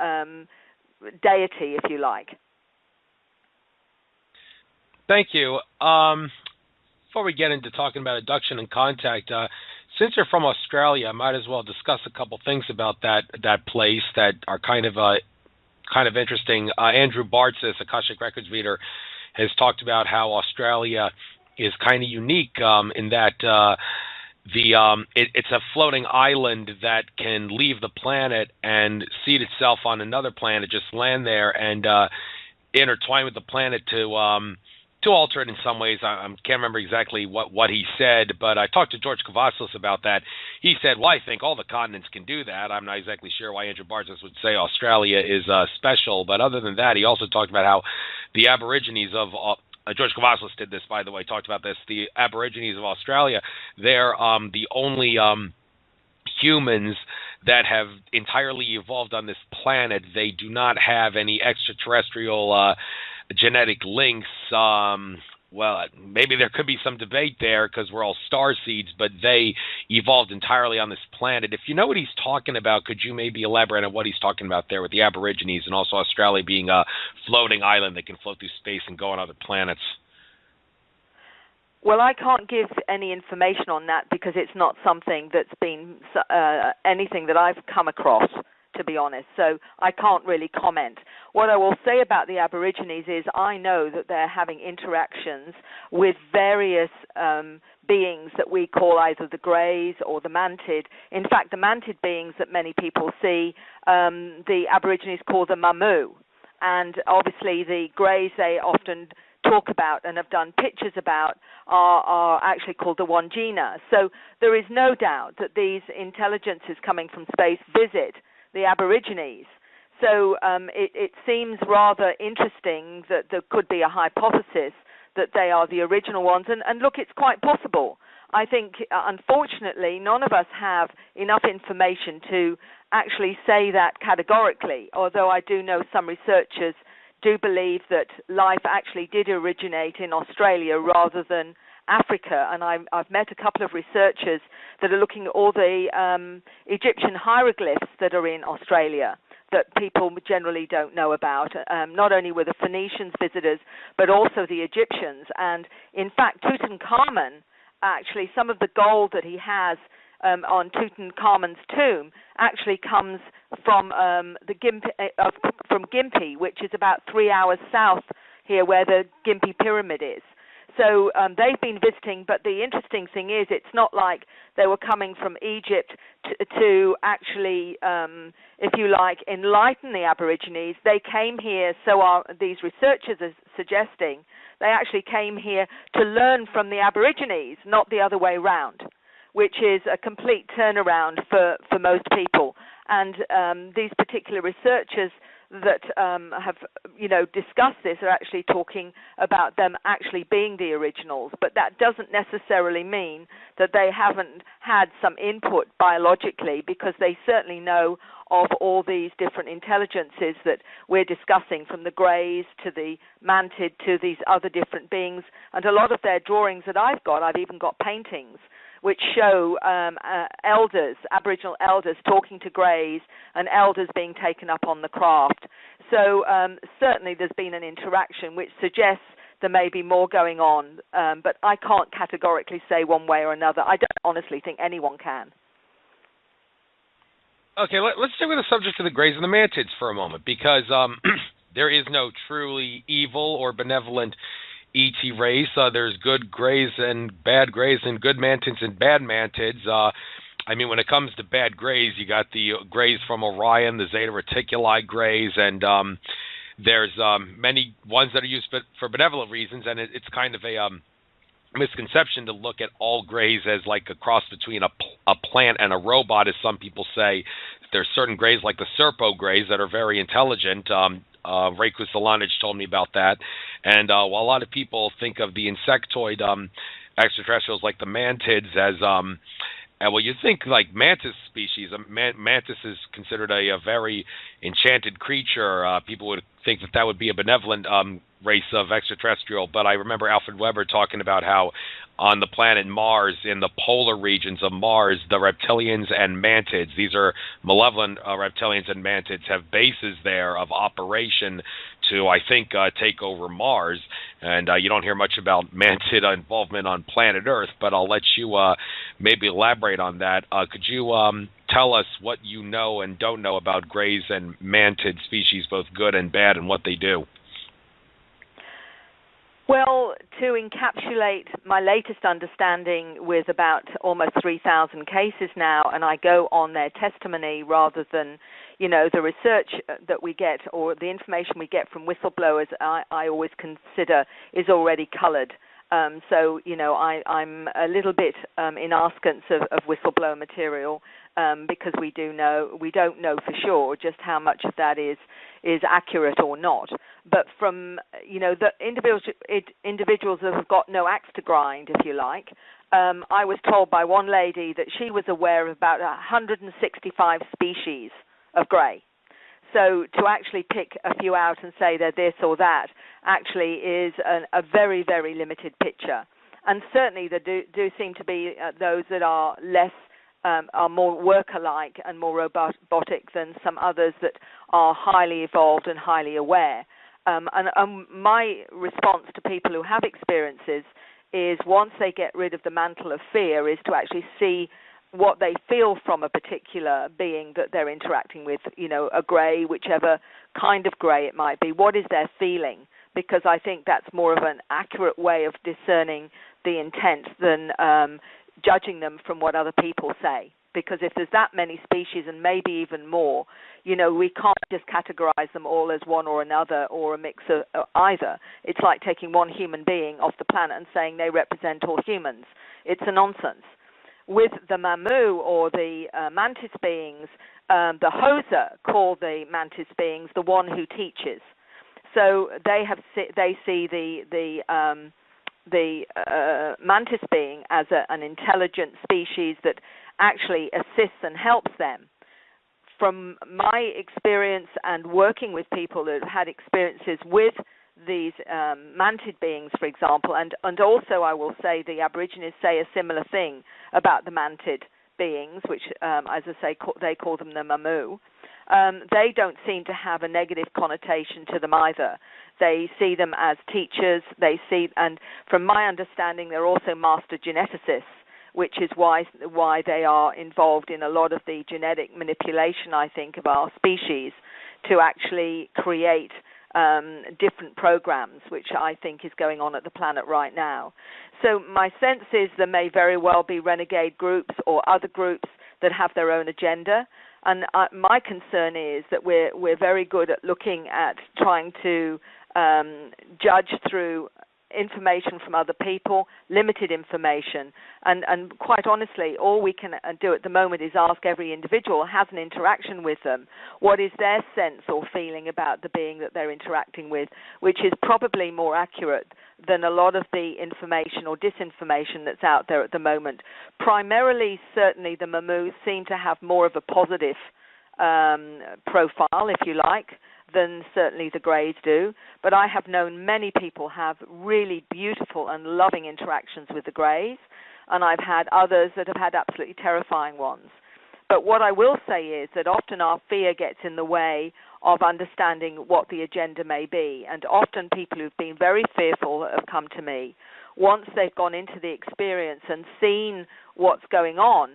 deity, if you like. Thank you. Before we get into talking about abduction and contact, since you're from Australia, I might as well discuss a couple things about that place that are kind of interesting. Andrew Bartzis, Akashic Records reader, has talked about how Australia is kind of unique in that it's a floating island that can leave the planet and seat itself on another planet, just land there and intertwine with the planet to alter it in some ways. I can't remember exactly what he said, but I talked to George Kavassos about that. He said, well, I think all the continents can do that. I'm not exactly sure why Andrew Bartzis would say Australia is special, but other than that, he also talked about how the Aborigines of George Kavassos did this, by the way, talked about this. The Aborigines of Australia, they're the only humans that have entirely evolved on this planet. They do not have any extraterrestrial genetic links. Well, maybe there could be some debate there because we're all star seeds, but they evolved entirely on this planet. If you know what he's talking about, could you maybe elaborate on what he's talking about there with the Aborigines and also Australia being a floating island that can float through space and go on other planets? Well, I can't give any information on that because it's not something that's been anything that I've come across, to be honest. So I can't really comment. What I will say about the Aborigines is I know that they're having interactions with various beings that we call either the Greys or the Mantid. In fact, the Mantid beings that many people see, the Aborigines call the Mamu. And obviously the Greys they often talk about and have done pictures about are actually called the Wandjina. So there is no doubt that these intelligences coming from space visit the Aborigines. So it seems rather interesting that there could be a hypothesis that they are the original ones. And look, it's quite possible. I think, unfortunately, none of us have enough information to actually say that categorically, although I do know some researchers do believe that life actually did originate in Australia rather than Africa, and I've met a couple of researchers that are looking at all the Egyptian hieroglyphs that are in Australia that people generally don't know about. Not only were the Phoenicians visitors, but also the Egyptians. And in fact, Tutankhamun, actually some of the gold that he has on Tutankhamun's tomb actually comes from from Gympie, which is about 3 hours south here where the Gympie Pyramid is. So they've been visiting, but the interesting thing is it's not like they were coming from Egypt to actually, if you like, enlighten the Aborigines. They came here, so these researchers are suggesting, they actually came here to learn from the Aborigines, not the other way around, which is a complete turnaround for most people. And these particular researchers that have, discussed this are actually talking about them actually being the originals. But that doesn't necessarily mean that they haven't had some input biologically, because they certainly know of all these different intelligences that we're discussing, from the Greys to the Mantid to these other different beings. And a lot of their drawings that I've even got paintings, which show elders, Aboriginal elders, talking to Greys and elders being taken up on the craft. So certainly there's been an interaction which suggests there may be more going on, but I can't categorically say one way or another. I don't honestly think anyone can. Okay, let's stick with the subject of the Greys and the Mantids for a moment, because there is no truly evil or benevolent ET race. There's good Greys and good Mantids and bad Mantids. When it comes to bad Greys, you got the Greys from Orion, the Zeta Reticuli Greys, and there's many ones that are used for benevolent reasons, and it's kind of a misconception to look at all greys as like a cross between a plant and a robot, as some people say. There's certain greys like the Serpo greys that are very intelligent. Ray Kusalanich told me about that. And while a lot of people think of the insectoid extraterrestrials like the mantids as well, you think like mantis species. Mantis is considered a very enchanted creature. People would think that would be a benevolent race of extraterrestrial. But I remember Alfred Weber talking about how on the planet Mars, in the polar regions of Mars, the reptilians and mantids, these are malevolent reptilians and mantids, have bases there of operation to, I think, take over Mars. And you don't hear much about mantid involvement on planet Earth, but I'll let you maybe elaborate on that. Could you tell us what you know and don't know about greys and mantid species, both good and bad, and what they do? Well, to encapsulate my latest understanding with about almost 3,000 cases now, and I go on their testimony rather than, the research that we get or the information we get from whistleblowers, I always consider is already colored. So, I'm a little bit in askance of whistleblower material because we don't know for sure just how much of that is accurate or not. But from, the individuals that have got no axe to grind, if you like, I was told by one lady that she was aware of about 165 species of grey. So to actually pick a few out and say they're this or that actually is a very, very limited picture. And certainly there do seem to be those that are less, are more worker-like and more robotic than some others that are highly evolved and highly aware. And my response to people who have experiences is once they get rid of the mantle of fear is to actually see what they feel from a particular being that they're interacting with, a grey, whichever kind of grey it might be. What is their feeling? Because I think that's more of an accurate way of discerning the intent than judging them from what other people say. Because if there's that many species and maybe even more, we can't just categorize them all as one or another or a mix of either. It's like taking one human being off the planet and saying they represent all humans. It's a nonsense. With the Mamu or the mantis beings, the Hosa call the mantis beings the one who teaches. So they see the mantis being as an intelligent species that actually assists and helps them. From my experience and working with people that have had experiences with these mantid beings, for example, and also I will say the Aborigines say a similar thing about the mantid beings, which, as I say, they call them the Mamu. They don't seem to have a negative connotation to them either. They see them as teachers. And from my understanding, they're also master geneticists, which is why they are involved in a lot of the genetic manipulation, I think, of our species to actually create different programs, which I think is going on at the planet right now. So my sense is there may very well be renegade groups or other groups that have their own agenda. And my concern is that we're very good at looking at trying to judge through information from other people, limited information, and quite honestly, all we can do at the moment is ask every individual who has an interaction with them, what is their sense or feeling about the being that they're interacting with, which is probably more accurate than a lot of the information or disinformation that's out there at the moment. Primarily, certainly, the Mamus seem to have more of a positive profile, if you like, than certainly the Greys do. But I have known many people have really beautiful and loving interactions with the Greys, and I've had others that have had absolutely terrifying ones. But what I will say is that often our fear gets in the way of understanding what the agenda may be, and often people who've been very fearful have come to me. Once they've gone into the experience and seen what's going on,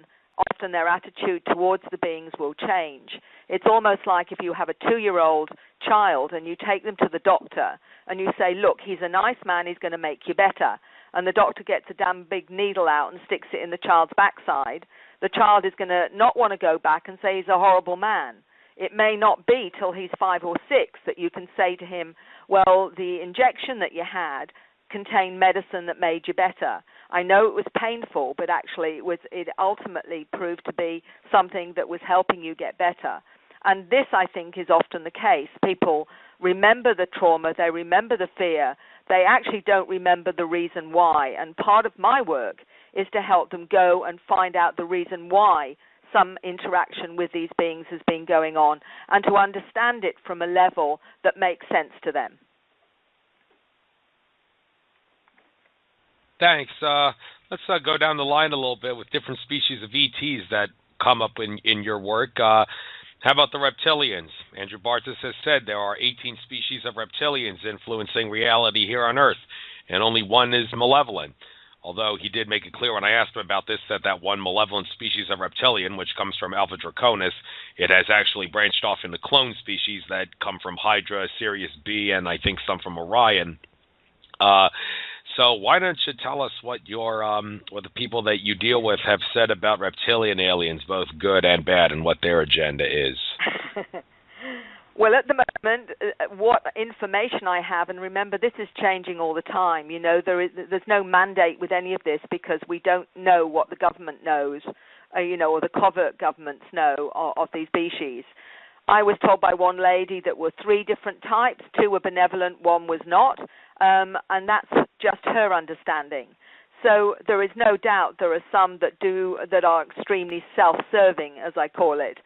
often their attitude towards the beings will change. It's almost like if you have a 2-year-old child and you take them to the doctor and you say, look, he's a nice man, he's going to make you better. And the doctor gets a damn big needle out and sticks it in the child's backside. The child is going to not want to go back and say he's a horrible man. It may not be till he's 5 or 6 that you can say to him, well, the injection that you had contained medicine that made you better. I know it was painful, but actually it ultimately proved to be something that was helping you get better. And this, I think, is often the case. People remember the trauma, they remember the fear, they actually don't remember the reason why. And part of my work is to help them go and find out the reason why some interaction with these beings has been going on, and to understand it from a level that makes sense to them. Thanks. Let's go down the line a little bit with different species of ETs that come up in your work. How about the reptilians? Andrew Bartzis has said there are 18 species of reptilians influencing reality here on Earth, and only one is malevolent. Although he did make it clear when I asked him about this that one malevolent species of reptilian, which comes from Alpha Draconis, it has actually branched off into clone species that come from Hydra, Sirius B, and I think some from Orion. So why don't you tell us what what the people that you deal with have said about reptilian aliens, both good and bad, and what their agenda is? Well, at the moment, what information I have, and remember, this is changing all the time. You know, there's no mandate with any of this because we don't know what the government knows, or the covert governments know of these species. I was told by one lady that were 3 different types. 2 were benevolent, 1 was not, and that's just her understanding. So there is no doubt there are some that are extremely self-serving, as I call it.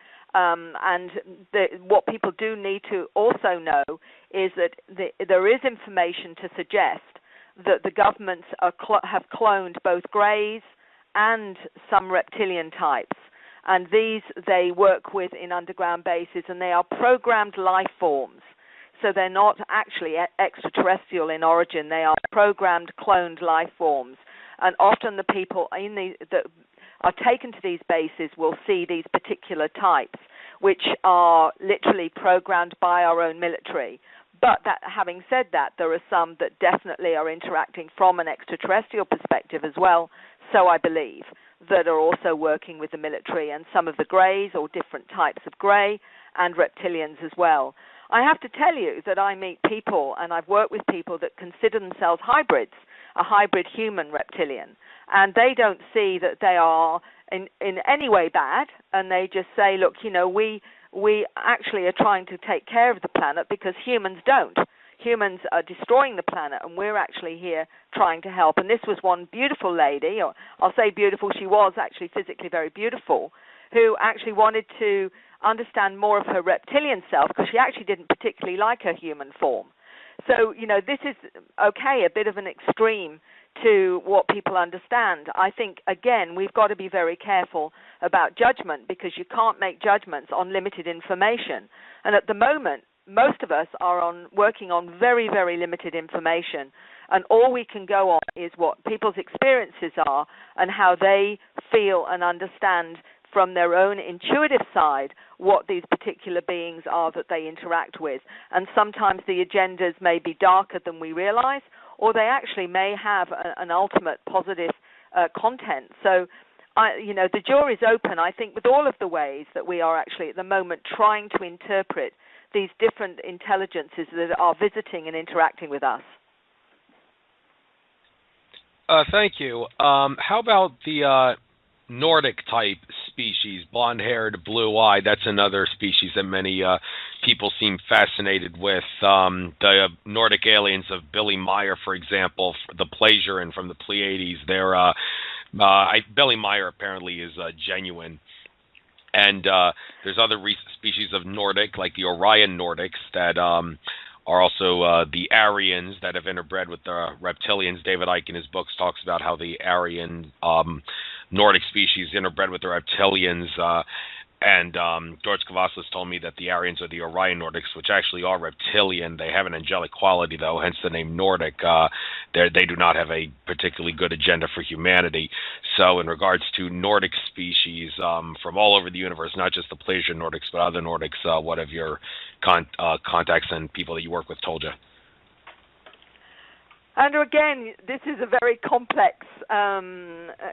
What people do need to also know is that there is information to suggest that the governments have cloned both greys and some reptilian types. And these they work with in underground bases, and they are programmed life forms. So they're not actually extraterrestrial in origin. They are programmed, cloned life forms. And often the people that are taken to these bases will see these particular types, which are literally programmed by our own military. But having said that, there are some that definitely are interacting from an extraterrestrial perspective as well, so I believe, that are also working with the military, and some of the greys or different types of grey and reptilians as well. I have to tell you that I meet people, and I've worked with people that consider themselves hybrids, a hybrid human reptilian, and they don't see that they are in any way bad, and they just say, look, we actually are trying to take care of the planet because humans don't. Humans are destroying the planet, and we're actually here trying to help. And this was one beautiful lady, or I'll say beautiful, she was actually physically very beautiful, who actually wanted to understand more of her reptilian self because she actually didn't particularly like her human form. So, this is, a bit of an extreme to what people understand. I think, again, we've got to be very careful about judgment because you can't make judgments on limited information. And at the moment, most of us are working on very, very limited information. And all we can go on is what people's experiences are and how they feel and understand from their own intuitive side what these particular beings are that they interact with. And sometimes the agendas may be darker than we realize, or they actually may have an ultimate positive content. So, the jury's open, I think, with all of the ways that we are actually at the moment trying to interpret these different intelligences that are visiting and interacting with us. Thank you. How about the Nordic type species, blonde-haired, blue-eyed? That's another species that many people seem fascinated with. The Nordic aliens of Billy Meyer, for example, the Pleasuran from the Pleiades. Billy Meyer apparently is genuine. And there's other species of Nordic, like the Orion Nordics, that are also the Aryans that have interbred with the reptilians. David Icke in his books talks about how the Aryan Nordic species interbred with the reptilians. And George Kavaslis told me that the Aryans are the Orion Nordics, which actually are reptilian. They have an angelic quality, though, hence the name Nordic. They do not have a particularly good agenda for humanity. So in regards to Nordic species from all over the universe, not just the Pleasuran Nordics, but other Nordics, what have your contacts and people that you work with told you? And again, this is a very complex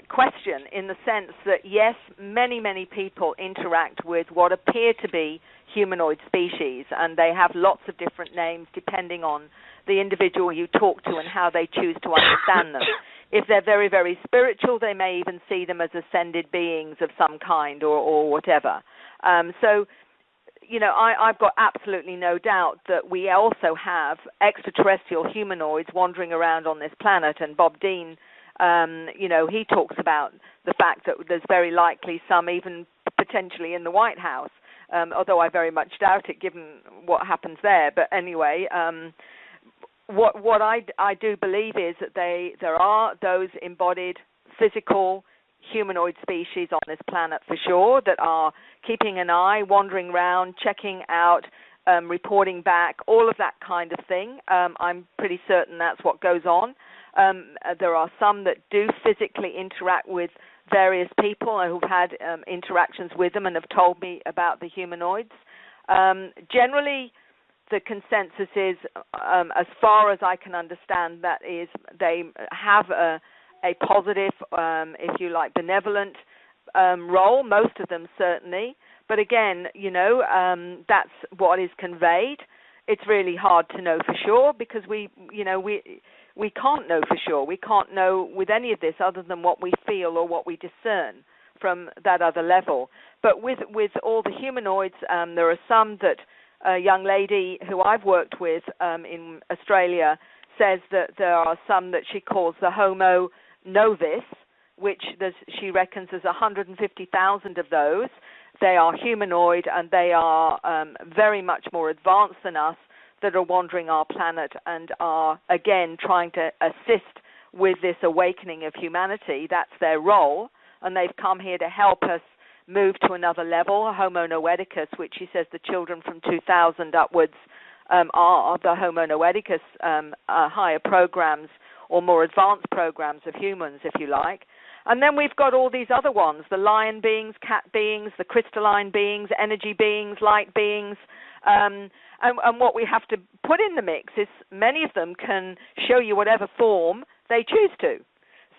question in the sense that, yes, many, many people interact with what appear to be humanoid species, and they have lots of different names depending on the individual you talk to and how they choose to understand them. If they're very, very spiritual, they may even see them as ascended beings of some kind or whatever. So, I've got absolutely no doubt that we also have extraterrestrial humanoids wandering around on this planet. And Bob Dean, he talks about the fact that there's very likely some even potentially in the White House, although I very much doubt it given what happens there. But anyway, what I do believe is that there are those embodied physical humanoid species on this planet for sure that are keeping an eye, wandering around, checking out, reporting back, all of that kind of thing. I'm pretty certain that's what goes on. There are some that do physically interact with various people who've had interactions with them and have told me about the humanoids. Generally, the consensus is, as far as I can understand, that is they have a positive, if you like, benevolent role, most of them certainly. But again, that's what is conveyed. It's really hard to know for sure because we can't know for sure. We can't know with any of this other than what we feel or what we discern from that other level. But with all the humanoids, there are some that a young lady who I've worked with in Australia says that there are some that she calls the Homo novis, which she reckons there's 150,000 of those. They are humanoid and they are very much more advanced than us that are wandering our planet and are, again, trying to assist with this awakening of humanity. That's their role, and they've come here to help us move to another level, Homo noeticus, which he says the children from 2000 upwards are the Homo noeticus higher programs or more advanced programs of humans, if you like. And then we've got all these other ones, the lion beings, cat beings, the crystalline beings, energy beings, light beings. And what we have to put in the mix is many of them can show you whatever form they choose to.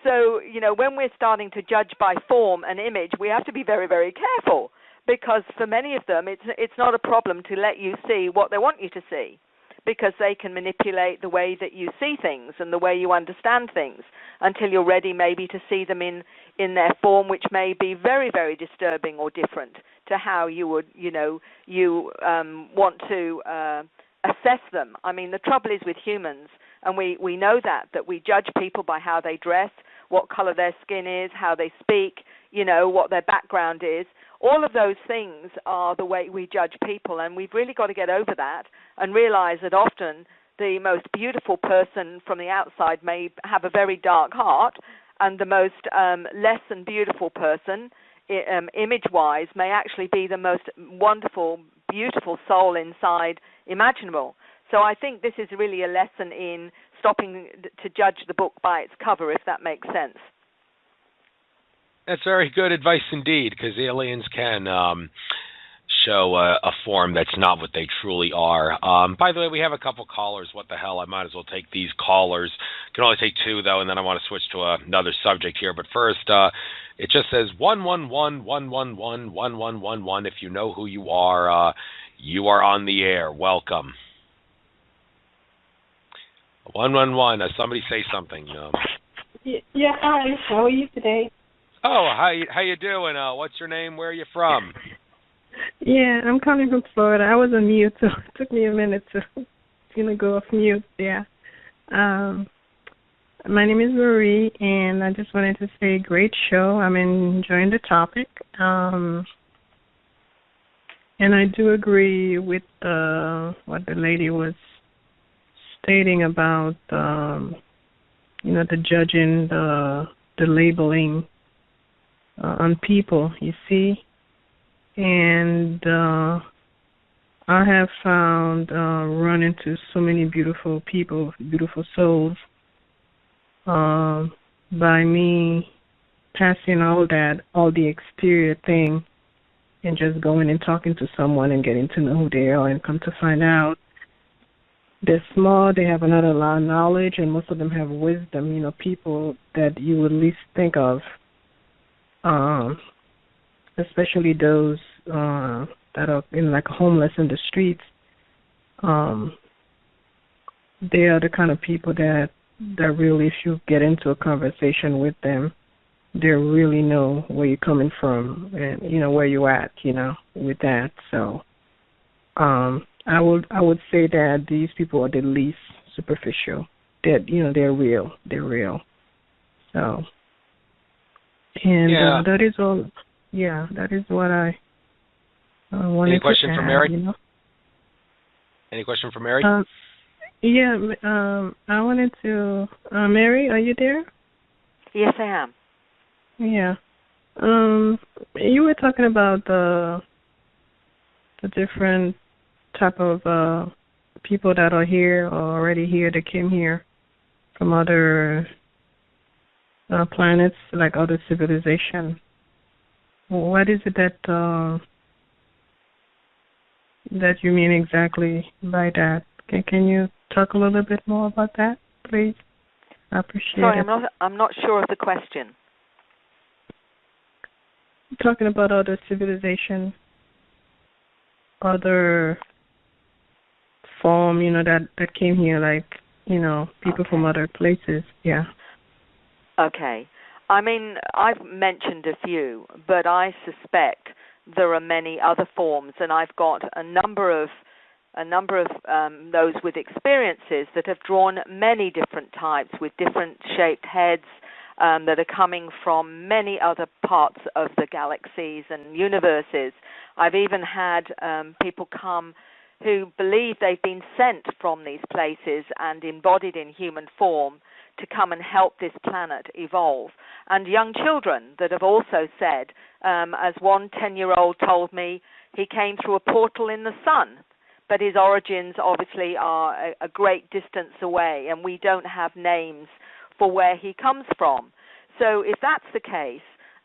So, when we're starting to judge by form and image, we have to be very, very careful because for many of them, it's not a problem to let you see what they want you to see because they can manipulate the way that you see things and the way you understand things until you're ready maybe to see them in their form, which may be very, very disturbing or different to how you would, want to assess them. I mean, the trouble is with humans, and we know that we judge people by how they dress, what color their skin is, how they speak, what their background is. All of those things are the way we judge people, and we've really got to get over that and realize that often the most beautiful person from the outside may have a very dark heart, and the most less than beautiful person, image-wise, may actually be the most wonderful, beautiful soul inside imaginable. So I think this is really a lesson in stopping to judge the book by its cover, if that makes sense. That's very good advice indeed, because aliens can show a form that's not what they truly are. By the way, we have a couple callers. What the hell? I might as well take these callers. Can only take two, though, and then I want to switch to another subject here. But first, it just says 111-111-1111. If you know who you are on the air. Welcome. 111. Somebody say something. Yeah, hi. How are you today? Oh, how you doing? What's your name? Where are you from? Yeah, I'm calling from Florida. I was on mute, so it took me a minute to go off mute. Yeah. My name is Marie, and I just wanted to say great show. I'm enjoying the topic. And I do agree with what the lady was stating about, the judging, the labeling on people, you see. And I have found run into so many beautiful people, beautiful souls, by me passing all the exterior thing and just going and talking to someone and getting to know who they are and come to find out they're small, they have another lot of knowledge, and most of them have wisdom, people that you would least think of, especially those that are homeless in the streets. they are the kind of people that really, if you get into a conversation with them, they really know where you're coming from and where you're at, with that. So I would say that these people are the least superficial. That they're real. They're real. So and that is all. Yeah, that is what I wanted to add. Any question for Mary? Any question for Mary? I wanted to. Mary, are you there? Yes, I am. Yeah. You were talking about the different type of people that are here or already here that came here from other planets, like other civilization. What is it that you mean exactly by that? Can you talk a little bit more about that, please? I appreciate it. Sorry, I'm not sure of the question. Talking about other civilization, other form, that came here, like, people from other places. Yeah. Okay. I mean, I've mentioned a few, but I suspect there are many other forms, and I've got a number of those with experiences that have drawn many different types with different shaped heads that are coming from many other parts of the galaxies and universes. I've even had people come who believe they've been sent from these places and embodied in human form to come and help this planet evolve. And young children that have also said, as one 10-year-old told me, he came through a portal in the sun, but his origins obviously are a great distance away, and we don't have names for where he comes from. So if that's the case,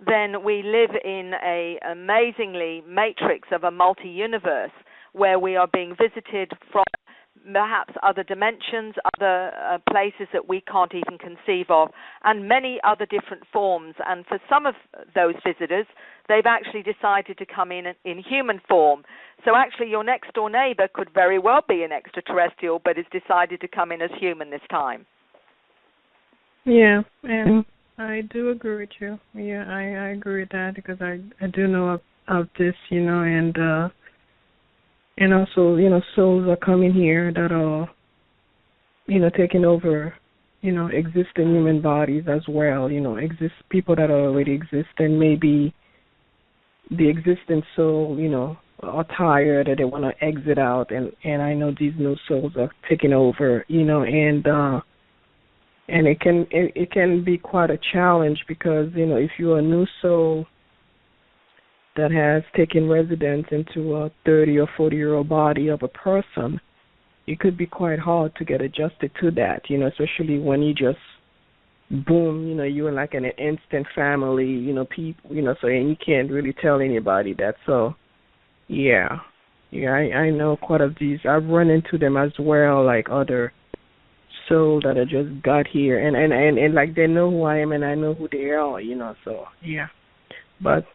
then we live in an amazingly matrix of a multi-universe where we are being visited from perhaps other dimensions, other places that we can't even conceive of, and many other different forms. And for some of those visitors, they've actually decided to come in human form. So actually your next door neighbor could very well be an extraterrestrial, but has decided to come in as human this time. Yeah, and I do agree with you. Yeah, I agree with that because I do know of this, and also, souls are coming here that are, taking over, existing human bodies as well, people that already exist, and maybe the existing soul, are tired or they want to exit out, and I know these new souls are taking over, and it can be quite a challenge because, if you're a new soul that has taken residence into a 30 or 40-year-old body of a person, it could be quite hard to get adjusted to that, especially when you just, boom, you're like an instant family, people, so and you can't really tell anybody that. So, yeah, I know quite of these. I've run into them as well, like other souls that have just got here, and like they know who I am and I know who they are, so, yeah. But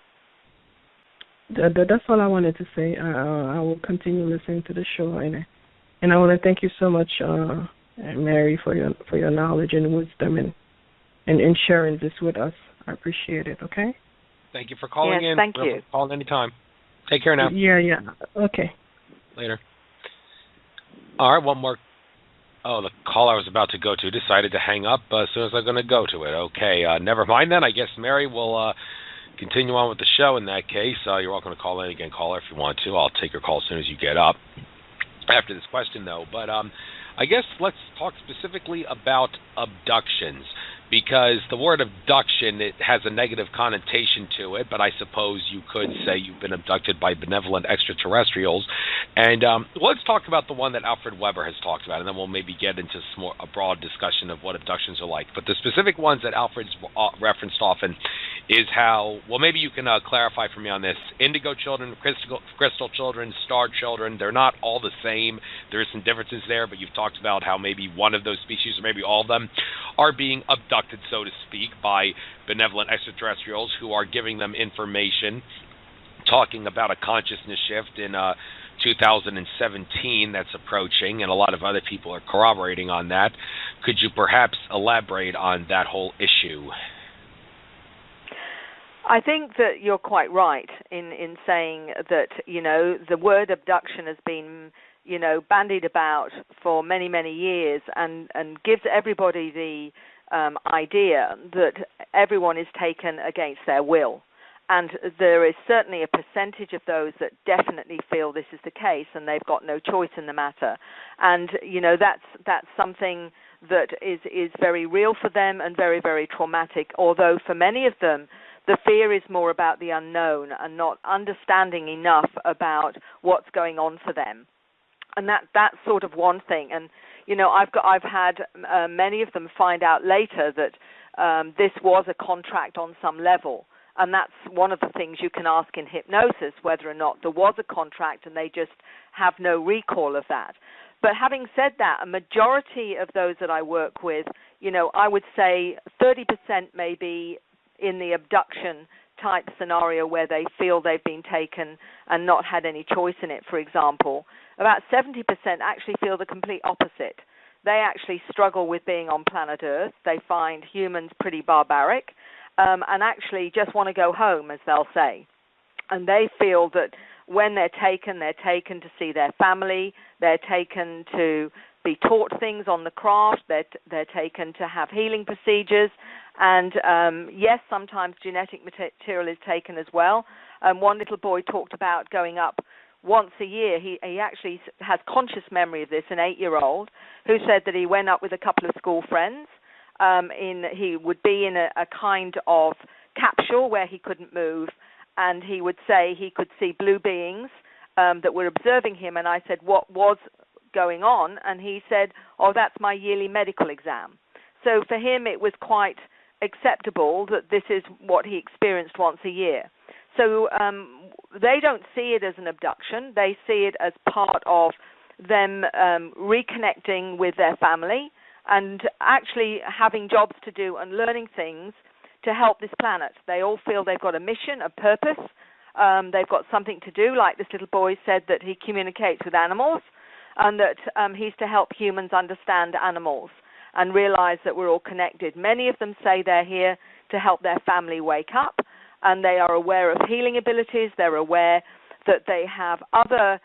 that's all I wanted to say. I will continue listening to the show, and I want to thank you so much, Mary, for your knowledge and wisdom and sharing this with us. I appreciate it. Okay. Thank you for calling in. Thank you. Call anytime. Take care now. Yeah. Okay. Later. All right, one more. Oh, the call I was about to go to decided to hang up as soon as I'm going to go to it. Okay, never mind then. I guess Mary will continue on with the show in that case. You're welcome to call in again, caller, if you want to. I'll take your call as soon as you get up after this question, though. But I guess let's talk specifically about abductions, because the word abduction, it has a negative connotation to it, but I suppose you could say you've been abducted by benevolent extraterrestrials. And let's talk about the one that Alfred Weber has talked about, and then we'll maybe get into a broad discussion of what abductions are like. But the specific ones that Alfred's referenced often is how, well, maybe you can clarify for me on this. Indigo children, crystal children, star children, they're not all the same. There's some differences there, but you've talked about how maybe one of those species, or maybe all of them, are being abducted, so to speak, by benevolent extraterrestrials who are giving them information talking about a consciousness shift in 2017 that's approaching, and a lot of other people are corroborating on that. Could you perhaps elaborate on that whole issue? I think that you're quite right in saying that, the word abduction has been, bandied about for many, many years and gives everybody the idea that everyone is taken against their will. And there is certainly a percentage of those that definitely feel this is the case, and they've got no choice in the matter. And that's something that is very real for them and very, very traumatic. Although for many of them, the fear is more about the unknown and not understanding enough about what's going on for them. And that's sort of one thing. And I've had many of them find out later that this was a contract on some level. And that's one of the things you can ask in hypnosis, whether or not there was a contract and they just have no recall of that. But having said that, a majority of those that I work with, I would say 30% may be in the abduction type scenario where they feel they've been taken and not had any choice in it, for example. About 70% actually feel the complete opposite. They actually struggle with being on planet Earth. They find humans pretty barbaric. And actually just want to go home, as they'll say. And they feel that when they're taken to see their family, they're taken to be taught things on the craft, they're taken to have healing procedures, and yes, sometimes genetic material is taken as well. One little boy talked about going up once a year. He actually has conscious memory of this, an 8-year-old, who said that he went up with a couple of school friends. He would be in a kind of capsule where he couldn't move, and he would say he could see blue beings that were observing him. And I said, what was going on? And he said, oh, that's my yearly medical exam. So for him, it was quite acceptable that this is what he experienced once a year. So they don't see it as an abduction. They see it as part of them reconnecting with their family and actually having jobs to do and learning things to help this planet. They all feel they've got a mission, a purpose. They've got something to do. Like this little boy said that he communicates with animals and that he's to help humans understand animals and realize that we're all connected. Many of them say they're here to help their family wake up, and they are aware of healing abilities. They're aware that they have other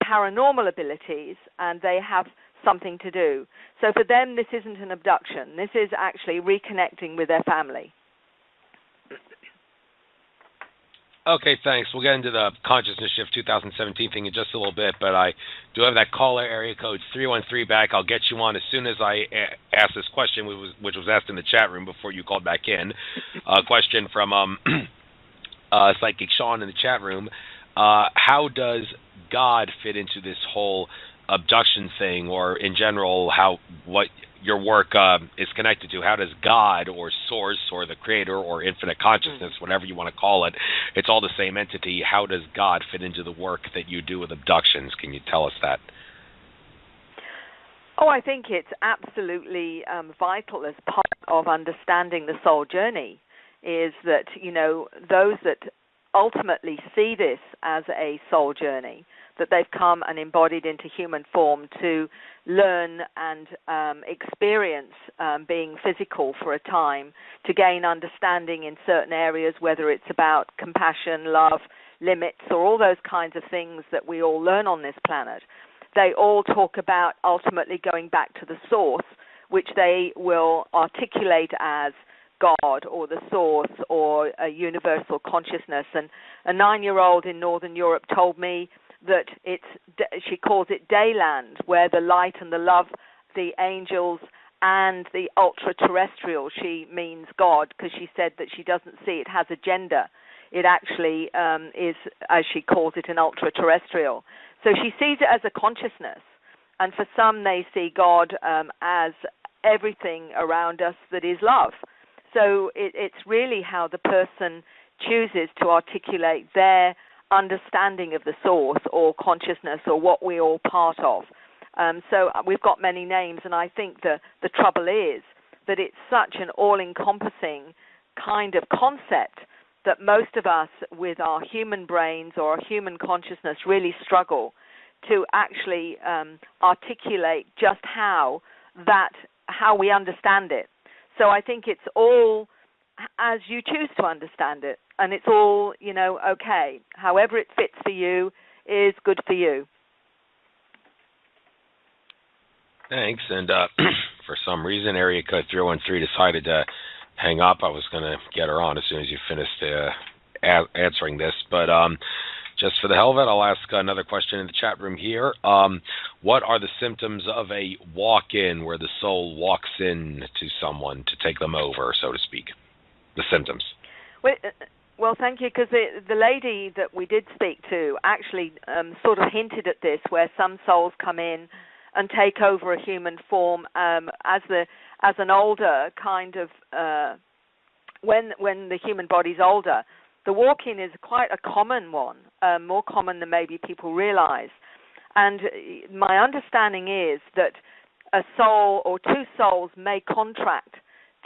paranormal abilities, and they have something to do. So for them, this isn't an abduction. This is actually reconnecting with their family. Okay, thanks. We'll get into the Consciousness Shift 2017 thing in just a little bit, but I do have that caller area code 313 back. I'll get you on as soon as I ask this question, which was asked in the chat room before you called back in. A question from Psychic Sean in the chat room. How does God fit into this whole abduction thing, or in general, what your work is connected to? How does God or Source or the Creator or Infinite Consciousness, whatever you want to call it, it's all the same entity. How does God fit into the work that you do with abductions? Can you tell us that? Oh, I think it's absolutely vital as part of understanding the soul journey is that, those that ultimately see this as a soul journey, that they've come and embodied into human form to learn and experience being physical for a time, to gain understanding in certain areas, whether it's about compassion, love, limits, or all those kinds of things that we all learn on this planet. They all talk about ultimately going back to the source, which they will articulate as God or the source or a universal consciousness. And a 9-year-old in Northern Europe told me that she calls it Dayland, where the light and the love, the angels and the ultra-terrestrial, she means God, because she said that she doesn't see it has a gender. It actually is, as she calls it, an ultra-terrestrial. So she sees it as a consciousness. And for some, they see God as everything around us that is love. So it's really how the person chooses to articulate their understanding of the source or consciousness or what we're all part of. So we've got many names, and I think the trouble is that it's such an all-encompassing kind of concept that most of us with our human brains or our human consciousness really struggle to actually articulate just how we understand it. So I think it's all as you choose to understand it, and it's all, okay. However it fits for you is good for you. Thanks. And for some reason, area code 313 decided to hang up. I was going to get her on as soon as you finished answering this. But just for the hell of it, I'll ask another question in the chat room here. What are the symptoms of a walk-in where the soul walks in to someone to take them over, so to speak? The symptoms. Well, thank you, because the lady that we did speak to actually sort of hinted at this, where some souls come in and take over a human form as an older kind of when the human body's older. The walk-in is quite a common one, more common than maybe people realize. And my understanding is that a soul or two souls may contract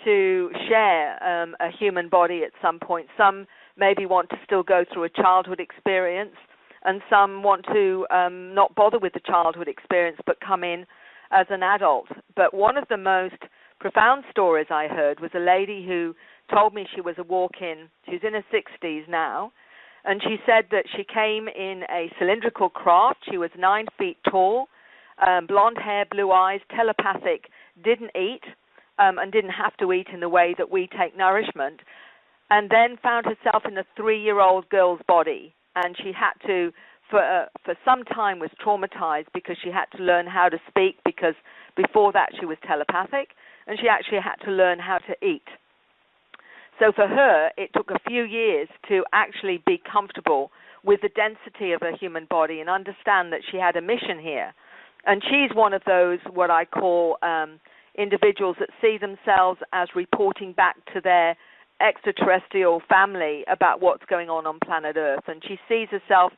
to share a human body at some point. Some maybe want to still go through a childhood experience, and some want to not bother with the childhood experience but come in as an adult. But one of the most profound stories I heard was a lady who told me she was a walk-in. She's in her 60s now, and she said that she came in a cylindrical craft. She was 9 feet tall, blonde hair, blue eyes, telepathic, didn't eat, and didn't have to eat in the way that we take nourishment, and then found herself in a 3-year-old girl's body. And she had to, for some time, was traumatized because she had to learn how to speak, because before that she was telepathic, and she actually had to learn how to eat. So for her, it took a few years to actually be comfortable with the density of her human body and understand that she had a mission here. And she's one of those, what I call individuals that see themselves as reporting back to their extraterrestrial family about what's going on planet Earth. And she sees herself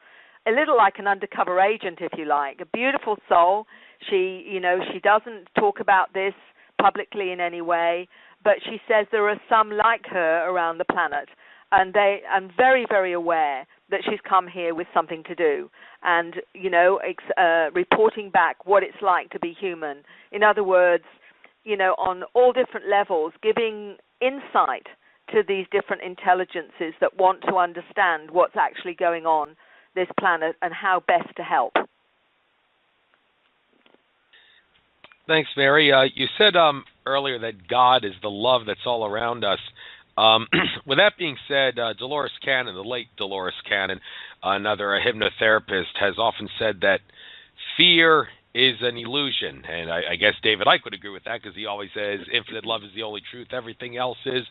a little like an undercover agent, if you like, a beautiful soul. She doesn't talk about this publicly in any way, but she says there are some like her around the planet, and I'm very, very aware that she's come here with something to do, and reporting back what it's like to be human. In other words, on all different levels, giving insight to these different intelligences that want to understand what's actually going on this planet and how best to help. Thanks, Mary. You said earlier that God is the love that's all around us. With that being said, Dolores Cannon, the late Dolores Cannon, another hypnotherapist, has often said that fear is an illusion. And I guess David Icke would agree with that, because he always says infinite love is the only truth. Everything else is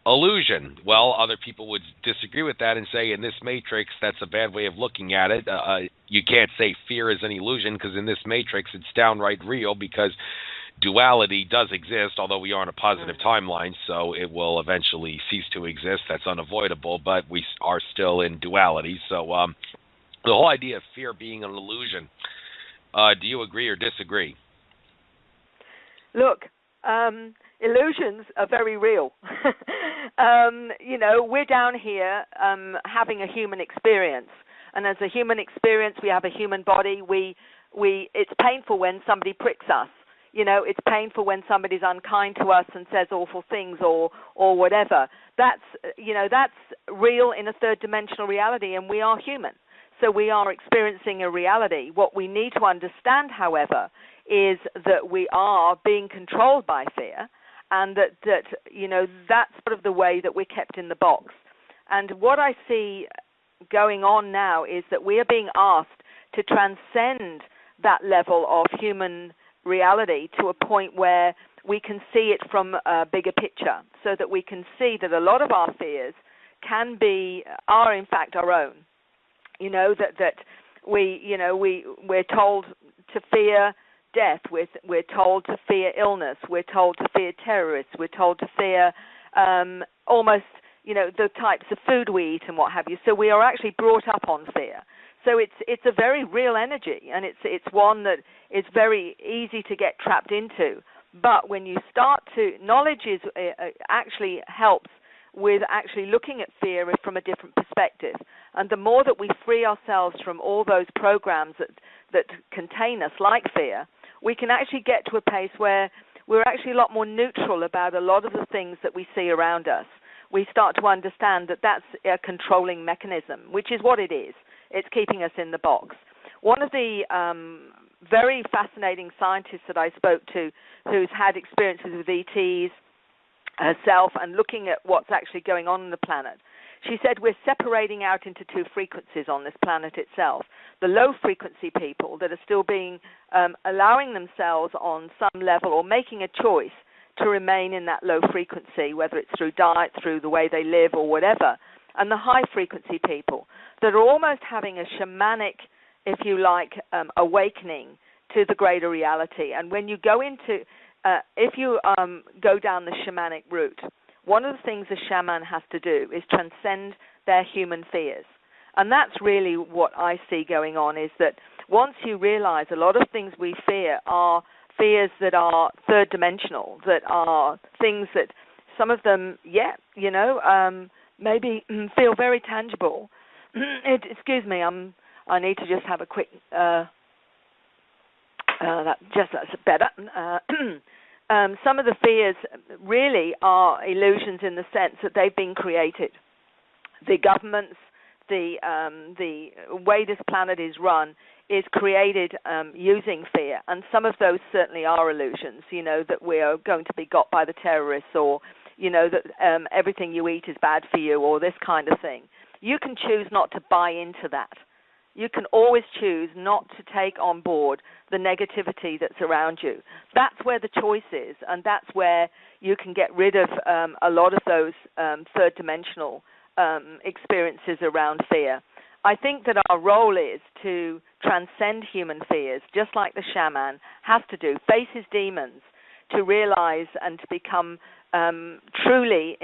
illusion. Well, other people would disagree with that and say in this matrix, that's a bad way of looking at it. You can't say fear is an illusion, because in this matrix it's downright real, because duality does exist, although we are on a positive timeline, so it will eventually cease to exist. That's unavoidable, but we are still in duality. So the whole idea of fear being an illusion, do you agree or disagree? Look, illusions are very real. We're down here having a human experience, and as a human experience, we have a human body. It's painful when somebody pricks us. It's painful when somebody's unkind to us and says awful things or whatever. That's real in a third-dimensional reality, and we are human. So we are experiencing a reality. What we need to understand, however, is that we are being controlled by fear, and that that's sort of the way that we're kept in the box. And what I see going on now is that we are being asked to transcend that level of human reality to a point where we can see it from a bigger picture, so that we can see that a lot of our fears are in fact our own. That we're told to fear death, we're told to fear illness, we're told to fear terrorists, we're told to fear almost the types of food we eat and what have you. So we are actually brought up on fear. So it's a very real energy, and it's one that is very easy to get trapped into. But when you start to, knowledge actually helps with actually looking at fear from a different perspective. And the more that we free ourselves from all those programs that contain us, like fear, we can actually get to a pace where we're actually a lot more neutral about a lot of the things that we see around us. We start to understand that that's a controlling mechanism, which is what it is. It's keeping us in the box. One of the very fascinating scientists that I spoke to, who's had experiences with ETs herself and looking at what's actually going on the planet, she said we're separating out into two frequencies on this planet itself. The low-frequency people that are still being allowing themselves on some level or making a choice to remain in that low frequency, whether it's through diet, through the way they live or whatever, and the high-frequency people that are almost having a shamanic, if you like, awakening to the greater reality. And when you go into, if you go down the shamanic route, one of the things a shaman has to do is transcend their human fears. And that's really what I see going on, is that once you realize a lot of things we fear are fears that are third dimensional, that are things that some of them, maybe feel very tangible. Excuse me, I need to just have a quick, that's better. Some of the fears really are illusions in the sense that they've been created. The governments, the way this planet is run is created using fear, and some of those certainly are illusions, that we are going to be got by the terrorists, or, that everything you eat is bad for you, or this kind of thing. You can choose not to buy into that. You can always choose not to take on board the negativity that's around you. That's where the choice is, and that's where you can get rid of a lot of those third-dimensional experiences around fear. I think that our role is to transcend human fears, just like the shaman has to do, face his demons, to realize and to become truly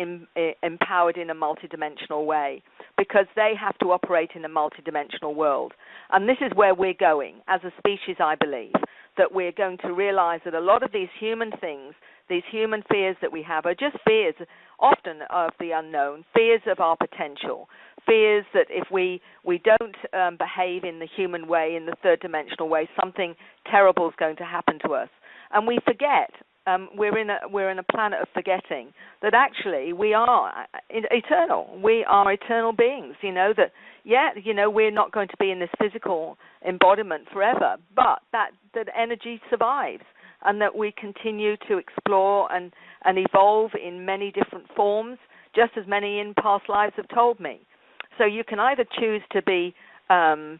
empowered in a multidimensional way, because they have to operate in a multidimensional world. And this is where we're going as a species, I believe, that we're going to realize that a lot of these human things, these human fears that we have, are just fears often of the unknown, fears of our potential, fears that if we don't behave in the human way, in the third dimensional way, something terrible is going to happen to us. And we forget. We're in a planet of forgetting that actually we are eternal. We are eternal beings. We're not going to be in this physical embodiment forever, but that energy survives, and that we continue to explore and evolve in many different forms, just as many in past lives have told me. So you can either choose to be in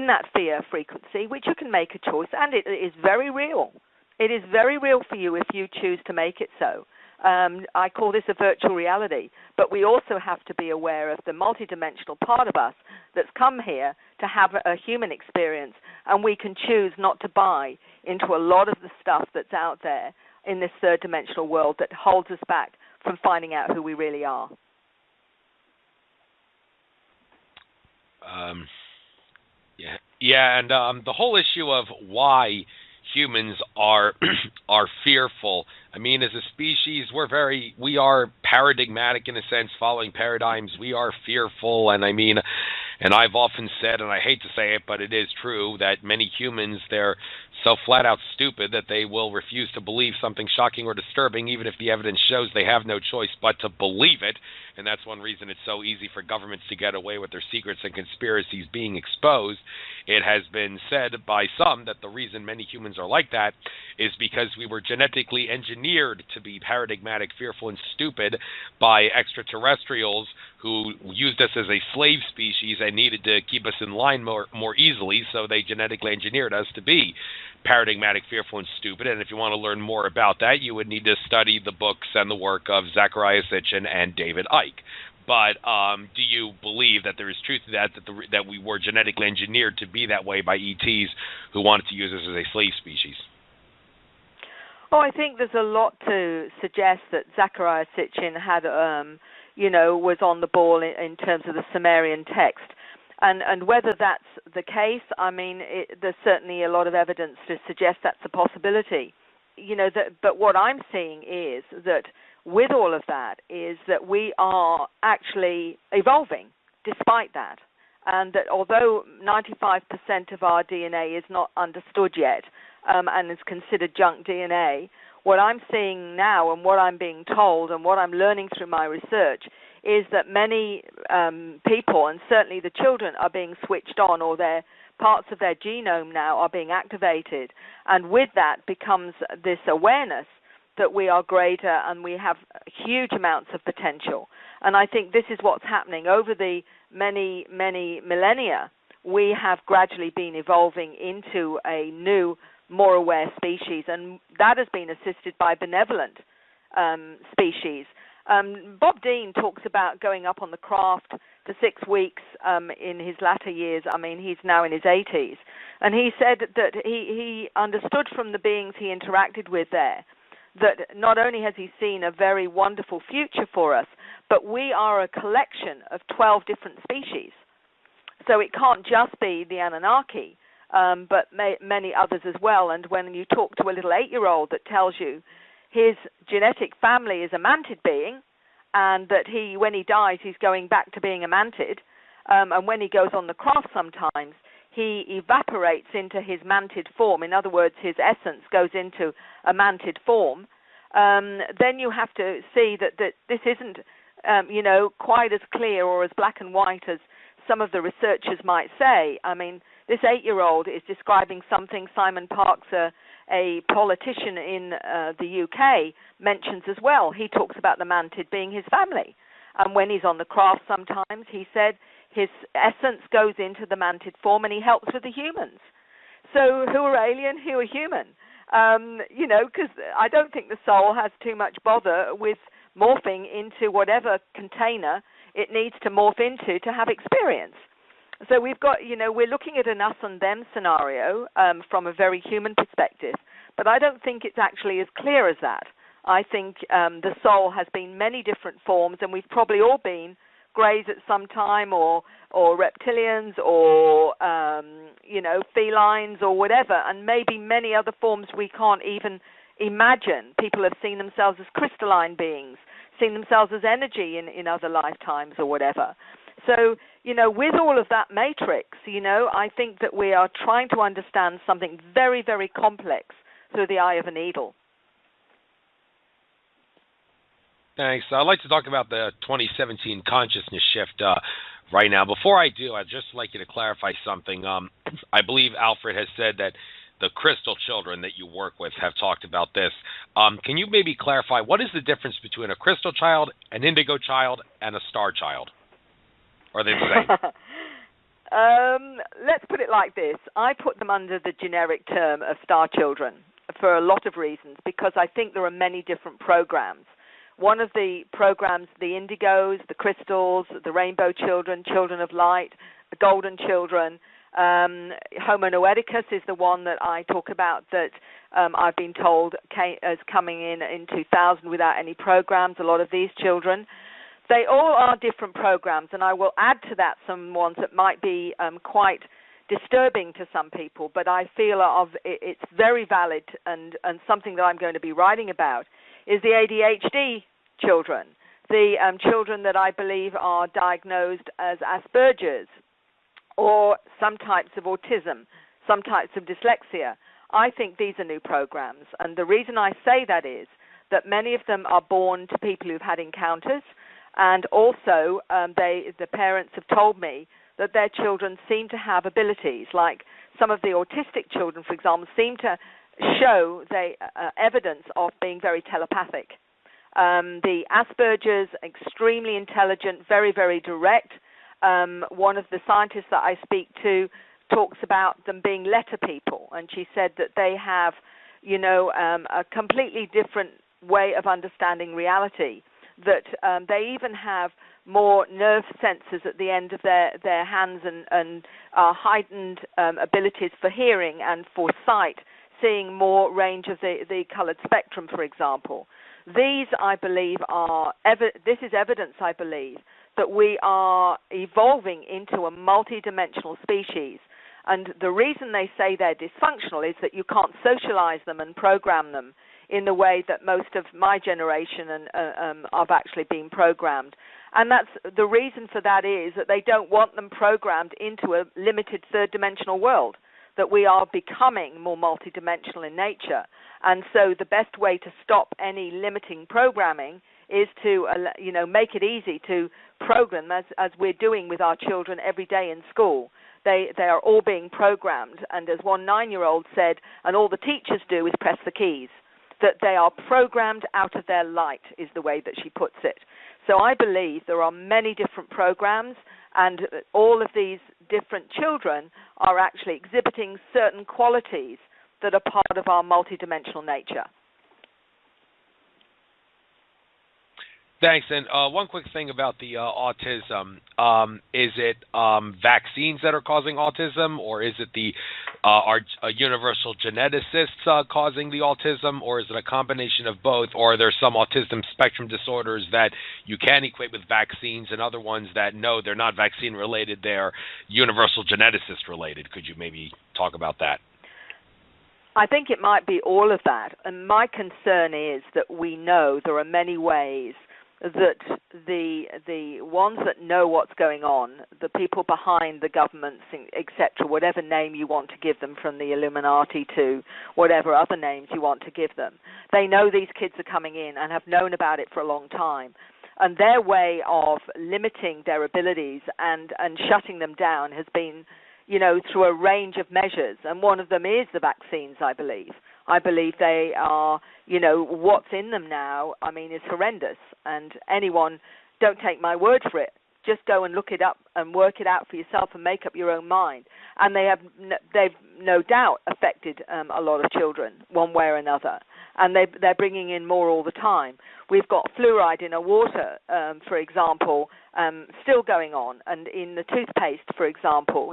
that fear frequency, which you can make a choice, and it is very real. It is very real for you if you choose to make it so. I call this a virtual reality, but we also have to be aware of the multidimensional part of us that's come here to have a human experience, and we can choose not to buy into a lot of the stuff that's out there in this third dimensional world that holds us back from finding out who we really are. And the whole issue of why humans are fearful. I mean, as a species, we are paradigmatic in a sense, following paradigms. We are fearful, and I've often said, and I hate to say it, but it is true, that many humans, they're so flat out stupid that they will refuse to believe something shocking or disturbing, even if the evidence shows they have no choice but to believe it. And that's one reason it's so easy for governments to get away with their secrets and conspiracies being exposed. It has been said by some that the reason many humans are like that is because we were genetically engineered to be paradigmatic, fearful, and stupid by extraterrestrials who used us as a slave species and needed to keep us in line more easily, so they genetically engineered us to be paradigmatic, fearful, and stupid. And if you want to learn more about that, you would need to study the books and the work of Zecharia Sitchin and David Icke. But do you believe that there is truth to that we were genetically engineered to be that way by ETs who wanted to use us as a slave species? Oh, I think there's a lot to suggest that Zecharia Sitchin had, was on the ball in terms of the Sumerian text. And whether that's the case, there's certainly a lot of evidence to suggest that's a possibility. But what I'm seeing is that with all of that is that we are actually evolving despite that. And that although 95% of our DNA is not understood yet and is considered junk DNA, what I'm seeing now and what I'm being told and what I'm learning through my research is that many people, and certainly the children, are being switched on, or their parts of their genome now are being activated. And with that becomes this awareness that we are greater and we have huge amounts of potential. And I think this is what's happening. Over the many, many millennia, we have gradually been evolving into a new, more aware species, and that has been assisted by benevolent species. Bob Dean talks about going up on the craft for 6 weeks in his latter years. I mean, he's now in his 80s. And he said that he understood from the beings he interacted with there that not only has he seen a very wonderful future for us, but we are a collection of 12 different species. So it can't just be the Anunnaki, but many others as well. And when you talk to a little 8-year-old that tells you his genetic family is a mantid being, and that when he dies, he's going back to being a mantid, and when he goes on the craft sometimes, he evaporates into his mantid form. In other words, his essence goes into a mantid form. Then you have to see that this isn't, quite as clear or as black and white as some of the researchers might say. I mean, this 8-year-old is describing something Simon Parkes, a politician in the UK, mentions as well. He talks about the mantid being his family. And when he's on the craft sometimes, he said his essence goes into the mantid form and he helps with the humans. So who are alien, who are human? Because I don't think the soul has too much bother with morphing into whatever container it needs to morph into to have experience. So we've got, we're looking at an us and them scenario from a very human perspective, but I don't think it's actually as clear as that. I think the soul has been many different forms, and we've probably all been greys at some time, or reptilians, or felines, or whatever, and maybe many other forms we can't even imagine. People have seen themselves as crystalline beings, seen themselves as energy in other lifetimes or whatever. So, with all of that matrix, I think that we are trying to understand something very, very complex through the eye of a needle. Thanks. I'd like to talk about the 2017 consciousness shift right now. Before I do, I'd just like you to clarify something. I believe Alfred has said that the crystal children that you work with have talked about this. Can you maybe clarify what is the difference between a crystal child, an indigo child, and a star child? Or are they the same? Let's put it like this. I put them under the generic term of star children for a lot of reasons, because I think there are many different programs. One of the programs, the indigos, the crystals, the rainbow children, children of light, the golden children, Homo noeticus is the one that I talk about that I've been told is coming in 2000 without any programs, a lot of these children. They all are different programs, and I will add to that some ones that might be quite disturbing to some people, but I feel it's very valid and something that I'm going to be writing about is the ADHD children, the children that I believe are diagnosed as Asperger's or some types of autism, some types of dyslexia. I think these are new programs, and the reason I say that is that many of them are born to people who've had encounters, and also the parents have told me that their children seem to have abilities, like some of the autistic children, for example, seem to show evidence of being very telepathic. The Asperger's, extremely intelligent, very, very direct. One of the scientists that I speak to talks about them being letter people, and she said that they have, a completely different way of understanding reality, that they even have more nerve sensors at the end of their hands and heightened abilities for hearing and for sight, seeing more range of the colored spectrum, for example. These, I believe, this is evidence, I believe, that we are evolving into a multidimensional species. And the reason they say they're dysfunctional is that you can't socialize them and program them in the way that most of my generation and have actually been programmed. And that's the reason for that is that they don't want them programmed into a limited third-dimensional world, that we are becoming more multidimensional in nature. And so the best way to stop any limiting programming is to make it easy to program, as we're doing with our children every day in school. They are all being programmed, and as one 9-year-old said, and all the teachers do is press the keys, that they are programmed out of their light, is the way that she puts it. So I believe there are many different programs, and all of these different children are actually exhibiting certain qualities that are part of our multidimensional nature. Thanks. And one quick thing about the autism. Is it vaccines that are causing autism, or is it our universal geneticists causing the autism, or is it a combination of both, or are there some autism spectrum disorders that you can equate with vaccines and other ones that, no, they're not vaccine-related, they're universal geneticist-related? Could you maybe talk about that? I think it might be all of that. And my concern is that we know there are many ways that the ones that know what's going on, the people behind the governments, etc., whatever name you want to give them, from the Illuminati to whatever other names you want to give them, they know these kids are coming in and have known about it for a long time. And their way of limiting their abilities and shutting them down has been, through a range of measures. And one of them is the vaccines, I believe. I believe they are, what's in them now, is horrendous. And anyone, don't take my word for it. Just go and look it up and work it out for yourself and make up your own mind. And they've no doubt affected a lot of children one way or another. And they're bringing in more all the time. We've got fluoride in our water, for example, still going on. And in the toothpaste, for example,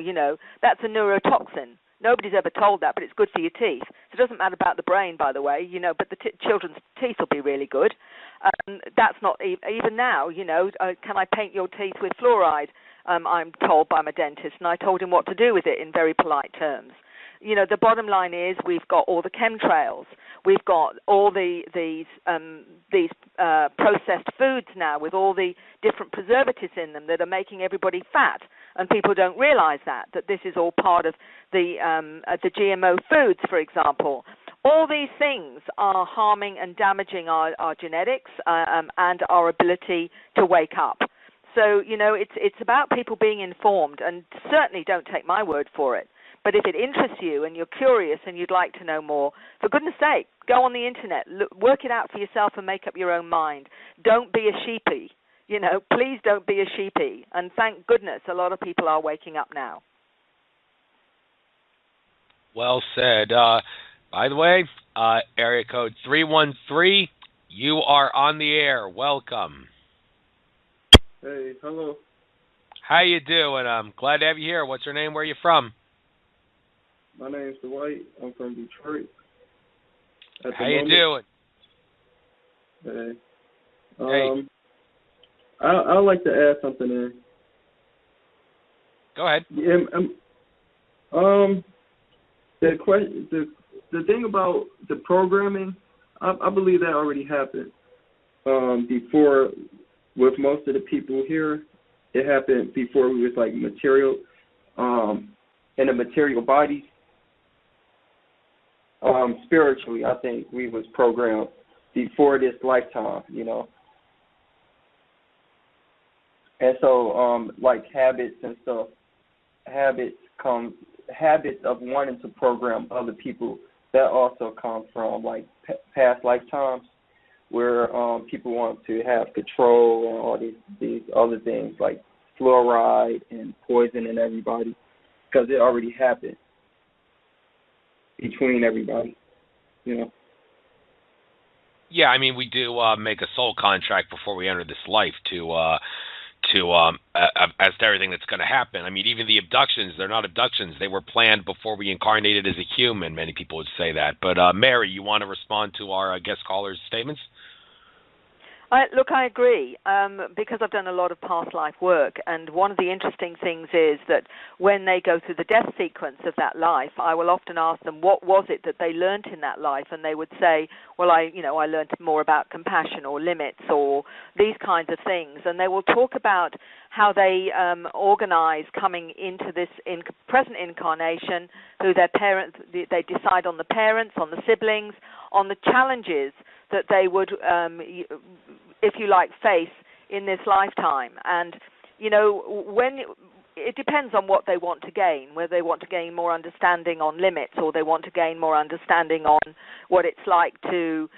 that's a neurotoxin. Nobody's ever told that, but it's good for your teeth. So it doesn't matter about the brain, by the way, but the children's teeth will be really good. That's not even now, can I paint your teeth with fluoride? I'm told by my dentist, and I told him what to do with it in very polite terms. The bottom line is we've got all the chemtrails. We've got all these processed foods now with all the different preservatives in them that are making everybody fat. And people don't realize that this is all part of the GMO foods, for example. All these things are harming and damaging our genetics and our ability to wake up. So, it's about people being informed, and certainly don't take my word for it. But if it interests you and you're curious and you'd like to know more, for goodness sake, go on the internet, work it out for yourself and make up your own mind. Don't be a sheepy. Please don't be a sheepy. And thank goodness a lot of people are waking up now. Well said. By the way, area code 313, you are on the air. Welcome. Hey, hello. How you doing? I'm glad to have you here. What's your name? Where are you from? My name's Dwight. I'm from Detroit. How you doing? Hey. Hey. I'd like to add something in. Go ahead. Yeah, the thing about the programming, I believe that already happened. Before, with most of the people here, it happened before we was like material, in a material body. Spiritually, I think we was programmed before this lifetime, And so, like habits and stuff, habits of wanting to program other people, that also come from like past lifetimes, where people want to have control and all these other things like fluoride and poisoning everybody, because it already happened between everybody, Yeah, we do make a soul contract before we enter this life as to everything that's going to happen. Even the abductions, they're not abductions. They were planned before we incarnated as a human. Many people would say that. But Mary, you want to respond to our guest caller's statements? I agree, because I've done a lot of past life work, and one of the interesting things is that when they go through the death sequence of that life, I will often ask them, what was it that they learned in that life? And they would say, well, I learned more about compassion or limits or these kinds of things. And they will talk about how they organize coming into this present incarnation, who their parents, they decide on the parents, on the siblings, on the challenges that they would, if you like, face in this lifetime. And, when it depends on what they want to gain, whether they want to gain more understanding on limits or they want to gain more understanding on what it's like to,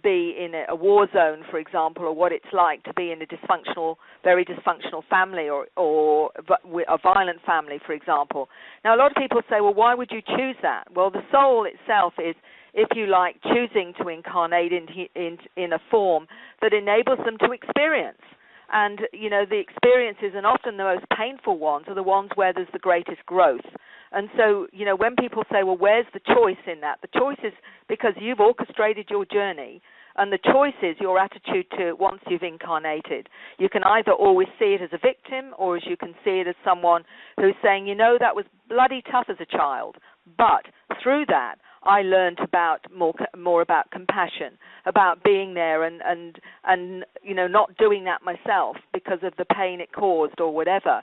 be in a war zone, for example, or what it's like to be in a very dysfunctional family or a violent family, for example. Now, a lot of people say, well, why would you choose that? Well, the soul itself is, if you like, choosing to incarnate in a form that enables them to experience. And, the experiences, and often the most painful ones, are the ones where there's the greatest growth. And so, when people say, well, where's the choice in that? The choice is because you've orchestrated your journey, and the choice is your attitude to it once you've incarnated. You can either always see it as a victim, or as you can see it as someone who's saying, that was bloody tough as a child, but through that, I learned about more about compassion, about being there and not doing that myself because of the pain it caused or whatever.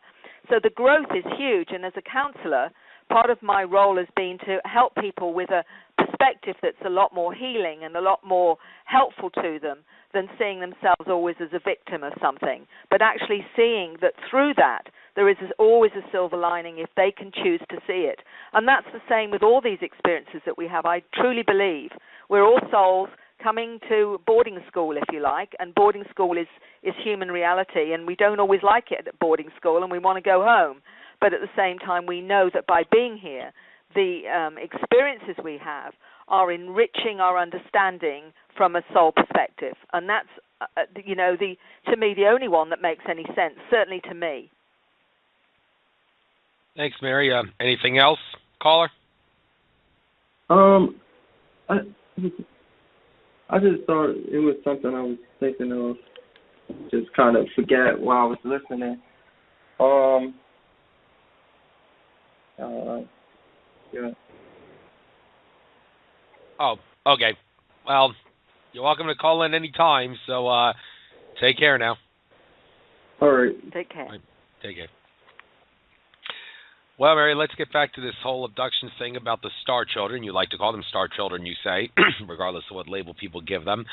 So the growth is huge, and as a counselor, part of my role has been to help people with a perspective that's a lot more healing and a lot more helpful to them than seeing themselves always as a victim of something, but actually seeing that through that there is always a silver lining if they can choose to see it. And that's the same with all these experiences that we have. I truly believe we're all souls coming to boarding school, if you like, and boarding school is human reality, and we don't always like it at boarding school and we want to go home. But at the same time, we know that by being here, the experiences we have are enriching our understanding from a soul perspective. And that's, to me, the only one that makes any sense, certainly to me. Thanks, Mary. Anything else, caller? I just thought it was something I was thinking of. Just kind of forget while I was listening. Yeah. Oh, okay. Well, you're welcome to call in any time, so take care now. All right. Take care. Right. Take care. Well, Mary, let's get back to this whole abduction thing about the star children. You like to call them star children, you say, regardless of what label people give them.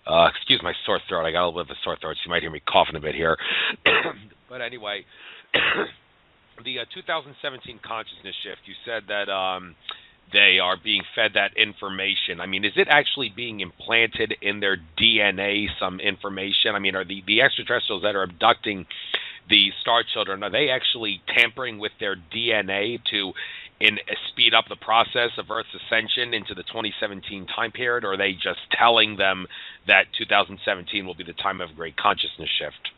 Excuse my sore throat. I got a little bit of a sore throat, so you might hear me coughing a bit here. But anyway, the 2017 consciousness shift, you said that they are being fed that information. I mean, is it actually being implanted in their DNA, some information? I mean, are the extraterrestrials that are abducting the star children, are they actually tampering with their DNA to speed up the process of Earth's ascension into the 2017 time period, or are they just telling them that 2017 will be the time of great consciousness shift?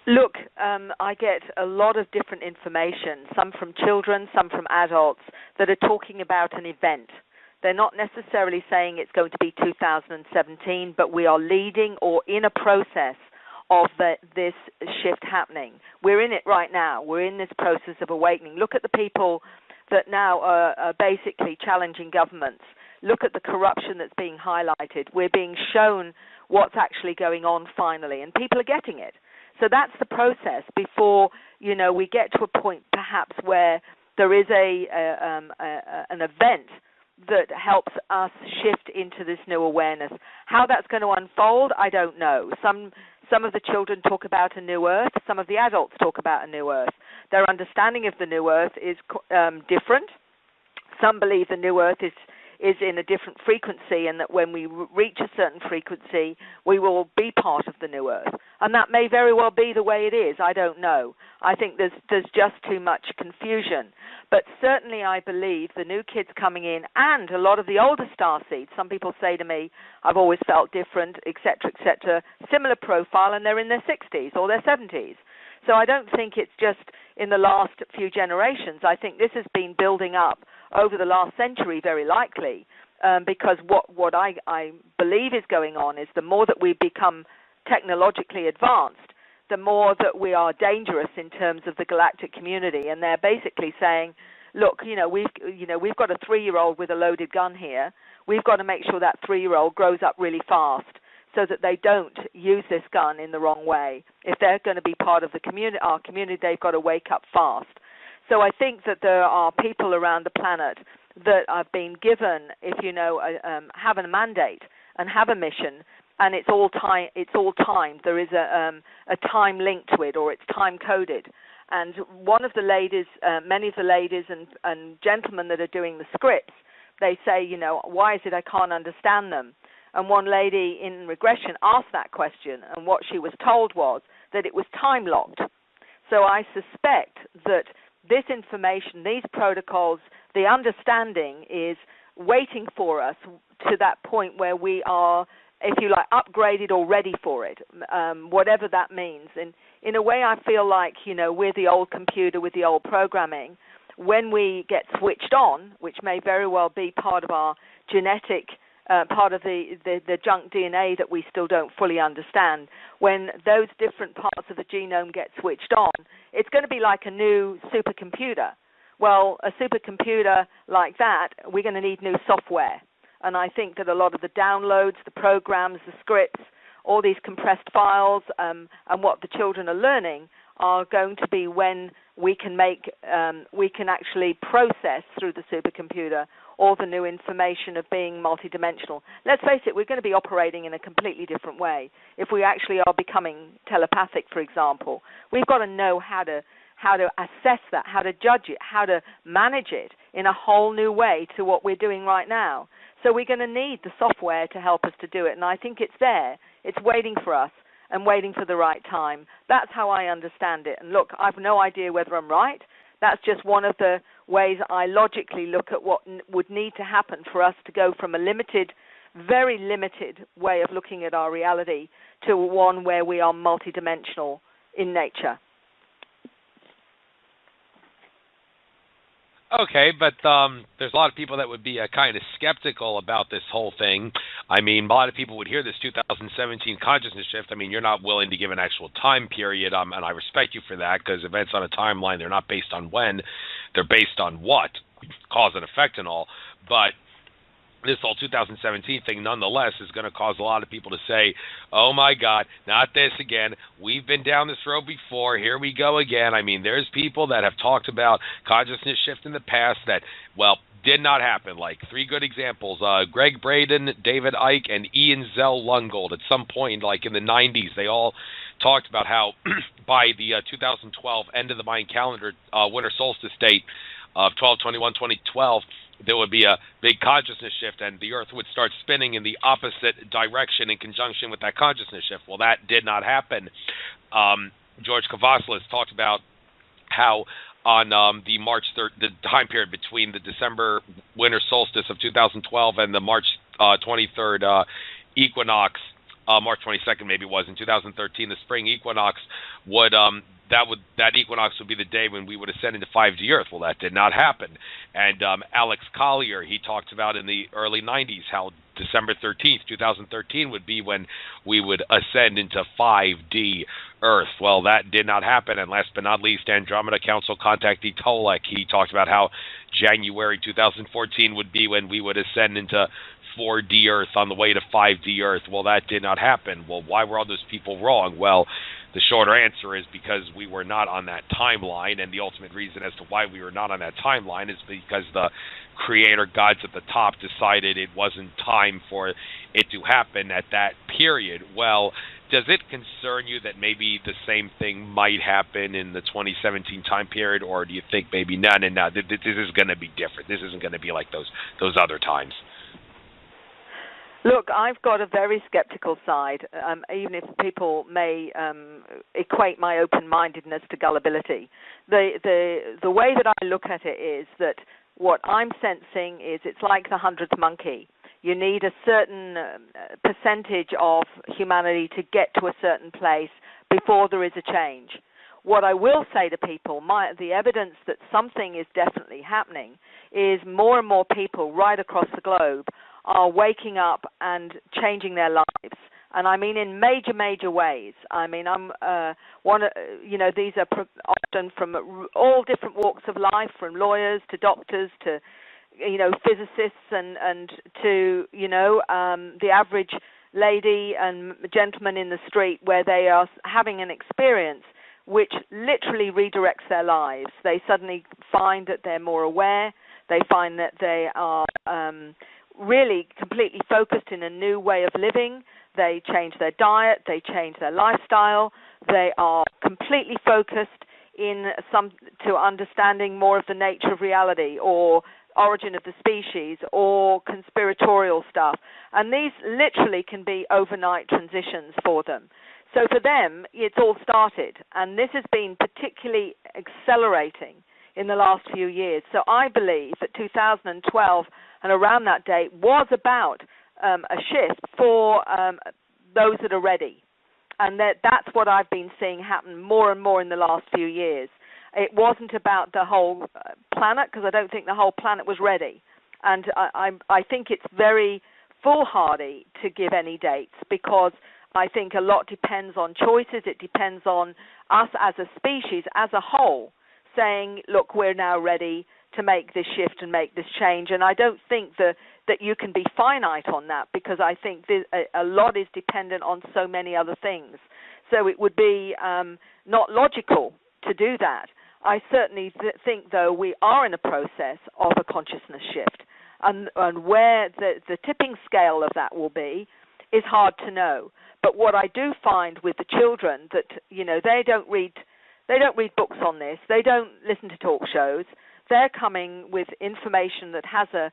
Look, I get a lot of different information, some from children, some from adults, that are talking about an event. They're not necessarily saying it's going to be 2017, but we are leading or in a process of this shift happening. We're in it right now. We're in this process of awakening. Look at the people that now are basically challenging governments. Look at the corruption that's being highlighted. We're being shown what's actually going on finally, and people are getting it. So that's the process before, we get to a point perhaps where there is an event that helps us shift into this new awareness. How that's going to unfold, I don't know. Some of the children talk about a new earth. Some of the adults talk about a new earth. Their understanding of the new earth is different. Some believe the new earth is in a different frequency, and that when we reach a certain frequency, we will be part of the new earth. And that may very well be the way it is. I don't know. I think there's just too much confusion. But certainly I believe the new kids coming in, and a lot of the older starseeds, some people say to me, I've always felt different, etc., similar profile, and they're in their 60s or their 70s. So I don't think it's just in the last few generations. I think this has been building up over the last century, very likely. because what I believe is going on is the more that we become technologically advanced, the more that we are dangerous in terms of the galactic community. And they're basically saying, look, we've got a 3-year-old with a loaded gun here. We've got to make sure that 3-year-old grows up really fast so that they don't use this gun in the wrong way. If they're going to be part of the community, our community, they've got to wake up fast. So I think that there are people around the planet that have been given, have a mandate and have a mission, and it's all timed. There is a time link to it, or it's time coded. And one of the ladies, many of the ladies and gentlemen that are doing the scripts, they say, why is it I can't understand them? And one lady in regression asked that question, and what she was told was that it was time locked. So I suspect that this information, these protocols, the understanding is waiting for us to that point where we are, if you like, upgraded or ready for it, whatever that means. And in a way, I feel like, we're the old computer with the old programming. When we get switched on, which may very well be part of our genetic, part of the junk DNA that we still don't fully understand, when those different parts of the genome get switched on, it's going to be like a new supercomputer. Well, a supercomputer like that, we're going to need new software. And I think that a lot of the downloads, the programs, the scripts, all these compressed files, and what the children are learning are going to be when we can actually process through the supercomputer all the new information of being multidimensional. Let's face it, we're going to be operating in a completely different way. If we actually are becoming telepathic, for example, we've got to know how to assess that, how to judge it, how to manage it in a whole new way to what we're doing right now. So we're going to need the software to help us to do it, and I think it's there. It's waiting for us and waiting for the right time. That's how I understand it. And look, I've no idea whether I'm right. That's just one of the ways I logically look at what would need to happen for us to go from a limited, very limited way of looking at our reality to one where we are multidimensional in nature. Okay, but there's a lot of people that would be kind of skeptical about this whole thing. I mean, a lot of people would hear this 2017 consciousness shift. I mean, you're not willing to give an actual time period, and I respect you for that, because events on a timeline, they're not based on when, they're based on what, cause and effect and all. But this whole 2017 thing, nonetheless, is going to cause a lot of people to say, oh, my God, not this again. We've been down this road before. Here we go again. I mean, there's people that have talked about consciousness shift in the past that, well, did not happen. Like 3 good examples, Greg Braden, David Icke, and Ian Zell Lungold. At some point, like in the 90s, they all talked about how by the 2012 end of the Mayan calendar, winter solstice date of 12/21/2012, there would be a big consciousness shift, and the Earth would start spinning in the opposite direction in conjunction with that consciousness shift. Well, that did not happen. George Kavassilas talked about how on the March 3rd, the time period between the December winter solstice of 2012 and the March 23rd equinox, March 22nd maybe it was, in 2013, the spring equinox would that equinox would be the day when we would ascend into 5D Earth. Well, that did not happen. And Alex Collier, he talked about in the early 90s how December 13th, 2013 would be when we would ascend into 5D Earth. Well, that did not happen. And last but not least, Andromeda Council contactee Tolek, he talked about how January 2014 would be when we would ascend into 4D Earth on the way to 5D Earth. Well, that did not happen. Well, why were all those people wrong? Well, the shorter answer is because we were not on that timeline, and the ultimate reason as to why we were not on that timeline is because the creator gods at the top decided it wasn't time for it to happen at that period. Well, does it concern you that maybe the same thing might happen in the 2017 time period, or do you think maybe no, this is going to be different? This isn't going to be like those other times? Look, I've got a very skeptical side, even if people may equate my open-mindedness to gullibility. The way that I look at it is that what I'm sensing is it's like the 100th monkey. You need a certain percentage of humanity to get to a certain place before there is a change. What I will say to people, the evidence that something is definitely happening is more and more people right across the globe are waking up and changing their lives. And I mean in major, major ways. I mean, these are often from all different walks of life, from lawyers to doctors to, physicists and to, the average lady and gentleman in the street, where they are having an experience which literally redirects their lives. They suddenly find that they're more aware. They find that they are really completely focused in a new way of living. They change their diet. They change their lifestyle. They are completely focused to understanding more of the nature of reality, or origin of the species, or conspiratorial stuff. And these literally can be overnight transitions for them. So for them, it's all started. And this has been particularly accelerating in the last few years. So I believe that 2012 and around that date was about a shift for those that are ready. And that's what I've been seeing happen more and more in the last few years. It wasn't about the whole planet, because I don't think the whole planet was ready. And I think it's very foolhardy to give any dates, because I think a lot depends on choices. It depends on us as a species, as a whole, saying, look, we're now ready to make this shift and make this change. And I don't think that you can be finite on that, because I think a lot is dependent on so many other things. So it would be not logical to do that. I certainly think, though, we are in a process of a consciousness shift. And where the tipping scale of that will be is hard to know. But what I do find with the children, that they don't read books on this. They don't listen to talk shows. They're coming with information that has a